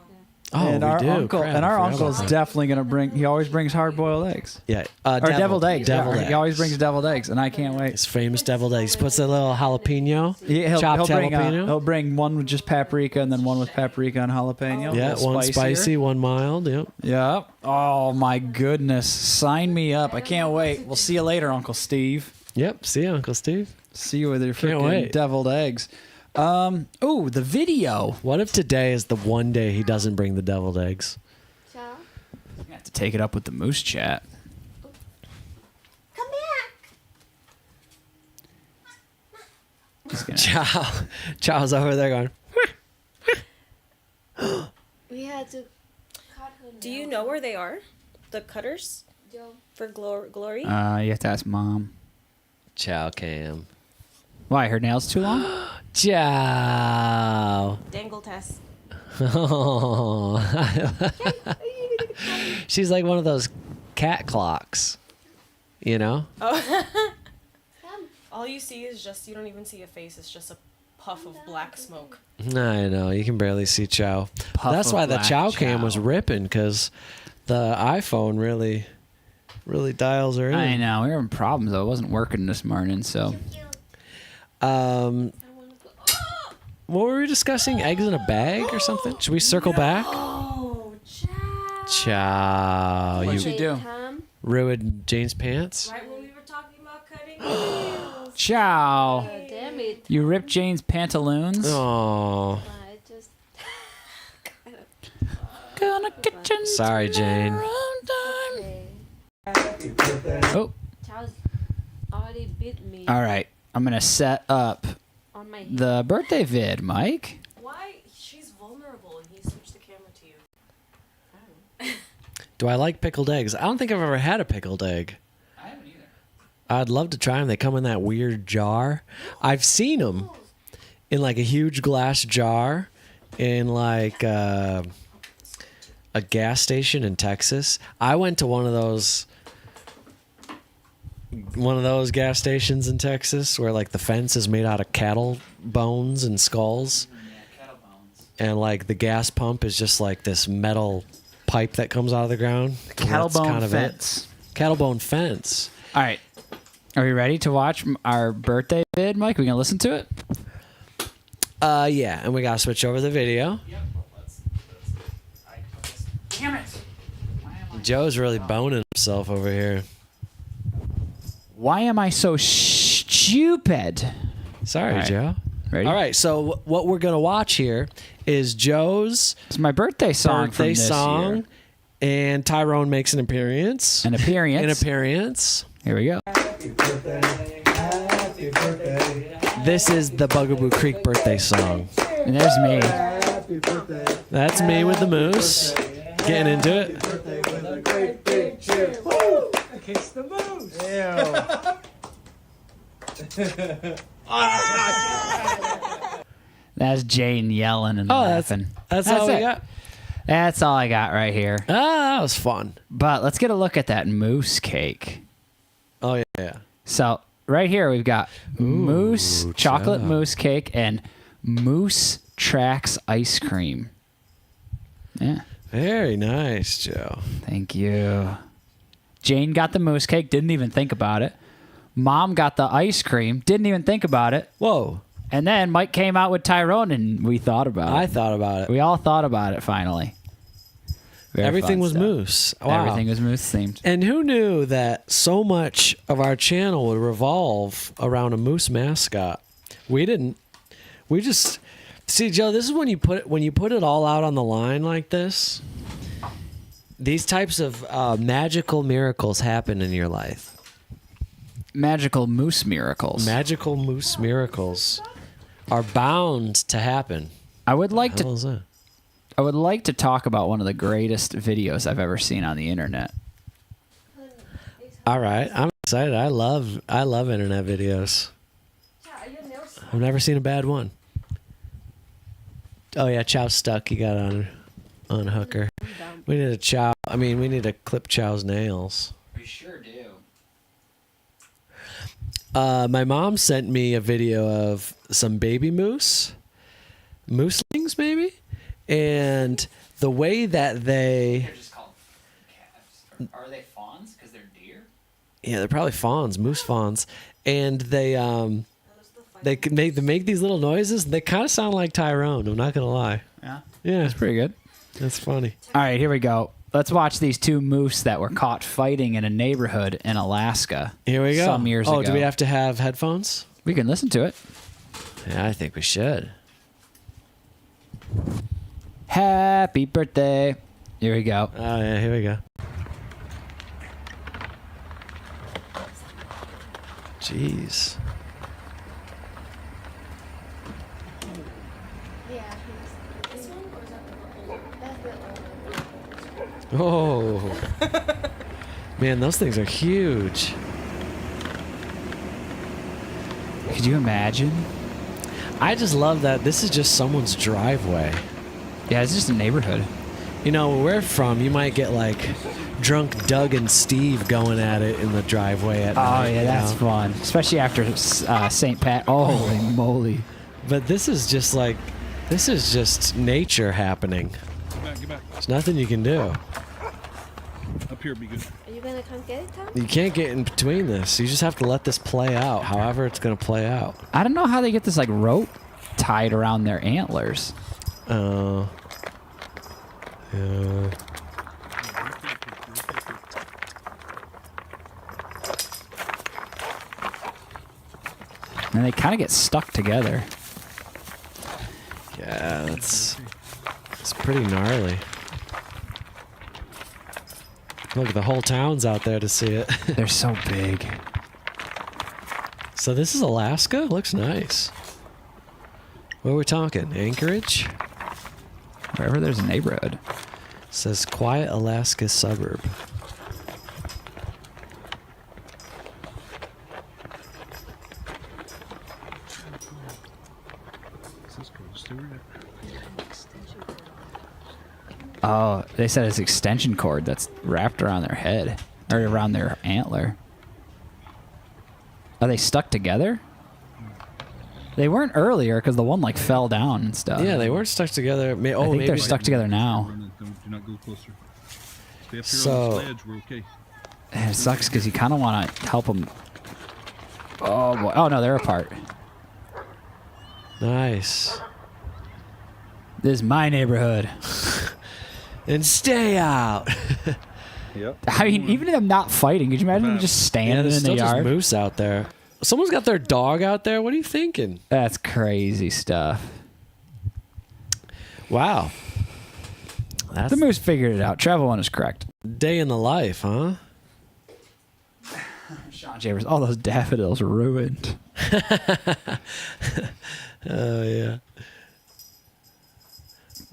Oh, and we our do. uncle Crap, and our I forgot uncle is about that. definitely going to bring. He always brings hard-boiled eggs. Yeah. Or deviled eggs. Deviled Yeah, eggs. He always brings deviled eggs, and I can't wait. His famous deviled eggs. He puts a little jalapeno. He'll chopped bring, jalapeno. he'll bring one with just paprika and then one with paprika and jalapeno. Yeah, A little one spicier. spicy, one mild. Yep. Yep. Oh my goodness! Sign me up! I can't wait. We'll see you later, Uncle Steve. Yep. See you, Uncle Steve. See you with your Can't freaking wait. deviled eggs. Oh, the video. What if today is the one day he doesn't bring the deviled eggs? I have to take it up with the moose chat. Come back. He's gonna- Chow's over there going. We had to cut her. Do you know where they are? The cutters for glory? you have to ask Mom. Chow cam. Why? Her nails too long? Chow. Dangle test. Oh. She's like one of those cat clocks, you know? All you see is just, you don't even see a face. It's just a puff of black smoke. I know, you can barely see Chow. Puff That's of why the black Chow cam was Chow. ripping, because the iPhone really dials her in. I know. We were having problems though. It wasn't working this morning, so. What were we discussing? Eggs in a bag or something? Should we circle back? Oh, Chow. What'd You you do? ruined Jane's pants? right when we were talking about cutting nails. Ciao. Damn it! You ripped Jane's pantaloons. Oh. I just. Gonna get you Sorry, Jane. Oh. Charles already beat me All right. I'm gonna set up on my head. the birthday vid, Mike. Why? She's vulnerable and he switched the camera to you. I don't know. Do I like pickled eggs? I don't think I've ever had a pickled egg. I haven't either. I'd love to try them. They come in that weird jar. I've seen them in like a huge glass jar in like a gas station in Texas. I went to one of those gas stations in Texas where like the fence is made out of cattle bones and skulls, and like the gas pump is just like this metal pipe that comes out of the ground. Cattle That's bone kind of fence. Cattle bone fence. All right. Are we ready to watch our birthday vid, Mike? We gonna listen to it? Yeah, and we gotta switch over the video. Damn it! Joe's really boning himself over here. Why am I so stupid? Sorry, All right. Joe. Ready? All right, so what we're gonna watch here is Joe's It's my birthday song. birthday from this song, year. and Tyrone makes an appearance. An appearance. An appearance. Here we go. This is the Bugaboo Creek birthday song. And there's me. That's me with the moose, getting into it. That's Jane yelling and Oh, that's laughing. all we it. got. That's all I got right here. Ah, that was fun. But let's get a look at that moose cake. Oh yeah. So right here we've got moose chocolate child. mousse cake and moose tracks ice cream. Yeah, Very nice, Joe. thank you. Jane got the mousse cake, didn't even think about it. Mom got the ice cream, didn't even think about it. Whoa. And then Mike came out with Tyrone, and we thought about I it. thought about it. We all thought about it finally. Very Everything fun was stuff. moose. Wow. Everything was moose themed. And who knew that so much of our channel would revolve around a moose mascot? We didn't. We just see, Joe. This is when you put it all out on the line like this. These types of magical miracles happen in your life. Magical moose miracles. Magical moose miracles are bound to happen. I would like How to. is that? I would like to talk about one of the greatest videos I've ever seen on the internet. All right, I'm excited. I love internet videos. I've never seen a bad one. Oh yeah, Chow's stuck. He got on a hooker. We need a Chow. I mean, we need to clip Chow's nails. We sure do. My mom sent me a video of some baby mooselings maybe, and the way that They're just called calves. Are they fawns? Because they're deer. yeah, they're probably fawns, moose fawns, and they make these little noises. And they kind of sound like Tyrone. I'm not gonna lie. Yeah. Yeah, That's pretty good. that's funny. All right, here we go. Let's watch these two moose that were caught fighting in a neighborhood in Alaska. Here we go. Some years oh, ago. do we have to have headphones? We can listen to it. Yeah, I think we should. Happy birthday. Here we go. Oh yeah, here we go. Jeez. This one or is that the old one? Oh. Man, those things are huge. Could you imagine? I just love that this is just someone's driveway. Yeah, it's just a neighborhood. You know, where we're from, you might get like drunk Doug and Steve going at it in the driveway at night. Oh, yeah, you that's know? fun. Especially after St. Pat. Holy moly. But this is just nature happening. Get back. There's nothing you can do. Up here would be good. Are you gonna come get it, Tom? You can't get in between this. You just have to let this play out, however it's going to play out. I don't know how they get this like rope tied around their antlers. Oh. Yeah. And they kind of get stuck together. Yeah, it's pretty gnarly. Look, the whole town's out there to see it. They're so big. So this is Alaska? Looks nice. What are we talking? Anchorage? Wherever there's a neighborhood. Says quiet Alaska suburb. Oh, they said it's extension cord that's wrapped around their head or around their antler. Are they stuck together? They weren't earlier because the one like fell down and stuff. Yeah, they weren't stuck together. I think Maybe they're stuck together now. Do not go closer. Stay up here So- on the sledge. We're okay. And it sucks because you kind of want to help them. Oh boy! Oh no, they're apart. Nice. This is my neighborhood. And stay out. Yep. I mean, even if I'm not fighting, could you imagine them just Yeah, standing there's in still the just yard? moose out there. Someone's got their dog out there. What are you thinking? That's crazy stuff. Wow. That's The moose figured it out. Travel one is correct. day in the life, huh? Sean Chambers, all those daffodils ruined. Oh, yeah.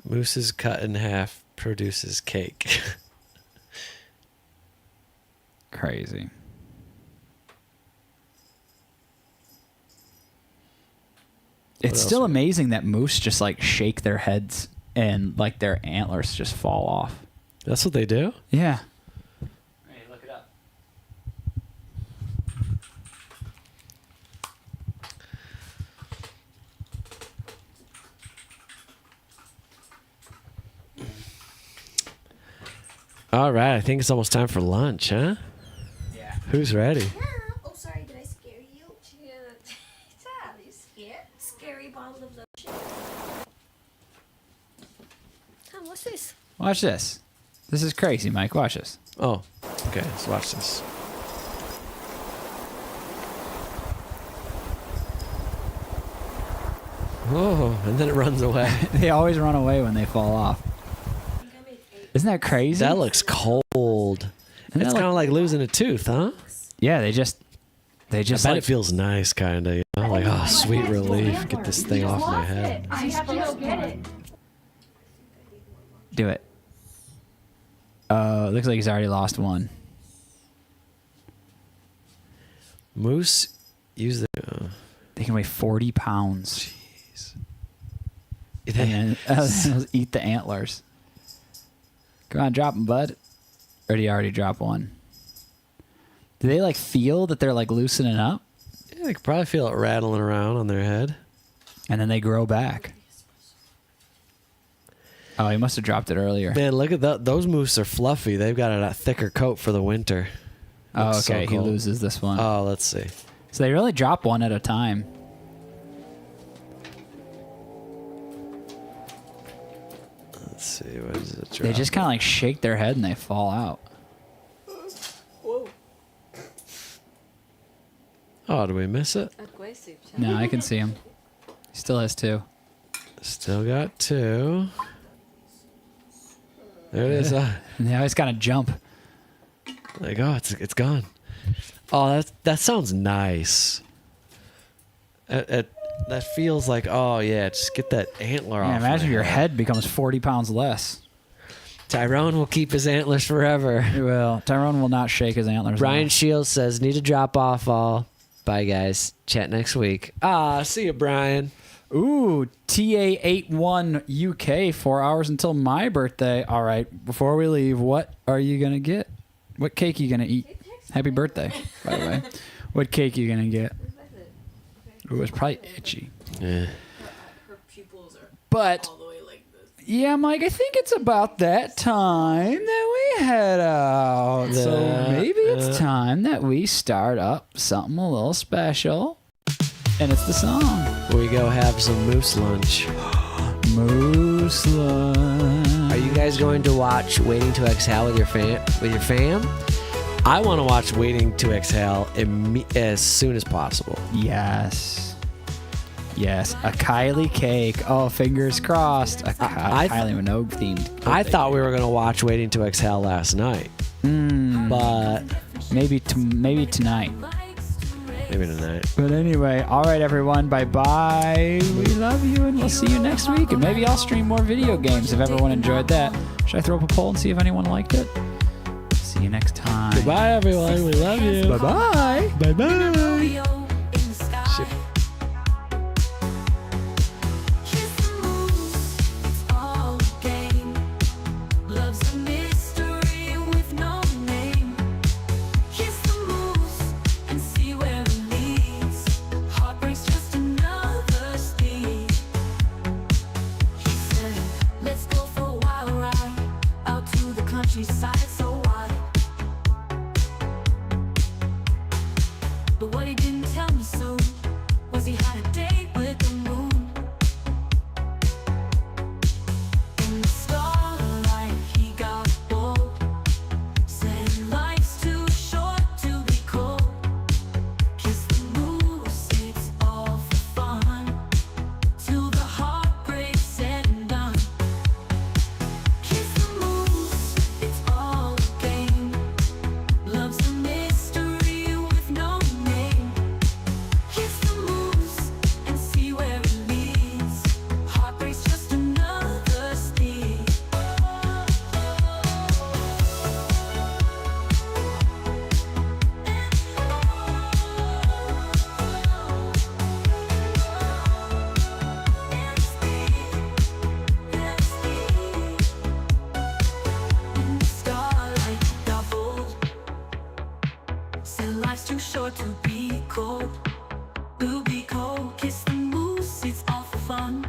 Moose is cut in half, produces cake. Crazy. It's else still we got? amazing that moose just like shake their heads and like their antlers just fall off. That's what they do? Yeah. Hey, look it up. All right, I think it's almost time for lunch, huh? Yeah. Who's ready? Oh, sorry, did I scare you? Are you scared? Scary bottle of lotion. Tom, what's this? Watch this. This is crazy, Mike. Watch this. Oh, okay, let's watch this. Oh, and then it runs away. They always run away when they fall off. Isn't that crazy? That looks cold. Isn't It's that kind of like losing a tooth, huh? Yeah, they just I bet like, it feels nice, kind of. You know? Like, oh, sweet relief. Get this thing off my head. I have to go get it. do it. Looks like he's already lost one. Moose, use the. They can weigh 40 pounds. Jeez. And then they'll eat the antlers. Come on, drop them, bud. Or did he already drop one? Do they like feel that they're like loosening up? Yeah, they could probably feel it rattling around on their head. And then they grow back. Oh, he must have dropped it earlier. Man, look at that. Those moose are fluffy. They've got a thicker coat for the winter. Oh, Looks so okay. He cool. loses this one. Oh, let's see. So they really drop one at a time. Let's see. What is it? They just kind of like shake their head and they fall out. Oh, did we miss it? Aggressive. No, I can see him. He still has two. Still got two. There it is. And they always kind of jump. Like, oh, it's gone. Oh, that sounds nice. That feels like, oh yeah, just get that antler Yeah, off. imagine my if your head becomes 40 pounds less. Tyrone will keep his antlers forever. Well, Tyrone will not shake his antlers. Brian off. Shields says, need to drop off all. Bye, guys. Chat next week. See you, Brian. Ooh, TA81 UK, 4 hours until my birthday. All right, before we leave, what are you going to get? What cake are you going to eat? Happy birthday, by the way. What cake are you going to get? Ooh, it's probably itchy. Yeah. Her pupils are But, all the way like this. yeah, Mike, I think it's about that time that we head out. So maybe it's time that we start up something a little special. And it's the song. We go have some moose lunch. Moose lunch. Are you guys going to watch Waiting to Exhale with your fam? I want to watch Waiting to Exhale as soon as possible. Yes. Yes. A Kylie cake. Oh, fingers crossed. A Kylie Minogue themed. I thought we were going to watch Waiting to Exhale last night. But maybe tonight. maybe tonight. But anyway, all right, everyone. Bye-bye. We love you, and we'll see you next week. And maybe I'll stream more video games if everyone enjoyed that. Should I throw up a poll and see if anyone liked it? See you next time. Goodbye, everyone. We love you. Bye-bye. Bye-bye. Shit. Countryside so wide, but what he didn't tell me soon was he had a date with the moon. In the starlight he got bold, said life's too short to be cold. Kiss the moose, it's all for fun, till the heartbreak's said and done. Kiss the moose, it's all a game. Love's a mystery with no name. Kiss the moose and see where it leads. Heartbreak's just another steed. In the starlight, doubled. Said life's too short to be cold. We'll be cold. Kiss the moose, it's all for fun.